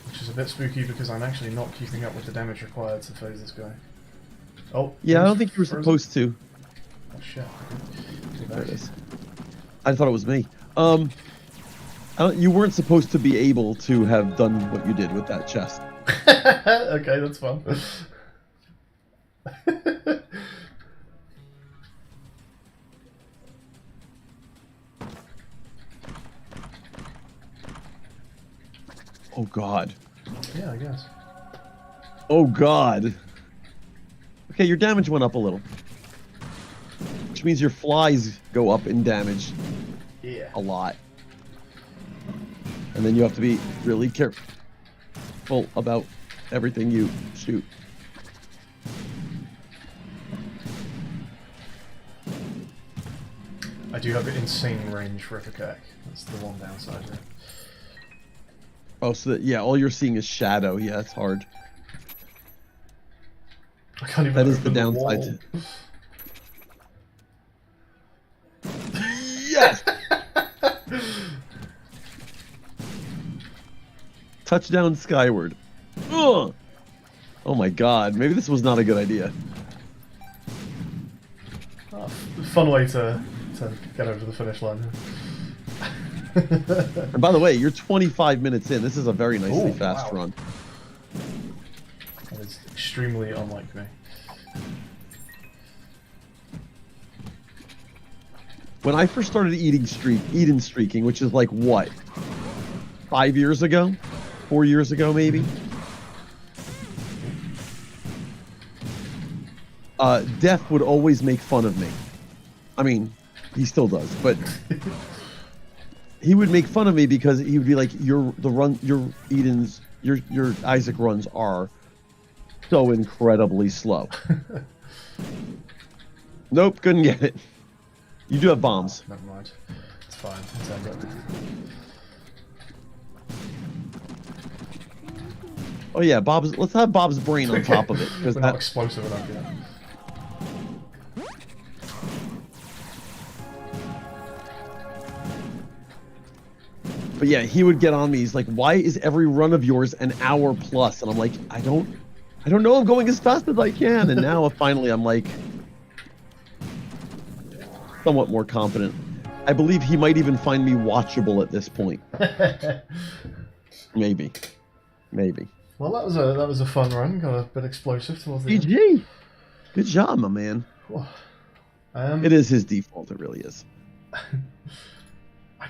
Which is a bit spooky because I'm actually not keeping up with the damage required to phase this guy. Oh. Yeah, I don't think you were frozen. supposed to. Oh shit. Okay. There it is. I thought it was me. You weren't supposed to be able to have done what you did with that chest. Okay, that's fun. Oh god. Yeah, I guess. Oh god. Okay, your damage went up a little. Which means your flies go up in damage Yeah. a lot. And then you have to be really careful about everything you shoot. I do have an insane range for Ipecac. That's the one downside of it. Oh, so that, yeah, all you're seeing is shadow. Yeah, it's hard. I can't even That is the open downside. wall. Yes! Touchdown skyward. Ugh! Oh my god, maybe this was not a good idea. Oh, fun way to get over the finish line. And by the way, you're 25 minutes in. This is a very nicely Ooh, fast wow. run. That is extremely unlike me. When I first started Eden streaking, which is like what, 5 years ago? 4 years ago, maybe. Def would always make fun of me. I mean, he still does, but he would make fun of me because he would be like, your Isaac runs are so incredibly slow. Nope, couldn't get it. You do have bombs. Never mind. It's fine. It's ended. Oh yeah, let's have Bob's brain on top of it, because We're not explosive enough yet. But yeah, he would get on me. He's like, "Why is every run of yours an hour plus?" And I'm like, I don't know. I'm going as fast as I can. And now finally, I'm like, somewhat more confident. I believe he might even find me watchable at this point. Maybe. Well, that was a fun run. Got a bit explosive towards the end. GG. Good job, my man. It is his default. It really is.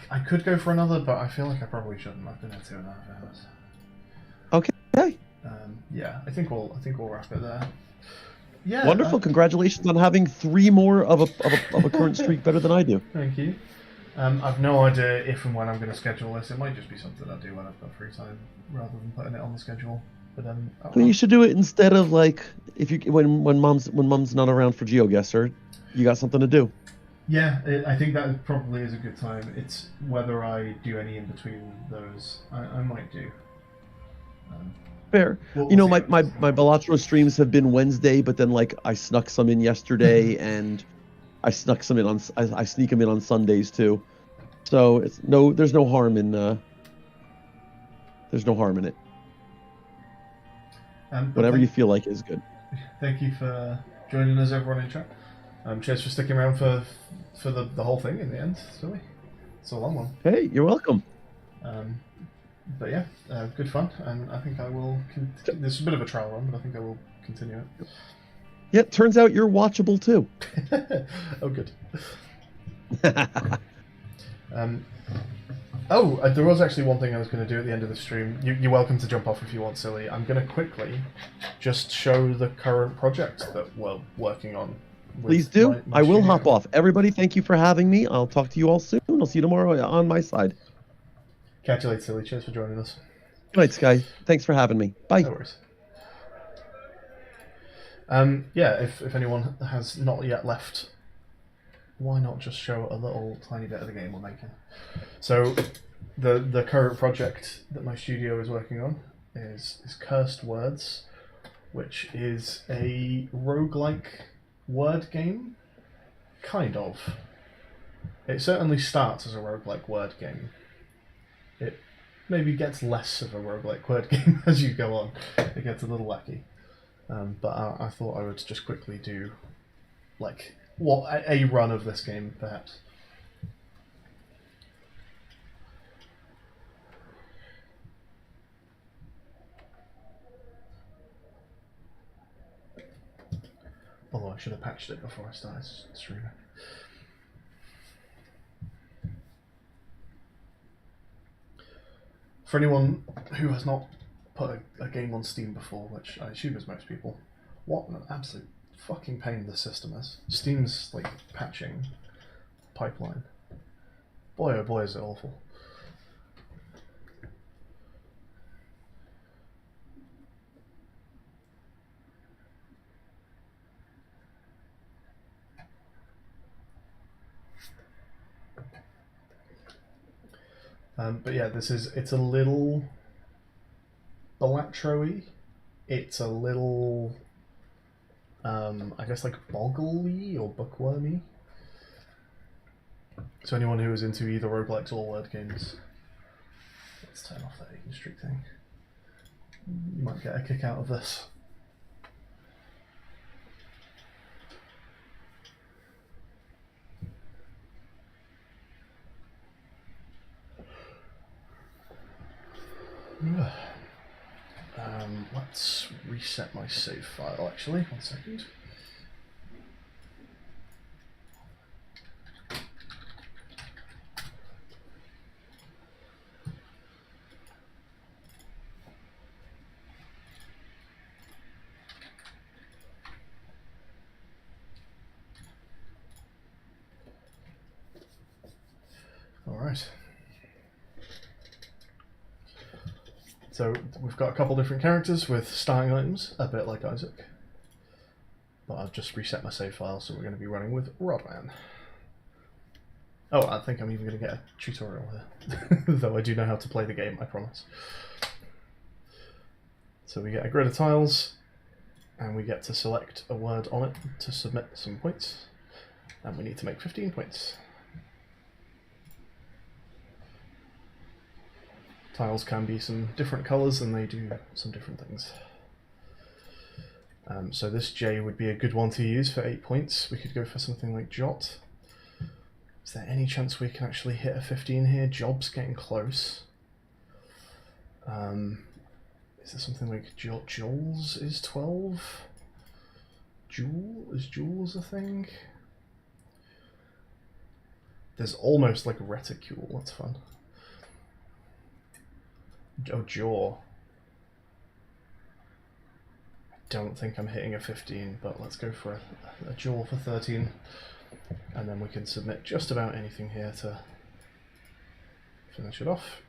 I could go for another, but I feel like I probably shouldn't. I've been here 2.5 hours. Okay. Yeah, I think we'll wrap it there. Yeah. Wonderful. Congratulations on having 3 more of a current streak better than I do. Thank you. I've no idea if and when I'm going to schedule this. It might just be something I do when I've got free time, rather than putting it on the schedule. But Well, you should do it instead of like when mom's not around for GeoGuessr, you got something to do. Yeah, I think that probably is a good time. It's whether I do any in between those. I might do. Fair. We'll my Balatro streams have been Wednesday, but then like I snuck some in yesterday, and I snuck some in on I sneak them in on Sundays too. So there's no harm in it. Whatever you feel like is good. Thank you for joining us, everyone in chat. Cheers for sticking around for the whole thing in the end. It's a long one. Hey, you're welcome. But yeah, good fun, and I think I will. This is a bit of a trial run, but I think I will continue it. Yeah, turns out you're watchable too. Oh, good. There was actually one thing I was going to do at the end of the stream. You're welcome to jump off if you want, Silly. I'm going to quickly just show the current project that we're working on. Please do. My I will studio. hop off. Everybody, thank you for having me. I'll talk to you all soon. I'll see you tomorrow on my side. Catch you later, Silly. Cheers for joining us. Good night, Sky. Thanks for having me. Bye. No worries. Yeah, if anyone has not yet left, why not just show a little tiny bit of the game we're making? So, the current project that my studio is working on is Cursed Words, which is a roguelike word game. Kind of. It certainly starts as a roguelike word game. It maybe gets less of a roguelike word game as you go on. It gets a little wacky. But I thought I would just quickly do a run of this game, perhaps. Although I should have patched it before I started streaming. For anyone who has not put a game on Steam before, which I assume is most people, what an absolute fucking pain this system is. Steam's patching pipeline. Boy oh boy is it awful. But yeah, it's a little Balatro-y. It's a little, I guess Boggle-y or Bookwormy. So anyone who is into either roguelikes or word games, let's turn off that Aiden Streak thing. You might get a kick out of this. Let's reset my save file actually, 1 second. Right. So we've got a couple different characters with starting items, a bit like Isaac. But I've just reset my save file, so we're going to be running with Rodman. Oh, I think I'm even going to get a tutorial here. Though I do know how to play the game, I promise. So we get a grid of tiles, and we get to select a word on it to submit some points. And we need to make 15 points. Tiles can be some different colours and they do some different things. So this J would be a good one to use for 8 points. We could go for something like Jot. Is there any chance we can actually hit a 15 here? Job's getting close. Is there something like Jules is 12? Is Jules a thing? There's almost like reticule, that's fun. Oh, jaw. I don't think I'm hitting a 15, but let's go for a jaw for 13. And then we can submit just about anything here to finish it off.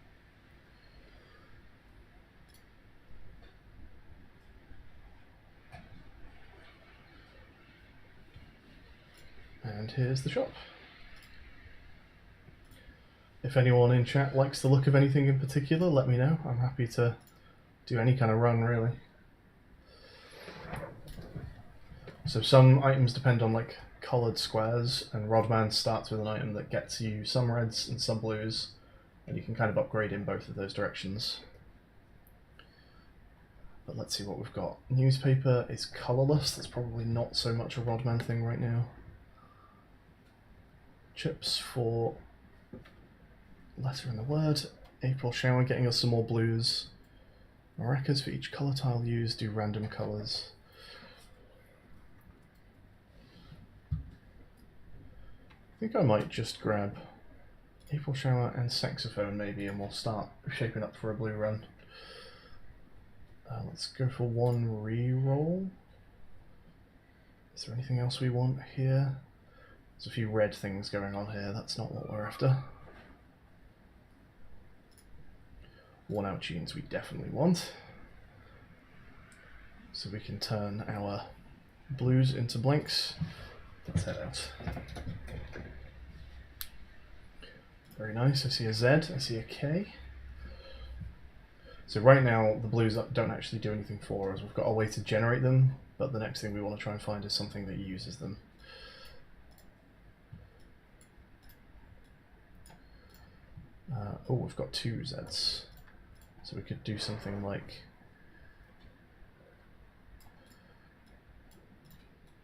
And here's the shop. If anyone in chat likes the look of anything in particular, let me know. I'm happy to do any kind of run, really. So some items depend on like coloured squares, and Rodman starts with an item that gets you some reds and some blues, and you can kind of upgrade in both of those directions. But let's see what we've got. Newspaper is colourless. That's probably not so much a Rodman thing right now. Chips for letter in the word. April shower getting us some more blues. Maracas for each colour tile used, do random colours. I think I might just grab April shower and saxophone maybe, and we'll start shaping up for a blue run. Let's go for one re-roll. Is there anything else we want here? There's a few red things going on here, that's not what we're after. Worn out jeans we definitely want. So we can turn our blues into blanks. Let's head out. Very nice, I see a Z, I see a K. So right now the blues don't actually do anything for us. We've got a way to generate them, but the next thing we want to try and find is something that uses them. Oh, we've got two Zs. So we could do something like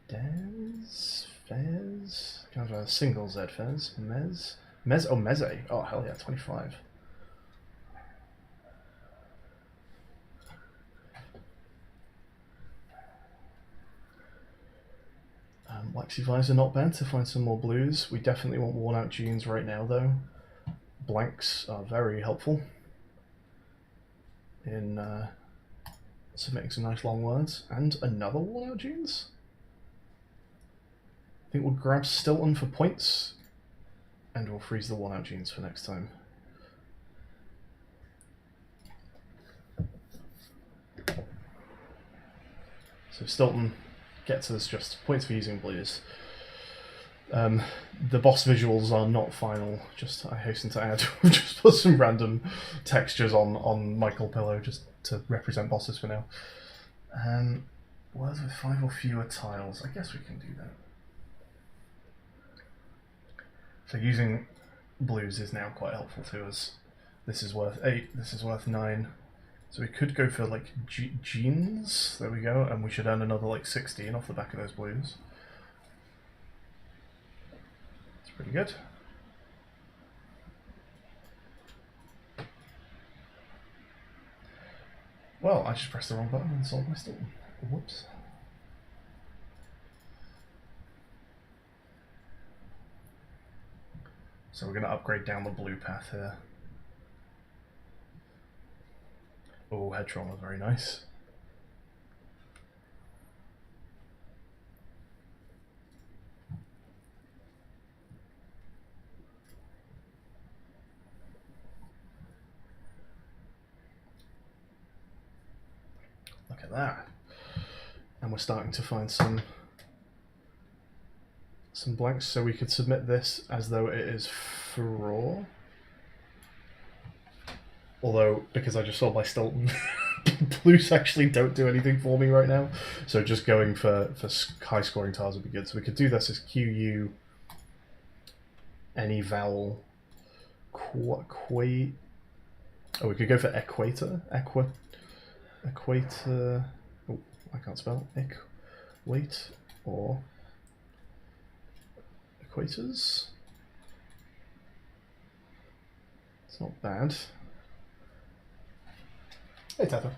Dez, Fez, kind of a single Z Fez, Mez, oh Meze, oh hell yeah, 25. Waxy Visor not bad to find some more blues. We definitely want worn out jeans right now though. Blanks are very helpful in submitting some nice long words. And another worn out jeans? I think we'll grab Stilton for points, and we'll freeze the worn out jeans for next time. So Stilton gets us just points for using blues. The boss visuals are not final, just I hasten to add. We've just put some random textures on Michael Pillow just to represent bosses for now. Words with 5 or fewer tiles, I guess we can do that. So using blues is now quite helpful to us. This is worth 8, this is worth 9. So we could go for like jeans, there we go, and we should earn another like 16 off the back of those blues. It's pretty good. Well, I just pressed the wrong button and sold my Stilton. Whoops. So we're going to upgrade down the blue path here. Oh, head trauma, very nice. at that. And we're starting to find some blanks, so we could submit this as though it is furore. Although, because I just saw my Stilton, blues actually don't do anything for me right now. So just going for high scoring tiles would be good. So we could do this as QU, any vowel, oh, we could go for equator, equator, oh, I can't spell, equate, or equators. It's not bad. Hey Tether.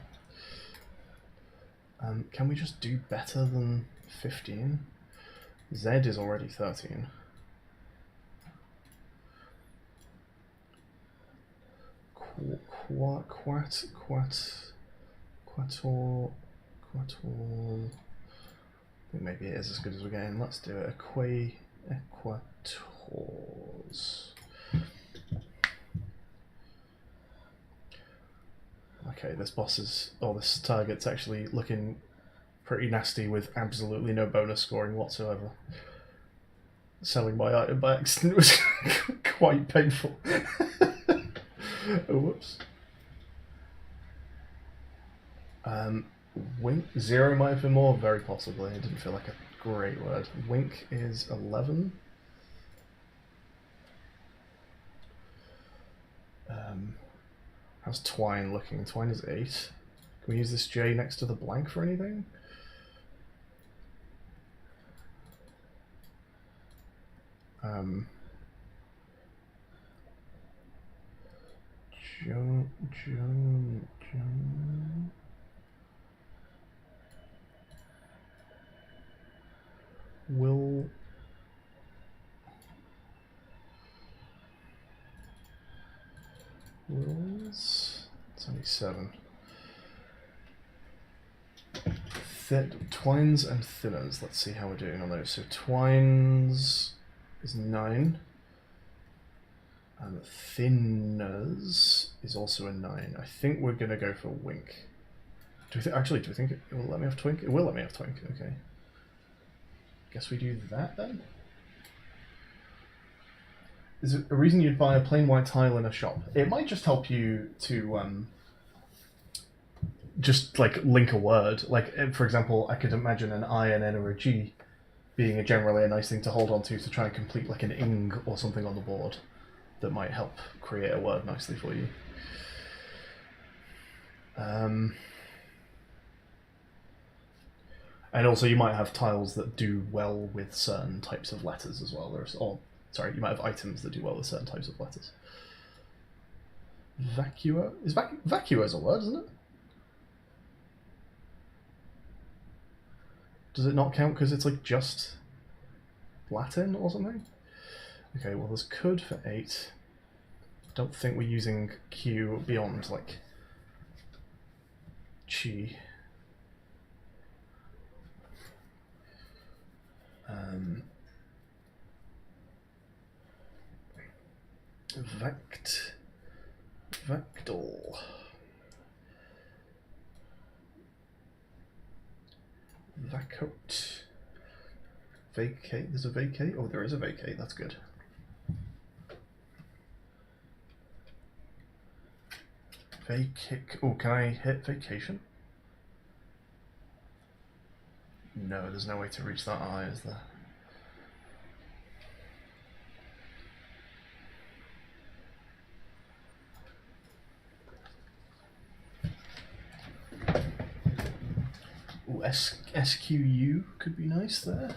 Can we just do better than 15? Z is already 13. Quator. I think maybe it is as good as we're getting. Let's do it. Equators. Okay, this this target's actually looking pretty nasty with absolutely no bonus scoring whatsoever. Selling my item by accident was quite painful. Oh, whoops. Wink. 0 might have been more, very possibly. It didn't feel like a great word. Wink is 11. How's Twine looking? Twine is 8. Can we use this J next to the blank for anything? Wills? It's only 7. Twines and thinners. Let's see how we're doing on those. So twines is 9. And thinners is also a 9. I think we're going to go for wink. Do we think it will let me have twink? It will let me have twink, okay. Guess we do that then? Is there a reason you'd buy a plain white tile in a shop? It might just help you to just like link a word. Like, for example, I could imagine an I, an N, or a G being generally a nice thing to hold on to try and complete like an ing or something on the board that might help create a word nicely for you. And also you might have tiles that do well with certain types of letters as well. You might have items that do well with certain types of letters. Vacua? Vacua is a word, isn't it? Does it not count because it's like just Latin or something? Okay, well there's could for 8. Don't think we're using Q beyond like chi. Vectal. Vacote. Vacate. There's a vacate? Oh, there is a vacate. That's good. Vakick. Oh, can I hit vacation? No, there's no way to reach that eye, is there? Ooh, SQU could be nice there.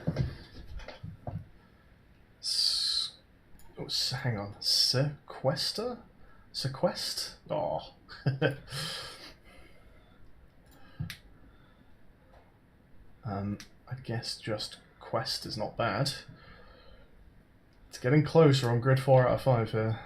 Hang on. Sequester? Sequest? Oh. I guess just quest is not bad. It's getting closer on grid 4 out of 5 here.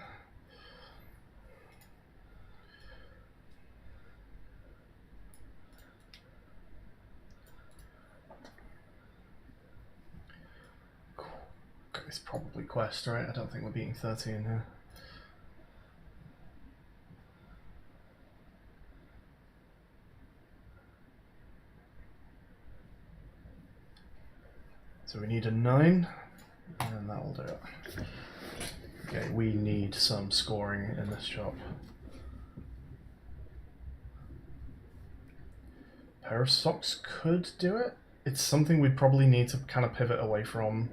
It's probably quest, right? I don't think we're beating 13 here. So we need a 9, and that will do it. Okay, we need some scoring in this job. Pair of socks could do it. It's something we'd probably need to kind of pivot away from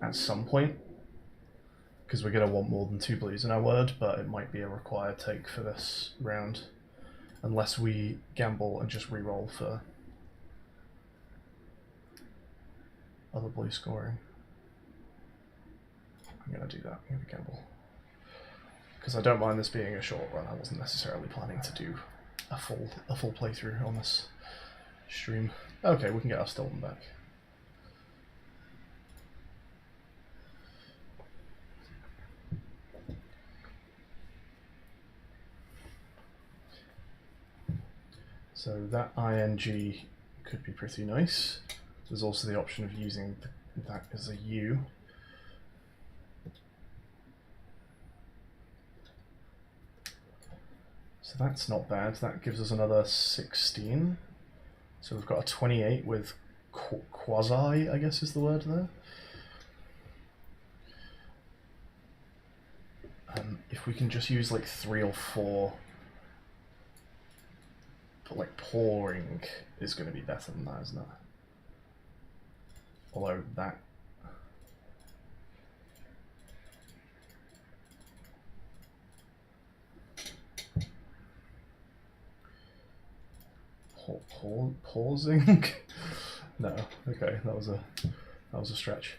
at some point, because we're going to want more than 2 blues in our word, but it might be a required take for this round, unless we gamble and just re-roll for other blue scoring. I'm going to do that. I'm going to gamble. Because I don't mind this being a short run. I wasn't necessarily planning to do a full playthrough on this stream. Okay, we can get our Stilton back. So that ing could be pretty nice. There's also the option of using that as a u. So that's not bad. That gives us another 16. So we've got a 28 with quasi, I guess is the word there. If we can just use like 3 or 4, but like pouring is going to be better than that, isn't it? Although that... pausing? No, okay, that was a stretch.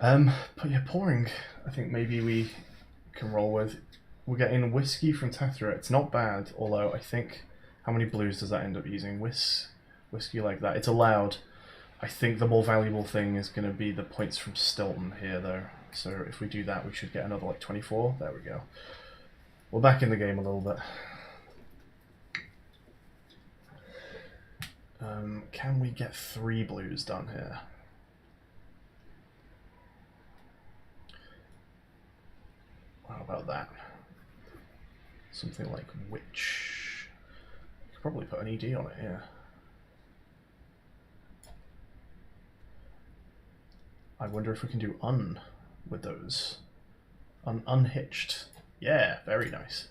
But yeah, pouring, I think maybe we can roll with. We're getting whiskey from Tethra. It's not bad, although I think, how many blues does that end up using? Whiskey like that. It's allowed. I think the more valuable thing is going to be the points from Stilton here, though. So if we do that, we should get another like 24. There we go. We're back in the game a little bit. Can we get 3 blues done here? How about that? Something like witch. You could probably put an ED on it, yeah. I wonder if we can do un with those. Unhitched. Yeah, very nice.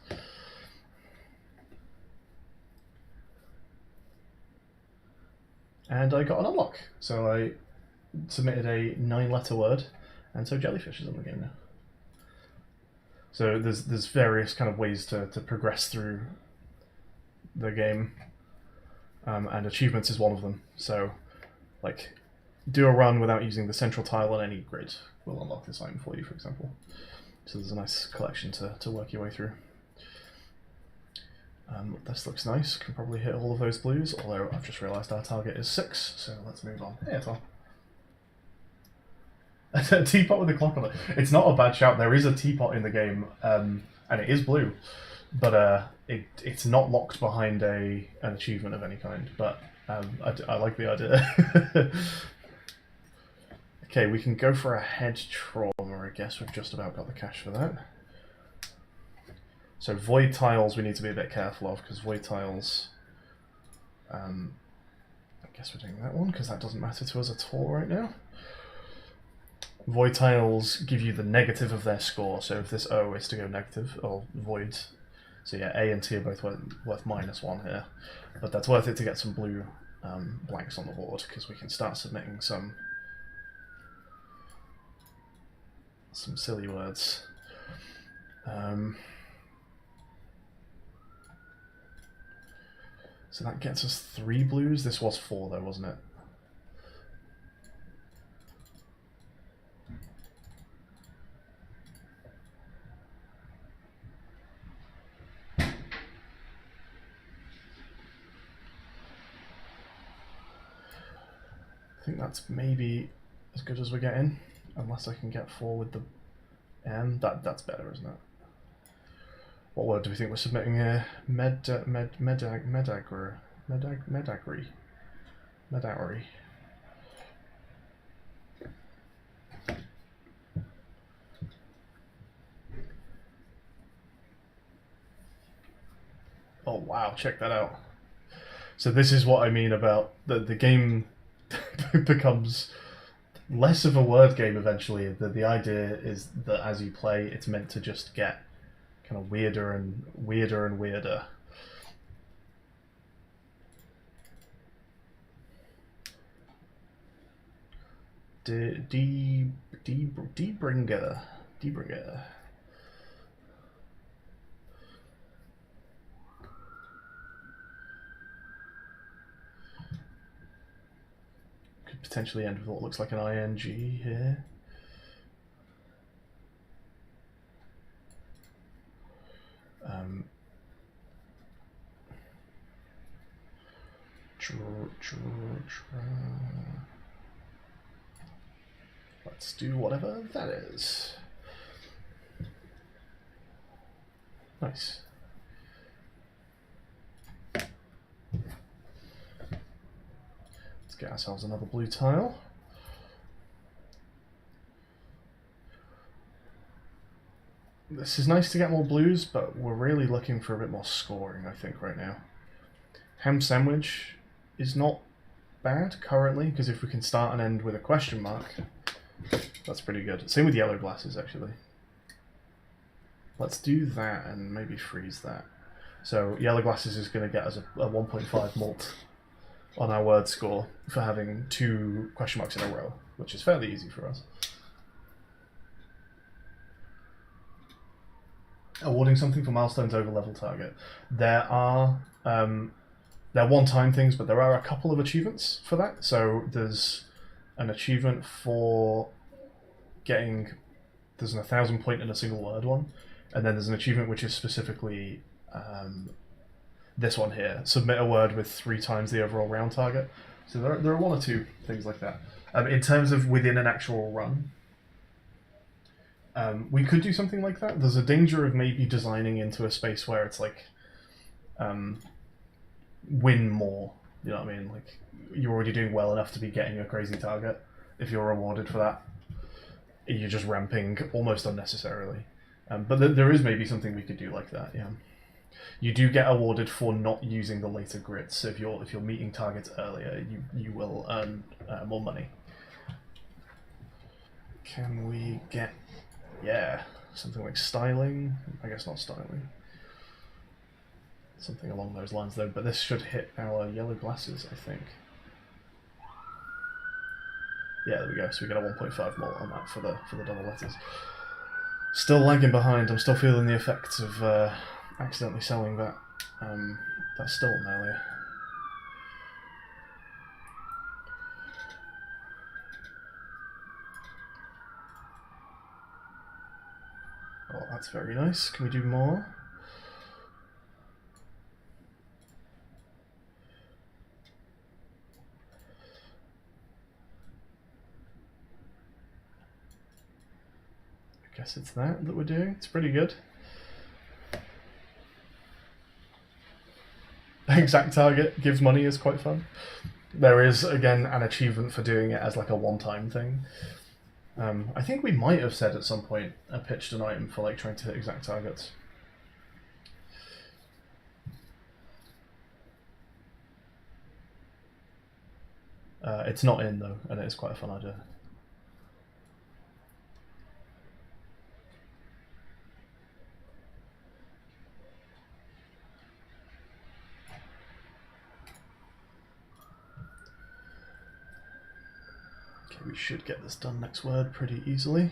And I got an unlock. So I submitted a 9-letter word, and so jellyfish is in the game now. So there's various kind of ways to progress through the game, and achievements is one of them. So, like, do a run without using the central tile on any grid will unlock this item for you, for example. So there's a nice collection to work your way through. This looks nice. Can probably hit all of those blues, although I've just realised our target is 6, so let's move on. Hey, Tom. A teapot with a clock on it. It's not a bad shout. There is a teapot in the game, and it is blue, but it's not locked behind an achievement of any kind. But I like the idea. Okay, we can go for a head trauma. I guess we've just about got the cash for that. So void tiles we need to be a bit careful of, because void tiles, I guess we're doing that one because that doesn't matter to us at all right now. Void tiles give you the negative of their score, so if this O is to go negative, or void, so yeah, A and T are both worth -1 here, but that's worth it to get some blue blanks on the board, because we can start submitting some silly words. So that gets us 3 blues. This was 4 though, wasn't it? I think that's maybe as good as we're getting, unless I can get 4 with the M. That's better, isn't it? What word do we think we're submitting here? Medagri. Oh wow, check that out. So this is what I mean about the game becomes less of a word game eventually. The idea is that as you play, it's meant to just get kind of weirder and weirder and weirder. Debringer. Could potentially end with what looks like an ing here. Let's do whatever that is. Nice. Let's get ourselves another blue tile. This is nice to get more blues, but we're really looking for a bit more scoring, I think, right now. Ham sandwich is not bad currently, because if we can start and end with a question mark, that's pretty good. Same with yellow glasses, actually. Let's do that and maybe freeze that. So yellow glasses is going to get us a 1.5 mult on our word score for having 2 question marks in a row, which is fairly easy for us. Awarding something for milestones over level target. There are they're one-time things, but there are a couple of achievements for that. So there's an achievement for getting, there's an 1,000 point in a single word one, and then there's an achievement which is specifically this one here: submit a word with 3 times the overall round target. So there are 1 or 2 things like that. In terms of within an actual run, we could do something like that. There's a danger of maybe designing into a space where it's like win more. You know what I mean? Like, you're already doing well enough to be getting a crazy target. If you're rewarded for that, you're just ramping almost unnecessarily. But there is maybe something we could do like that. Yeah, you do get awarded for not using the later grids. So if you're meeting targets earlier, you will earn more money. Can we get something like styling? I guess not styling. Something along those lines though, but this should hit our yellow glasses, I think. Yeah, there we go. So we get a 1.5 mult on that for the double letters. Still lagging behind. I'm still feeling the effects of accidentally selling that Stilton earlier. Oh, that's very nice. Can we do more? I guess it's that we're doing. It's pretty good. Exact target gives money is quite fun. There is, again, an achievement for doing it as like a one-time thing. I think we might have said at some point pitched an item for like trying to hit exact targets. It's not in though, and it is quite a fun idea. Okay, we should get this done next word pretty easily.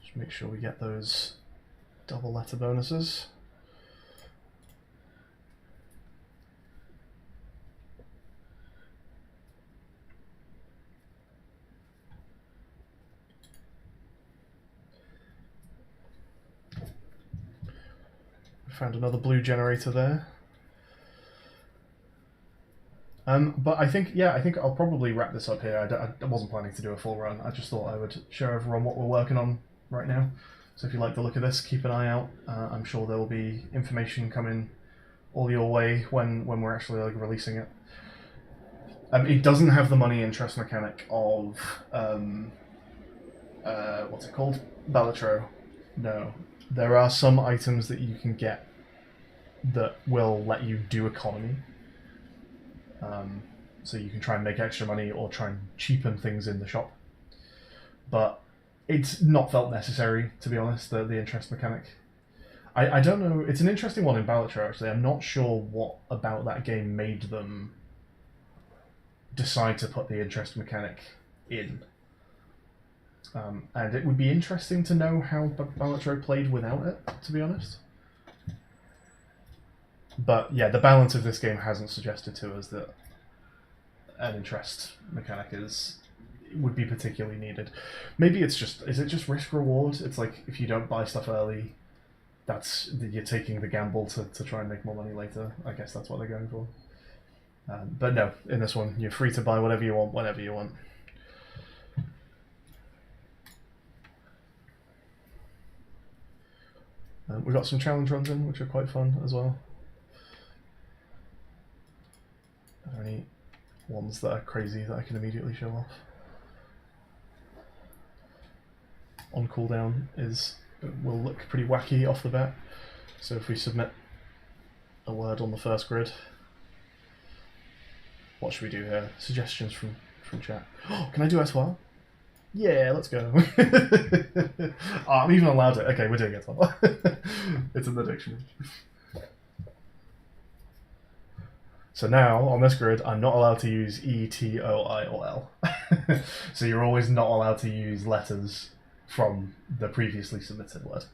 Just make sure we get those double letter bonuses. Found another blue generator there. But I think I'll probably wrap this up here. I wasn't planning to do a full run. I just thought I would show everyone what we're working on right now. So if you like the look of this, keep an eye out. I'm sure there will be information coming all your way when we're actually like releasing it. It doesn't have the money interest mechanic of what's it called? Balatro. No. There are some items that you can get that will let you do economy. so you can try and make extra money or try and cheapen things in the shop. But it's not felt necessary, to be honest, the interest mechanic. I don't know, it's an interesting one in Balatro, actually. I'm not sure what about that game made them decide to put the interest mechanic in. And it would be interesting to know how Balatro played without it, to be honest. But yeah, the balance of this game hasn't suggested to us that an interest mechanic would be particularly needed. Maybe is it just risk reward? It's like if you don't buy stuff early, you're taking the gamble to try and make more money later. I guess that's what they're going for. But no, in this one, you're free to buy whatever you want, whenever you want. We got some challenge runs in, which are quite fun as well. Are there any ones that are crazy that I can immediately show off? On cooldown will look pretty wacky off the bat. So if we submit a word on the first grid, what should we do here? Suggestions from chat. Oh, can I do S1? Yeah, let's go. Oh, I'm even allowed it. Okay, we're doing S1. It's in the dictionary. So now, on this grid, I'm not allowed to use E, T, O, I, or L. So you're always not allowed to use letters from the previously submitted word.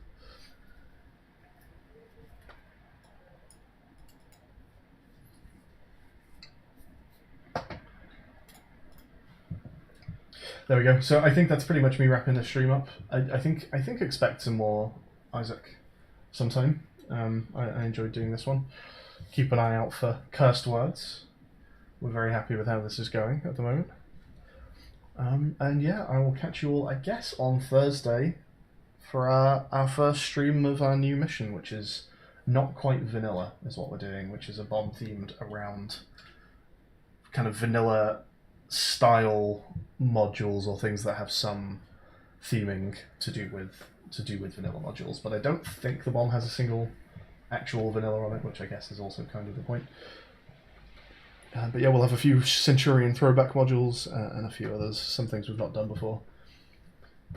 There we go. So I think that's pretty much me wrapping the stream up. I think expect some more Isaac sometime. I enjoyed doing this one. Keep an eye out for cursed words. We're very happy with how this is going at the moment. And yeah, I will catch you all, I guess, on Thursday for our first stream of our new mission, which is not quite vanilla, is what we're doing, which is a bomb themed around kind of vanilla style modules or things that have some theming to do with vanilla modules. But I don't think the bomb has a single actual vanilla on it, which I guess is also kind of the point. But yeah, we'll have a few Centurion throwback modules and a few others, some things we've not done before.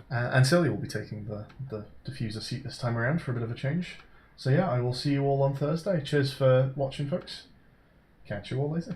And Celia will be taking the diffuser seat this time around for a bit of a change. So yeah, I will see you all on Thursday. Cheers for watching, folks. Catch you all later.